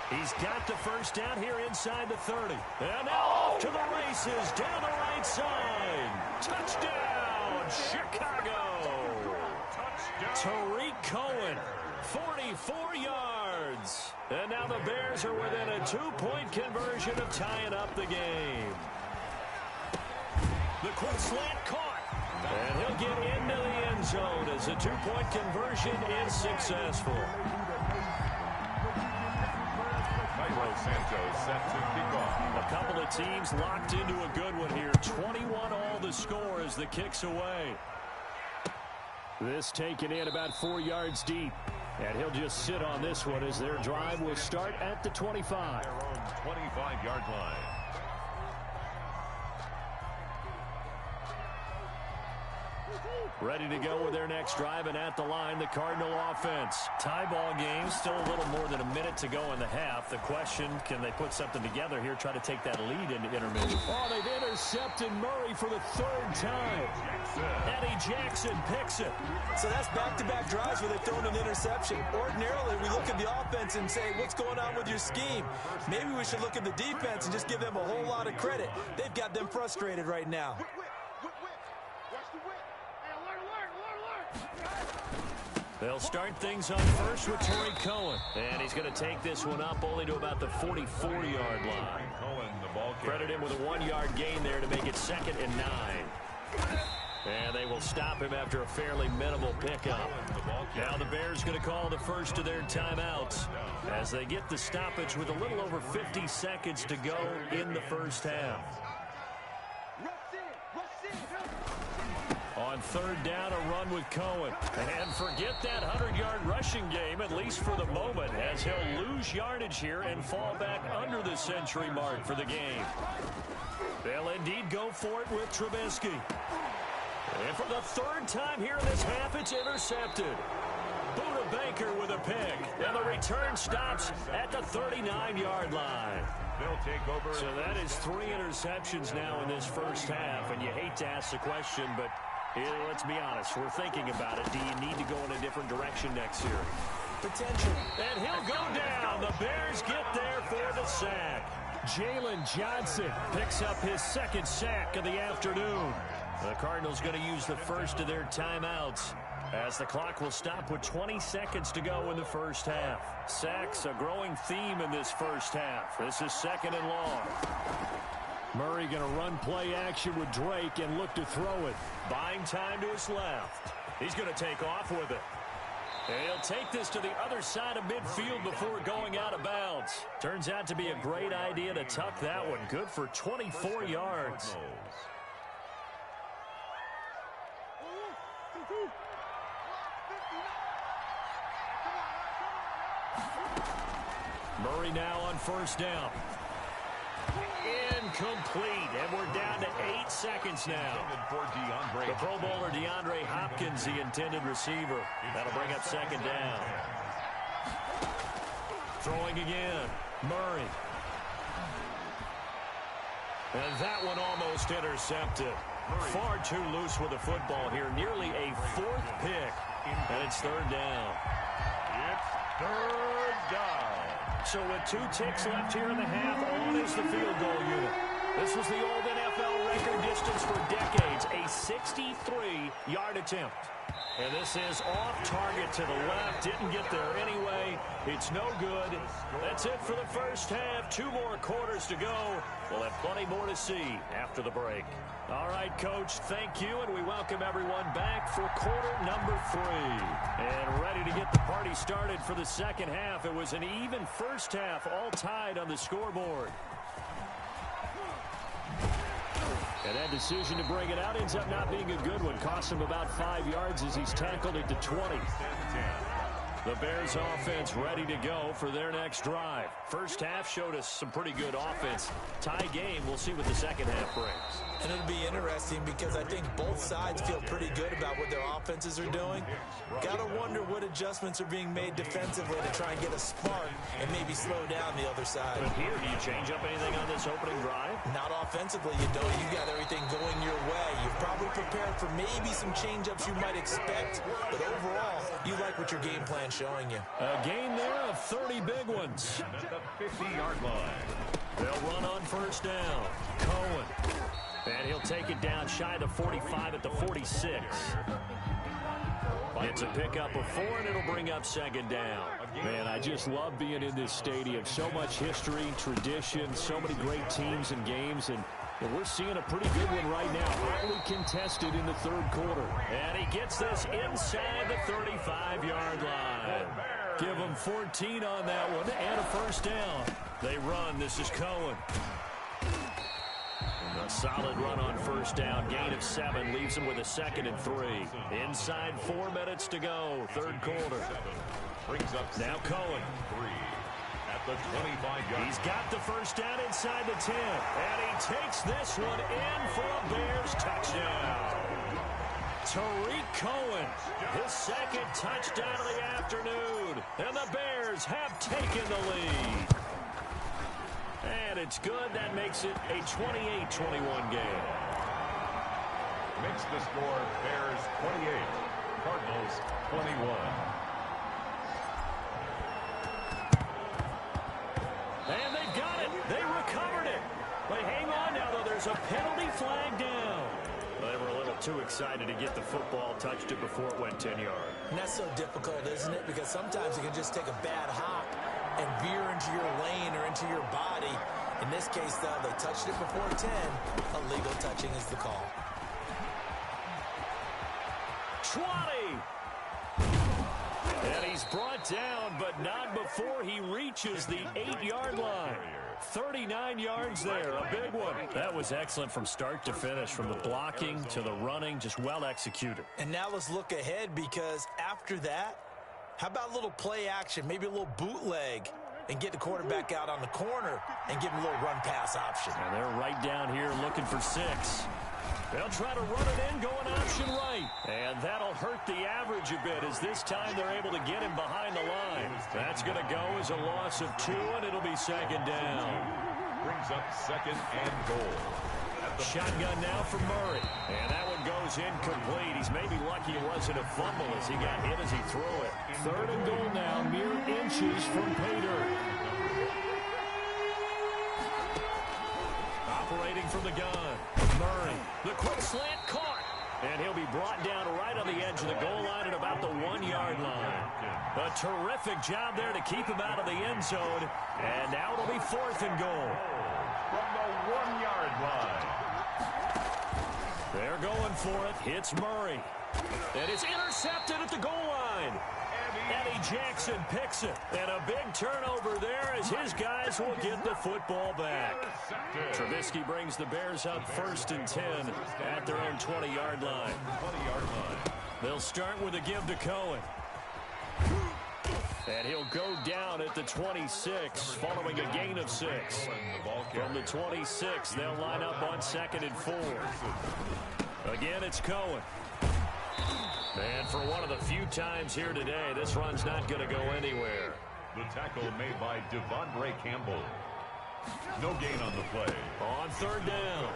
He's got the first down here inside the 30. And now off to the races down the right side. Touchdown, Chicago. Tariq Cohen, 44 yards. And now the Bears are within a 2-point conversion of tying up the game. The quick slant caught. And he'll get into the end zone as a 2-point conversion is successful. Cairo Santos set to kick off. A couple of teams locked into a good one here. 21 all the score as the kick's away. This taken in about 4 yards deep. And he'll just sit on this one as their drive will start at the 25. Their own 25-yard line. Ready to go with their next drive, and at the line, the Cardinal offense. Tie ball game, still a little more than a minute to go in the half. The question, can they put something together here, try to take that lead into intermission? Oh, they've intercepted Murray for the third time. Eddie Jackson picks it. So that's back-to-back drives where they've thrown an interception. Ordinarily, we look at the offense and say, what's going on with your scheme? Maybe we should look at the defense and just give them a whole lot of credit. They've got them frustrated right now. They'll start things on first with Torrey Cohen. And he's going to take this one up only to about the 44-yard line. Credit him with a 1-yard gain there to make it 2nd and 9. And they will stop him after a fairly minimal pickup. Now the Bears going to call the first of their timeouts as they get the stoppage with a little over 50 seconds to go in the first half. On third down, a run with Cohen. And forget that 100-yard rushing game, at least for the moment, as he'll lose yardage here and fall back under the century mark for the game. They'll indeed go for it with Trubisky. And for the third time here in this half, it's intercepted. Buda Baker with a pick. And the return stops at the 39-yard line. They'll take over. So that is 3 interceptions now in this first half. And you hate to ask the question, but let's be honest. We're thinking about it. Do you need to go in a different direction next year? Potential. And he'll go down. The Bears get there for the sack. Jalen Johnson picks up his 2nd sack of the afternoon. The Cardinals going to use the first of their timeouts as the clock will stop with 20 seconds to go in the first half. Sacks, a growing theme in this first half. This is 2nd and long. Murray going to run play action with Drake and look to throw it. Buying time to his left. He's going to take off with it. And he'll take this to the other side of midfield before going out of bounds. Turns out to be a great idea to tuck that one. Good for 24 yards. Murray now on first down. Incomplete, and we're down to 8 seconds now. The Pro Bowler DeAndre Hopkins, the intended receiver. That'll bring up 2nd down. Throwing again, Murray. And that one almost intercepted. Far too loose with the football here. Nearly a 4th pick, and it's 3rd down. It's 3rd down. So with 2 ticks left here in the half, on is the field goal unit. This was the old NFL record distance for decades, a 63-yard attempt. And this is off target to the left. Didn't get there anyway. It's no good. That's it for the first half. 2 more quarters to go. We'll have plenty more to see after the break. All right, Coach, thank you, and we welcome everyone back for quarter number 3. And ready to get the party started for the second half. It was an even first half, all tied on the scoreboard. And that decision to bring it out ends up not being a good one. Cost him about 5 yards as he's tackled it to 20. The Bears offense ready to go for their next drive. First half showed us some pretty good offense. Tie game, we'll see what the second half brings. And it'll be interesting because I think both sides feel pretty good about what their offenses are doing. Got to wonder what adjustments are being made defensively to try and get a spark and maybe slow down the other side. But here, do you change up anything on this opening drive? Not offensively, you don't. You got everything going your way. You've probably prepared for maybe some change-ups you might expect. But overall, you like what your game plan's showing you. A gain there of 30 big ones. At the 50-yard line. They'll run on first down. Cohen. And he'll take it down shy of the 45 at the 46. It's a pickup of 4, and it'll bring up 2nd down. Man, I just love being in this stadium. So much history, tradition, so many great teams and games, and we're seeing a pretty good one right now. Hotly contested in the 3rd quarter. And he gets this inside the 35-yard line. Give him 14 on that one, and a first down. They run. This is Cohen. A solid run on first down. Gain of 7 leaves him with a 2nd and 3. Inside 4 minutes to go. 3rd quarter. Brings up now Cohen. 3 at the 25-yard. He's got the first down inside the 10. And he takes this one in for a Bears touchdown. Tariq Cohen, his second touchdown of the afternoon. And the Bears have taken the lead. And it's good. That makes it a 28-21 game. Makes the score Bears 28, Cardinals 21. And they got it. They recovered it. But hang on now, though. There's a penalty flag down. They were a little too excited to get the football, touched it before it went 10 yards. And that's so difficult, isn't it? Because sometimes you can just take a bad hop and veer into your lane or into your body. In this case, though, they touched it before 10. Illegal touching is the call. 20. And he's brought down, but not before he reaches the 8-yard line. 39 yards there, a big one. That was excellent from start to finish, from the blocking to the running, just well executed. And now let's look ahead, because after that, how about a little play action, maybe a little bootleg, and get the quarterback out on the corner and give him a little run-pass option. And they're right down here looking for 6. They'll try to run it in, going option right. And that'll hurt the average a bit, as this time they're able to get him behind the line. That's going to go as a loss of 2, and it'll be second down. Brings up second and goal. Shotgun now for Murray. And that one goes incomplete. He's maybe lucky it wasn't a fumble as he got hit as he threw it. Third and goal now, mere inches from Pater. Operating from the gun. Murray, the quick slant caught. And he'll be brought down right on the edge of the goal line at about the 1-yard line. A terrific job there to keep him out of the end zone. And now it'll be 4th and goal. From the 1-yard line. They're going for it. Hits Murray. And it's intercepted at the goal line. Eddie Jackson picks it. And a big turnover there as his guys will get the football back. Trubisky brings the Bears up 1st and 10 at their own 20-yard line. They'll start with a give to Cohen. And he'll go down at the 26, following a gain of 6. From the 26, they'll line up on 2nd and 4. Again, it's Cohen. And for one of the few times here today, this run's not going to go anywhere. The tackle made by Devondre Campbell. No gain on the play. On 3rd down,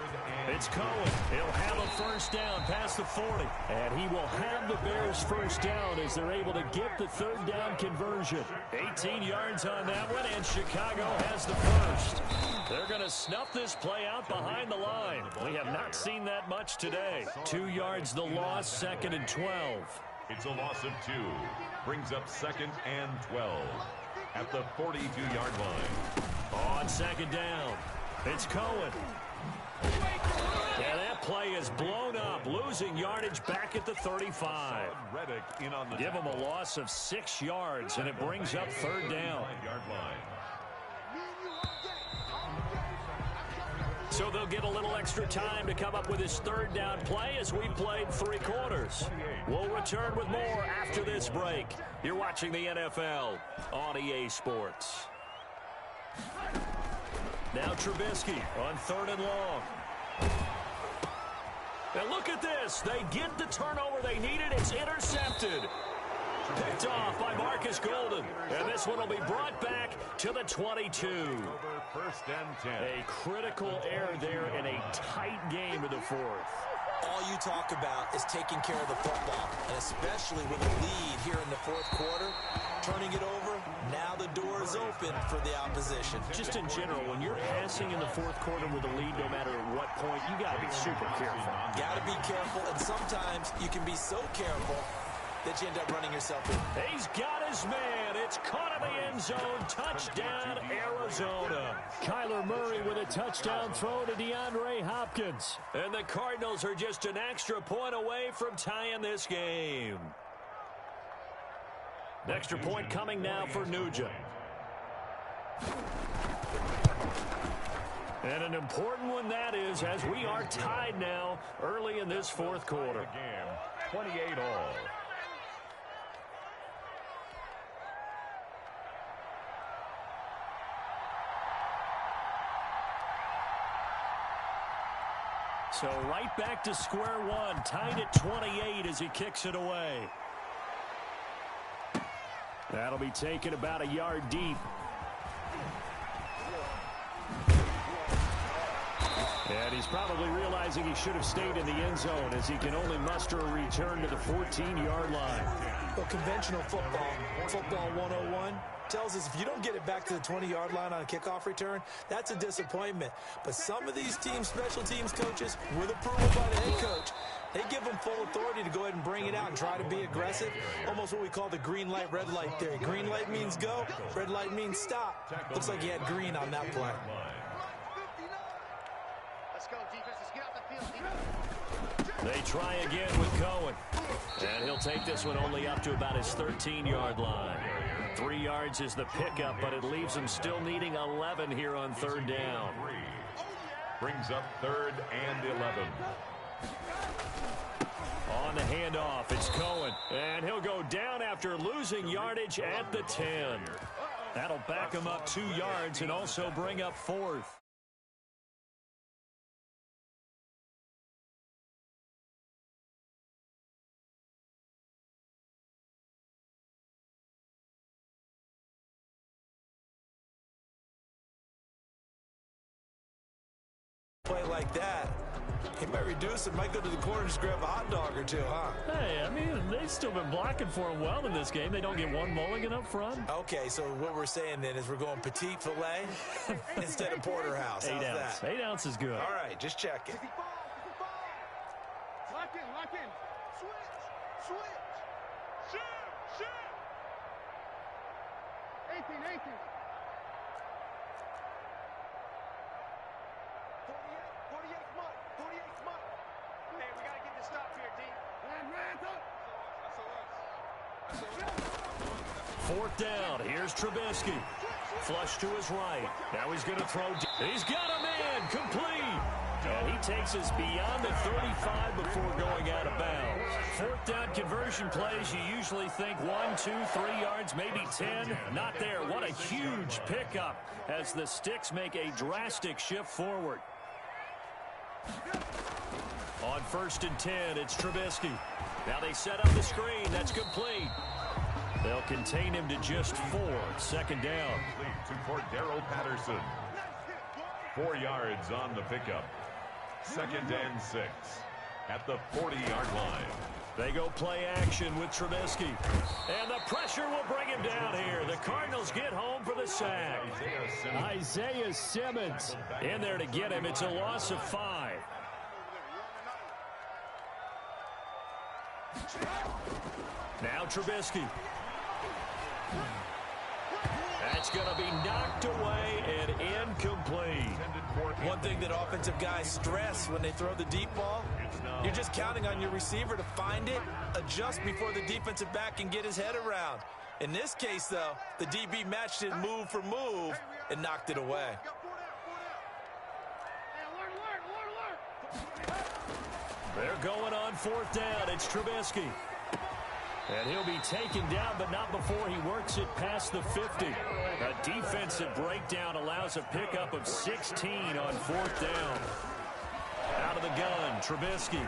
it's Cohen. He'll have a 1st down past the 40. And he will have the Bears 1st down as they're able to get the 3rd down conversion. 18 yards on that one, and Chicago has the 1st. They're going to snuff this play out behind the line. We have not seen that much today. 2 yards the loss, 2nd and 12. It's a loss of 2. Brings up 2nd and 12 at the 42-yard line. On 2nd down, it's Cohen. Yeah, that play is blown up, losing yardage back at the 35. Give him a loss of 6 yards, and it brings up 3rd down. So they'll get a little extra time to come up with his 3rd down play as we played 3 quarters. We'll return with more after this break. You're watching the NFL on EA Sports. Now Trubisky on 3rd and long. And look at this. They get the turnover they needed. It's intercepted. Picked off by Marcus Golden. And this one will be brought back to the 22. 1st and 10. A critical error there in a tight game in the 4th. All you talk about is taking care of the football, and especially with a lead here in the 4th quarter, turning it over, now the door is open for the opposition. Just in general, when you're passing in the 4th quarter with a lead, no matter at what point, you got to be super careful. Got to be careful, and sometimes you can be so careful that you end up running yourself in. He's got his man. It's caught in the end zone. Touchdown, Arizona. Kyler Murray with a touchdown throw to DeAndre Hopkins. And the Cardinals are just an extra point away from tying this game. The extra point coming now for Nugent. And an important one that is, as we are tied now early in this 4th quarter. 28 all. So right back to square one, tied at 28 as he kicks it away. That'll be taken about a yard deep. And he's probably realizing he should have stayed in the end zone as he can only muster a return to the 14-yard line. Well, conventional football 101, tells us if you don't get it back to the 20-yard line on a kickoff return, that's a disappointment. But some of these teams, special teams coaches, with approval by the head coach, they give them full authority to go ahead and bring it out and try to be aggressive. Almost what we call the green light, red light theory. Green light means go, red light means stop. Looks like he had green on that play. They try again with Cohen. And he'll take this one only up to about his 13-yard line. 3 yards is the pickup, but it leaves him still needing 11 here on third down. Brings up 3rd and 11. On the handoff, it's Cohen. And he'll go down after losing yardage at the 10. That'll back him up 2 yards and also bring up 4th. Play like that, he might reduce it, might go to the corner and just grab a hot dog or two, huh? Hey, I mean, they've still been blocking for him well in this game. They don't get one mulligan up front. Okay, so what we're saying then is we're going petite filet instead of porterhouse. 8 How's ounce. that? 8 ounce is good. All right, just check it. Lock in. Switch. Shoot. 18. 48, come on. Hey, we got to get this stop here, D. Fourth down. Here's Trubisky. Flush to his right. Now he's going to throw. He's got him in. Complete. And he takes us beyond the 35 before going out of bounds. Fourth down conversion plays, you usually think 1, 2, 3 yards, maybe 10. Not there. What a huge pickup as the Sticks make a drastic shift forward. On 1st and 10, it's Trubisky. Now they set up the screen. That's complete. They'll contain him to just 4. Second down. To Cordero Patterson. 4 yards on the pickup. 2nd and 6 at the 40-yard line. They go play action with Trubisky. And the pressure will bring him down here. The Cardinals get home for the sack. Isaiah Simmons in there to get him. It's a loss of 5. Now Trubisky. That's going to be knocked away and incomplete. One thing that offensive guys stress when they throw the deep ball, you're just counting on your receiver to find it, adjust before the defensive back can get his head around. In this case, though, the DB matched it move for move and knocked it away. They're going on 4th down. It's Trubisky. And he'll be taken down, but not before he works it past the 50. A defensive breakdown allows a pickup of 16 on 4th down. Out of the gun, Trubisky.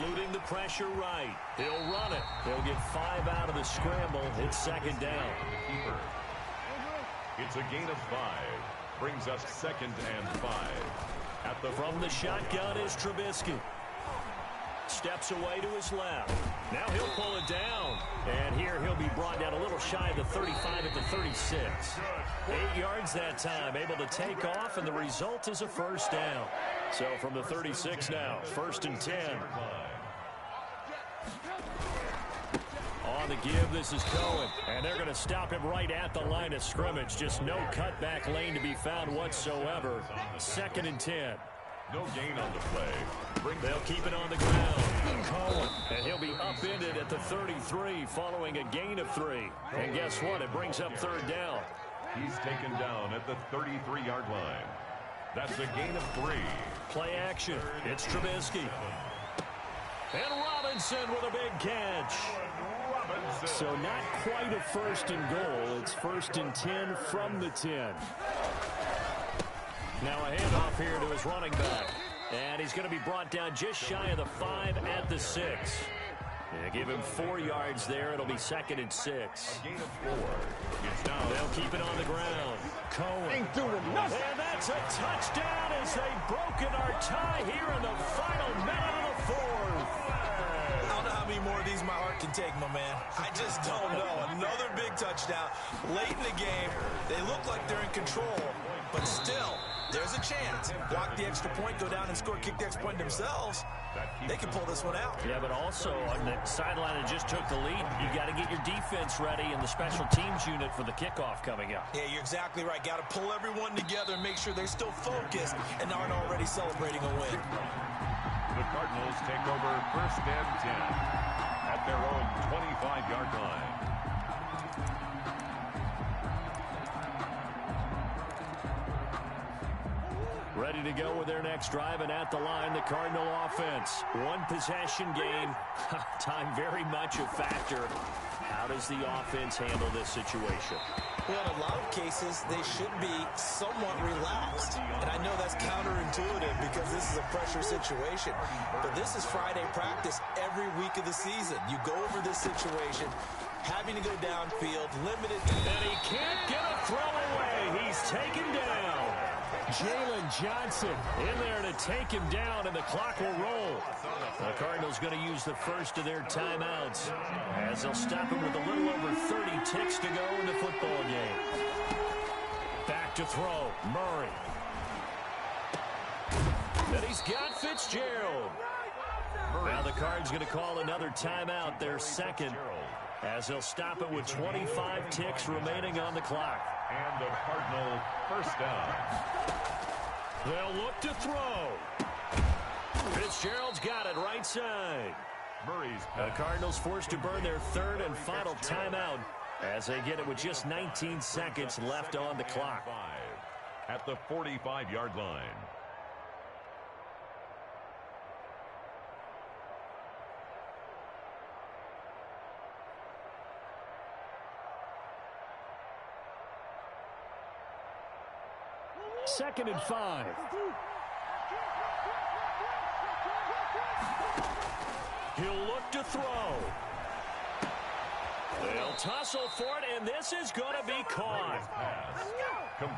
Eluding the pressure right. He'll run it. He'll get 5 out of the scramble. It's 2nd down. It's a gain of 5. Brings us 2nd and 5. From the shotgun is Trubisky. Steps away to his left. Now he'll pull it down. And here he'll be brought down a little shy of the 35 at the 36. 8 yards that time, able to take off, and the result is a first down. So from the 36 now, 1st and 10. On the give, this is Cohen. And they're going to stop him right at the line of scrimmage. Just no cutback lane to be found whatsoever. 2nd and 10. No gain on the play. They'll keep it on the ground. Cohen. And he'll be upended at the 33 following a gain of 3. And guess what? It brings up 3rd down. He's taken down at the 33-yard line. That's a gain of 3. Play action. It's Trubisky. And Robinson with a big catch. So not quite a 1st and goal. It's 1st and 10 from the 10. Now a handoff here to his running back. And he's going to be brought down just shy of the 5 at the 6. Yeah, give him 4 yards there. It'll be 2nd and 6. A gain of 4. It's now. They'll keep it on the ground. Cohen. Ain't doing nothing. And that's a touchdown as they've broken our tie here in the final minute of the 4th. I don't know how many more of these my heart can take, my man. I just don't know. Another big touchdown late in the game. They look like they're in control, but still, there's a chance. Block the extra point, go down and score, kick the extra point themselves. They can pull this one out. Yeah, but also on the sideline that just took the lead, you got to get your defense ready and the special teams unit for the kickoff coming up. Yeah, you're exactly right. Got to pull everyone together and make sure they're still focused and aren't already celebrating a win. The Cardinals take over 1st and 10 at their own 25-yard line. Ready to go with their next drive, and at the line, the Cardinal offense. 1 possession game. Time very much a factor. How does the offense handle this situation? Well, in a lot of cases, they should be somewhat relaxed. And I know that's counterintuitive because this is a pressure situation. But this is Friday practice every week of the season. You go over this situation, having to go downfield, limited. And he can't get a throw away. He's taken down. Jalen Johnson in there to take him down, and the clock will roll. The Cardinals going to use the first of their timeouts as they'll stop him with a little over 30 ticks to go in the football game. Back to throw, Murray. And he's got Fitzgerald. Now the Cards going to call another timeout, their second, as they'll stop it with 25 ticks remaining on the clock. And the Cardinal first down. They'll look to throw. Fitzgerald's got it right side. Murray's the Cardinals forced to burn their 3rd and final timeout as they get it with just 19 seconds left on the clock. At the 45-yard line. Second and 5. He'll look to throw. They'll tussle for it, and this is going to be caught.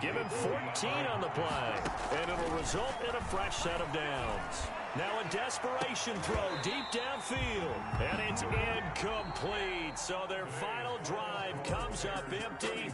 Give him 14 on the play, and it'll result in a fresh set of downs. Now a desperation throw deep downfield, and it's incomplete. So their final drive comes up empty.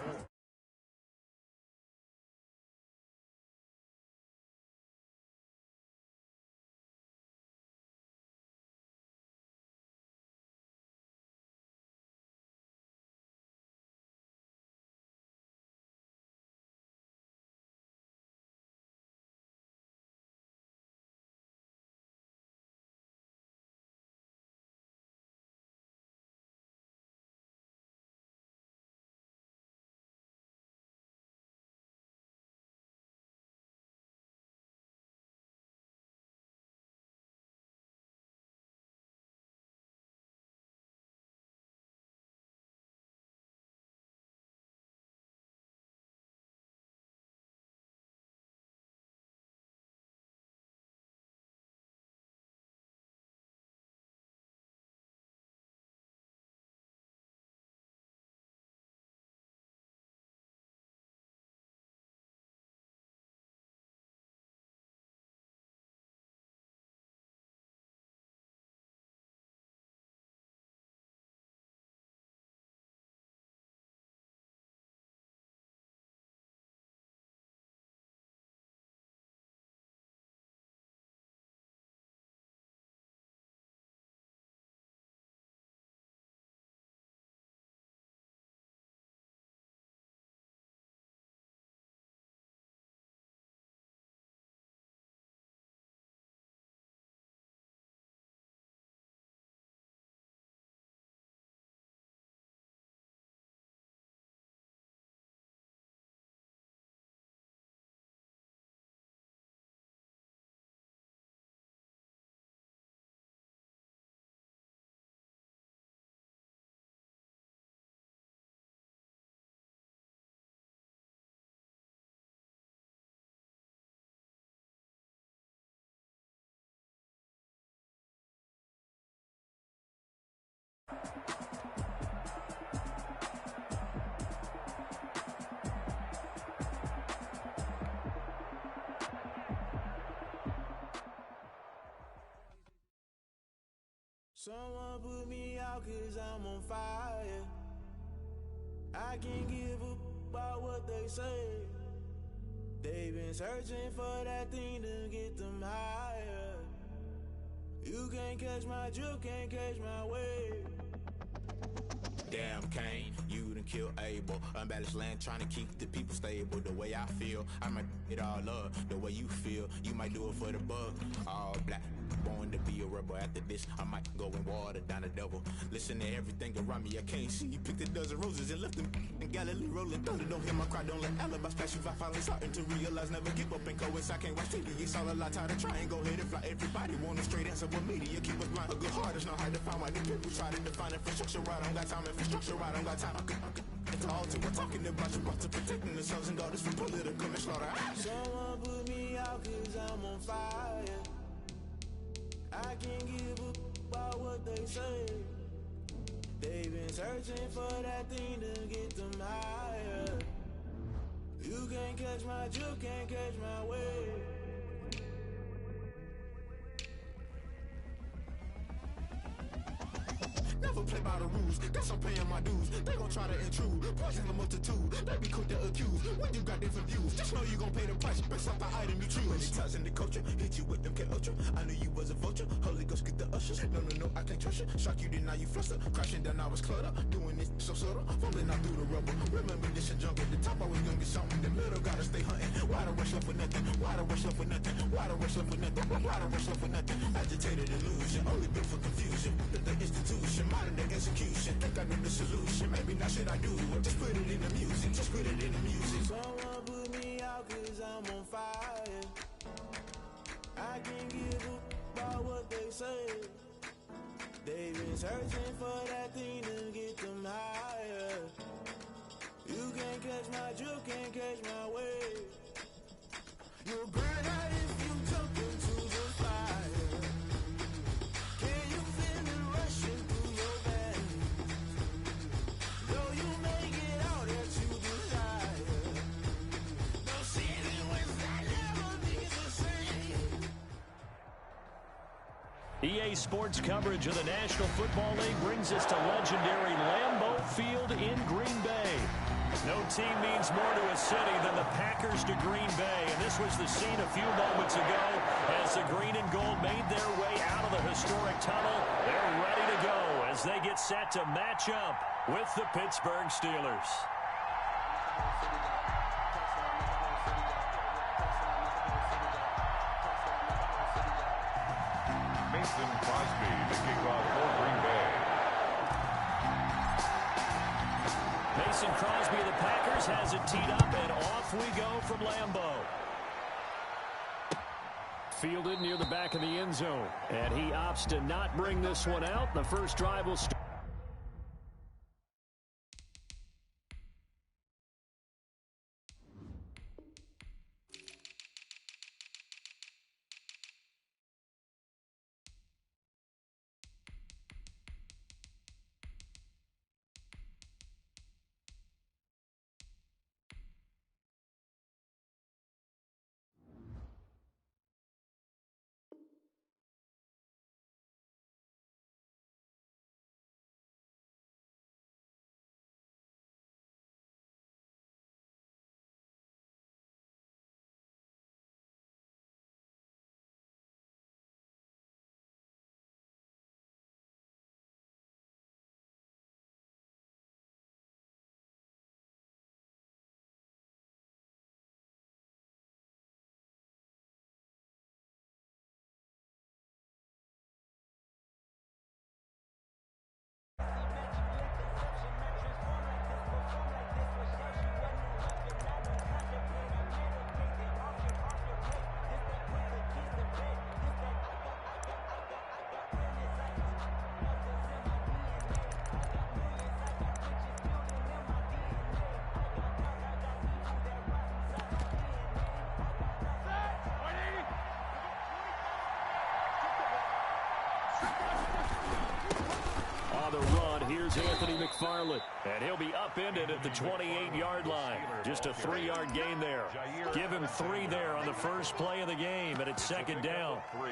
Someone put me out 'cause I'm on fire. I can't give up about what they say. They've been searching for that thing to get them higher. You can't catch my drift, can't catch my wave. Damn Kane, you done kill Abel. Unbalanced land trying to keep the people stable. The way I feel, I might it all up. The way you feel, you might do it for the buck. All black, born to be a rebel. After this, I might go and water down the devil. Listen to everything around me, I can't see. You picked a dozen roses and left them in Galilee rolling thunder. Don't hear my cry, don't let alibis pass you. I finally starting to realize, never give up and coincide. Can't watch TV, it's all a lot. Tired of trying, go ahead and fly. Everybody want a straight answer with media. Keep us blind. A good heart is not hard to find. Why the people try to define infrastructure right? I don't got time. Infrastructure right, I don't got time. It's all to we're talking about you, about to protecting the sons and daughters from political and slaughter. Someone put me out 'cause I'm on fire. I can't give up about what they say. They've been searching for that thing to get them higher. You can't catch my drift, can't catch my wave. Never play by the rules, guess I'm paying my dues. They gon' try to intrude, poison the multitude. They be quick to accuse, when you got different views. Just know you gon' pay the price, based off the item you choose. Many times in the culture, hit you with them K-Ultra. I knew you was a vulture, Holy Ghost get the ushers. No, I can't trust you. Shock you, then now you fluster. Crashing down, I was cluttered. Doing this so subtle, fumbling out through the rubble. Remember this and junk at the top, I was gonna get something. The middle gotta stay hunting. Why the rush left for nothing? Why the rush left for nothing? Why the rush left for nothing? Why the rush left for nothing? Agitated illusion, only built for confusion. The institution, modern day execution. Think I know the solution. Maybe not should I do it? Just put it in the music. Just put it in the music. Someone put me out 'cause I'm on fire. I can't give up about what they say. They've been searching for that thing to get them higher. You can't catch my drift, can't catch my wave. You'll burn out if you jump into the fire. Can you feel it rushing through your veins? Though you make it out that you desire. No city was that never be the same. EA Sports coverage of the National Football League brings us to legendary Lambeau Field in Green Bay. No team means more to a city than the Packers to Green Bay, and this was the scene a few moments ago as the green and gold made their way out of the historic tunnel. They're ready to go as they get set to match up with the Pittsburgh Steelers. Mason Crosby to kick off for Green Bay. Mason Crosby of the Packers has it teed up, and off we go from Lambeau. Fielded near the back of the end zone, and he opts to not bring this one out. The first drive will start. Here's Anthony McFarland, and he'll be upended at the 28-yard line. Just a 3-yard gain there. Give him 3 there on the first play of the game, and it's second down. 3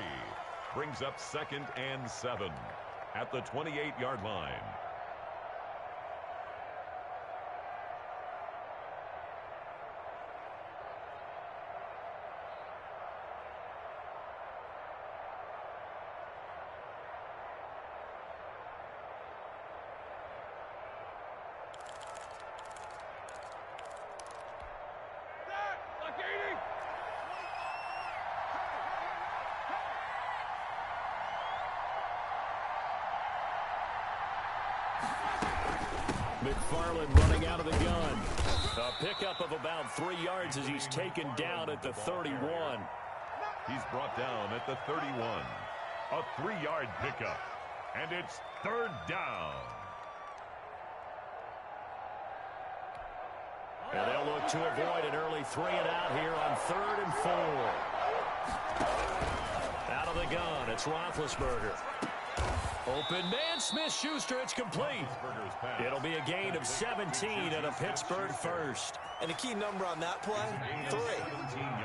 brings up 2nd and 7. at the 28-yard line. McFarland running out of the gun. A pickup of about 3 yards as he's taken down at the 31. He's brought down at the 31. A 3-yard pickup. And it's third down. And they'll look to avoid an early 3-and-out here on 3rd and 4. Out of the gun, it's Roethlisberger. Open man, Smith-Schuster, it's complete. It'll be a gain of 17 and a Pittsburgh first. And the key number on that play, 3.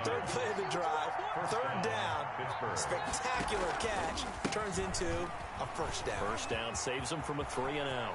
Third play of the drive, third down, spectacular catch, turns into a first down. First down saves him from a 3-and-out.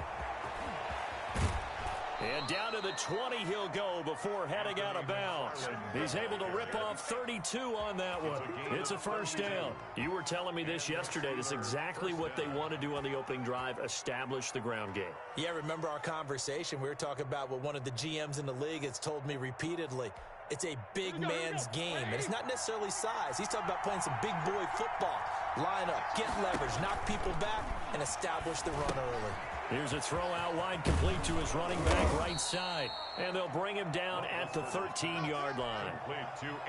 And down to the 20 he'll go before heading out of bounds. He's able to rip off 32 on that one. It's a first down. You were telling me this yesterday. This is exactly what they want to do on the opening drive, establish the ground game. Yeah, remember our conversation? We were talking about what one of the GMs in the league has told me repeatedly. It's a big man's game, and it's not necessarily size. He's talking about playing some big boy football. Line up, get leverage, knock people back, and establish the run early. Here's a throw out wide, complete to his running back right side. And they'll bring him down at the 13-yard line.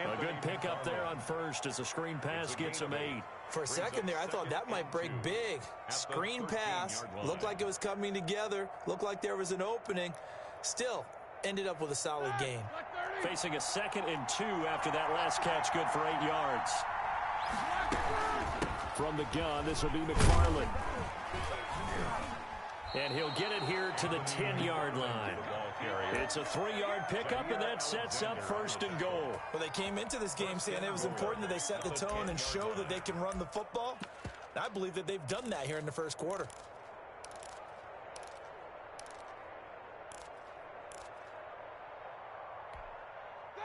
A good pickup there on first as the screen pass gets him 8. For a second there, I thought that might break big. Screen pass, looked like it was coming together, looked like there was an opening. Still, ended up with a solid gain. Facing a 2nd and 2 after that last catch, good for 8 yards. From the gun, this will be McFarland. And he'll get it here to the 10-yard line. It's a 3-yard pickup, and that sets up 1st and goal. Well, they came into this game saying it was important that they set the tone and show that they can run the football. And I believe that they've done that here in the first quarter.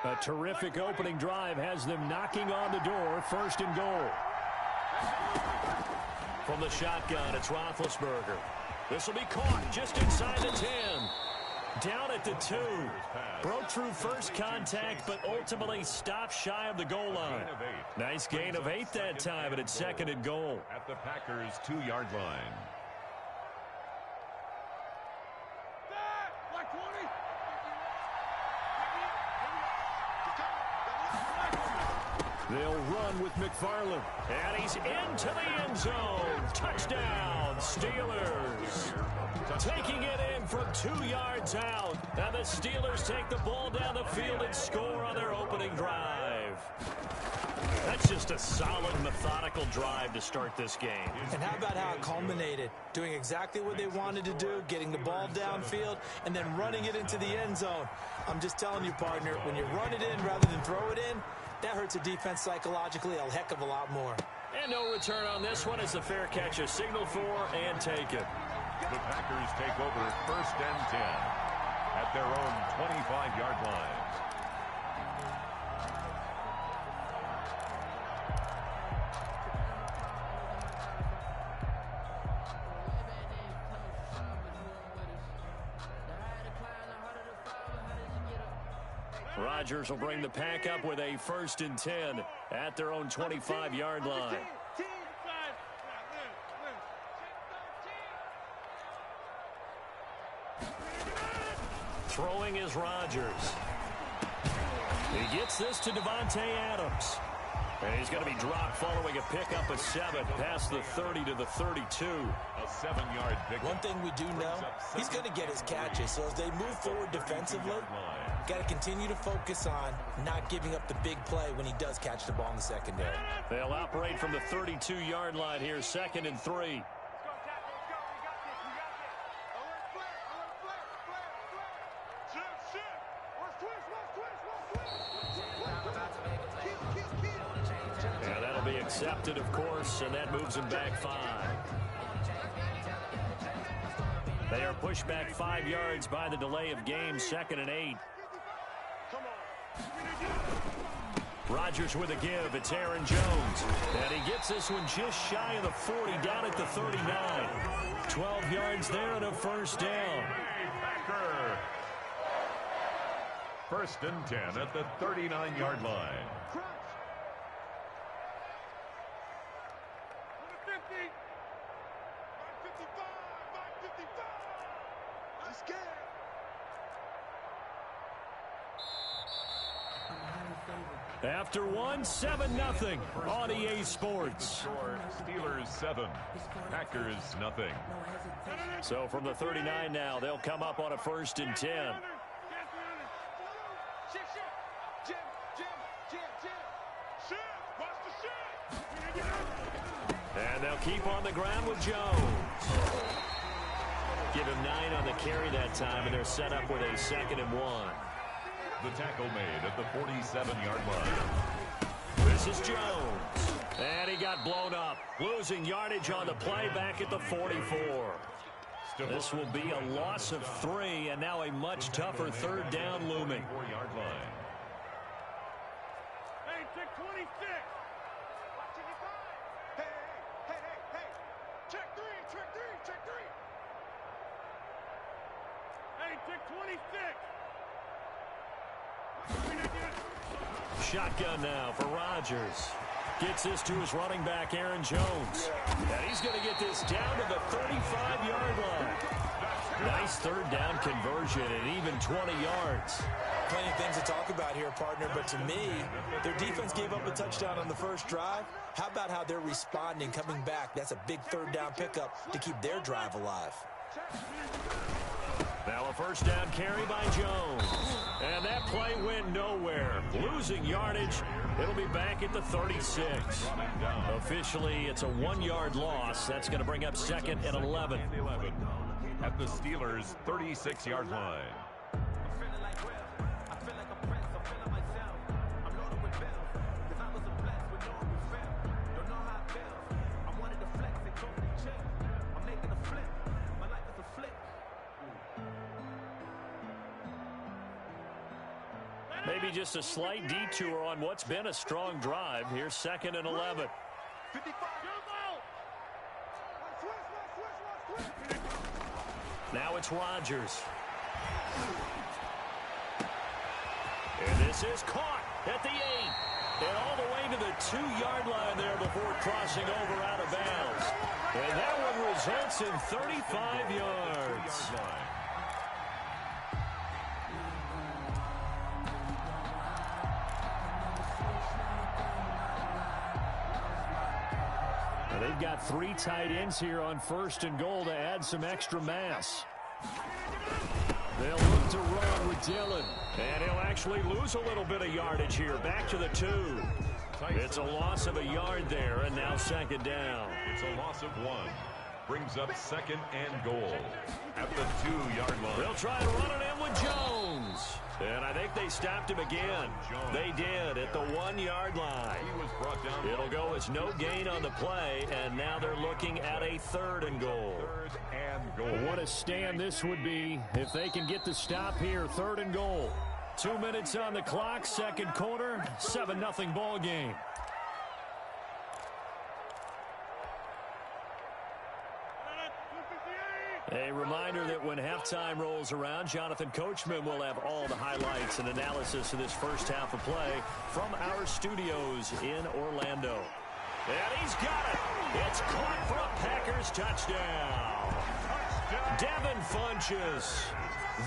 A terrific opening drive has them knocking on the door. 1st and goal. From the shotgun, it's Roethlisberger. This will be caught just inside the 10. Down at the 2. Broke through first contact, but ultimately stopped shy of the goal line. Nice gain of 8 that time, and it's 2nd and goal. At the Packers' 2-yard line. They'll run with McFarland. And he's into the end zone. Touchdown, Steelers. Taking it in from 2 yards out. And the Steelers take the ball down the field and score on their opening drive. That's just a solid, methodical drive to start this game. And how about how it culminated? Doing exactly what they wanted to do, getting the ball downfield, and then running it into the end zone. I'm just telling you, partner, when you run it in rather than throw it in, that hurts a defense psychologically a heck of a lot more. And no return on this one as the fair catch is signaled for and taken. The Packers take over 1st and 10 at their own 25-yard line. Rodgers will bring the pack up with a 1st and 10 at their own 25-yard line. Throwing is Rodgers. He gets this to Devontae Adams. And he's going to be dropped following a pickup of 7 past the 30 to the 32. A 7-yard pickup. One thing we do know, he's going to get his catches. So as they move forward defensively, got to continue to focus on not giving up the big play when he does catch the ball in the secondary. They'll operate from the 32-yard line here, 2nd and 3. Yeah, that'll be accepted, of course, and that moves him back 5. They are pushed back 5 yards by the delay of game, 2nd and 8. Rodgers with a give. It's Aaron Jones. And he gets this one just shy of the 40, down at the 39. 12 yards there and a first down. Packer. 1st and 10 at the 39-yard line. After one, 7-0 on EA Sports. Steelers 7, Packers nothing. So from the 39 now, they'll come up on a 1st and 10. And they'll keep on the ground with Jones. Give him 9 on the carry that time, and they're set up with a 2nd and 1. The tackle made at the 47-yard line. This is Jones. And he got blown up. Losing yardage on the play back at the 44. This will be a loss of 3, and now a much tougher 3rd down looming. 4-yard line. Hey, check 26. Hey. Check 3. Hey, check 26. Shotgun now for Rodgers. Gets this to his running back, Aaron Jones. And he's going to get this down to the 35-yard line. Nice 3rd down conversion and even 20 yards. Plenty of things to talk about here, partner, but to me, their defense gave up a touchdown on the first drive. How about how they're responding, coming back? That's a big 3rd down pickup to keep their drive alive. Now a 1st down carry by Jones. And that play went nowhere. Losing yardage. It'll be back at the 36. Officially, it's a 1-yard loss. That's going to bring up 2nd and 11. At the Steelers' 36-yard line. Maybe just a slight detour on what's been a strong drive. Here's 2nd and 11. Now it's Rodgers. And this is caught at the 8. And all the way to the 2-yard line there before crossing over out of bounds. And that one results in 35 yards. They've got 3 tight ends here on 1st and goal to add some extra mass. They'll look to run with Dillon. And he'll actually lose a little bit of yardage here. Back to the 2. It's a loss of a yard there, and now 2nd down. It's a loss of 1. Brings up 2nd and goal at the 2-yard line. They'll try to run it in with Jones. And I think they stopped him again. They did at the 1-yard line. He was brought down. It'll go as no gain on the play, and now they're looking at a 3rd and goal. 3rd and goal. What a stand this would be if they can get the stop here. 3rd and goal. 2 minutes on the clock, 2nd quarter, 7-0 ball game. A reminder that when halftime rolls around, Jonathan Coachman will have all the highlights and analysis of this first half of play from our studios in Orlando. And he's got it. It's caught for a Packers touchdown. Devin Funchess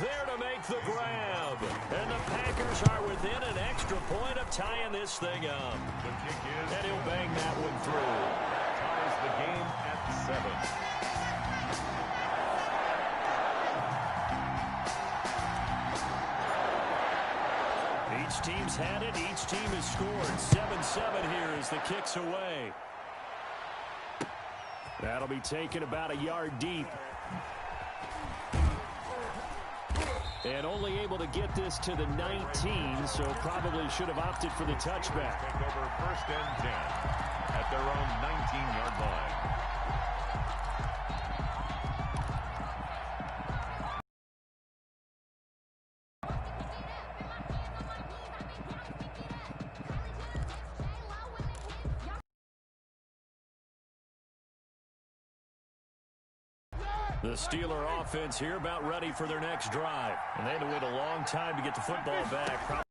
there to make the grab. And the Packers are within an extra point of tying this thing up. The kick is. And he'll bang that one through. Ties the game at 7. Each team's had it. Each team has scored. 7-7 here as the kick's away. That'll be taken about a yard deep. And only able to get this to the 19, so probably should have opted for the touchback. Take over 1st and 10 at their own 19-yard line. The Steeler offense here about ready for their next drive. And they had to wait a long time to get the football back. What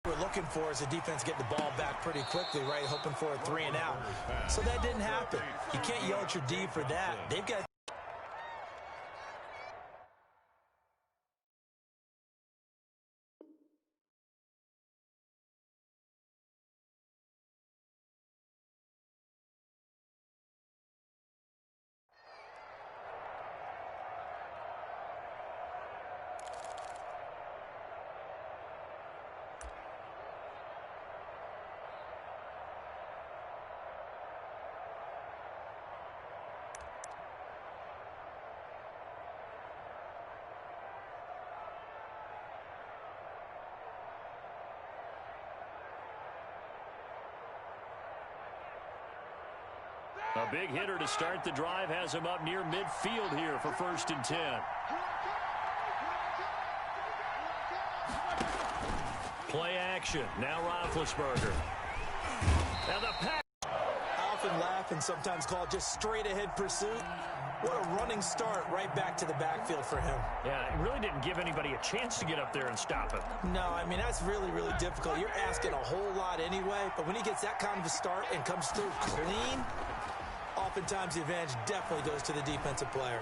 we're looking for is the defense get the ball back pretty quickly, right? Hoping for a 3 and out. So that didn't happen. You can't yell at your D for that. They've got a big hitter to start the drive has him up near midfield here for 1st and 10. Play action. Now Roethlisberger. And the pass. I often laugh and sometimes call it just straight-ahead pursuit. What a running start right back to the backfield for him. Yeah, it really didn't give anybody a chance to get up there and stop him. No, I mean, that's really, really difficult. You're asking a whole lot anyway, but when he gets that kind of a start and comes through clean, oftentimes the advantage definitely goes to the defensive player.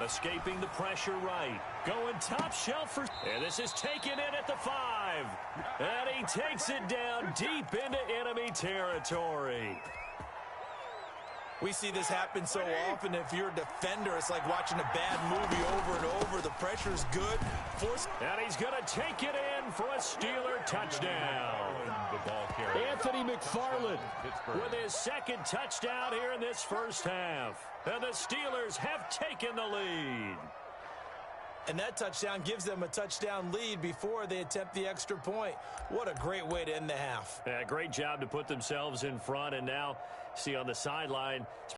Escaping the pressure right. Going top shelf for... And this is taken in at the 5. And he takes it down deep into enemy territory. We see this happen so often. If you're a defender, it's like watching a bad movie over and over. The pressure's good. And he's going to take it in for a Steeler touchdown. Anthony McFarland with his 2nd touchdown here in this first half. And the Steelers have taken the lead. And that touchdown gives them a touchdown lead before they attempt the extra point. What a great way to end the half. Yeah, great job to put themselves in front. And now, see on the sideline,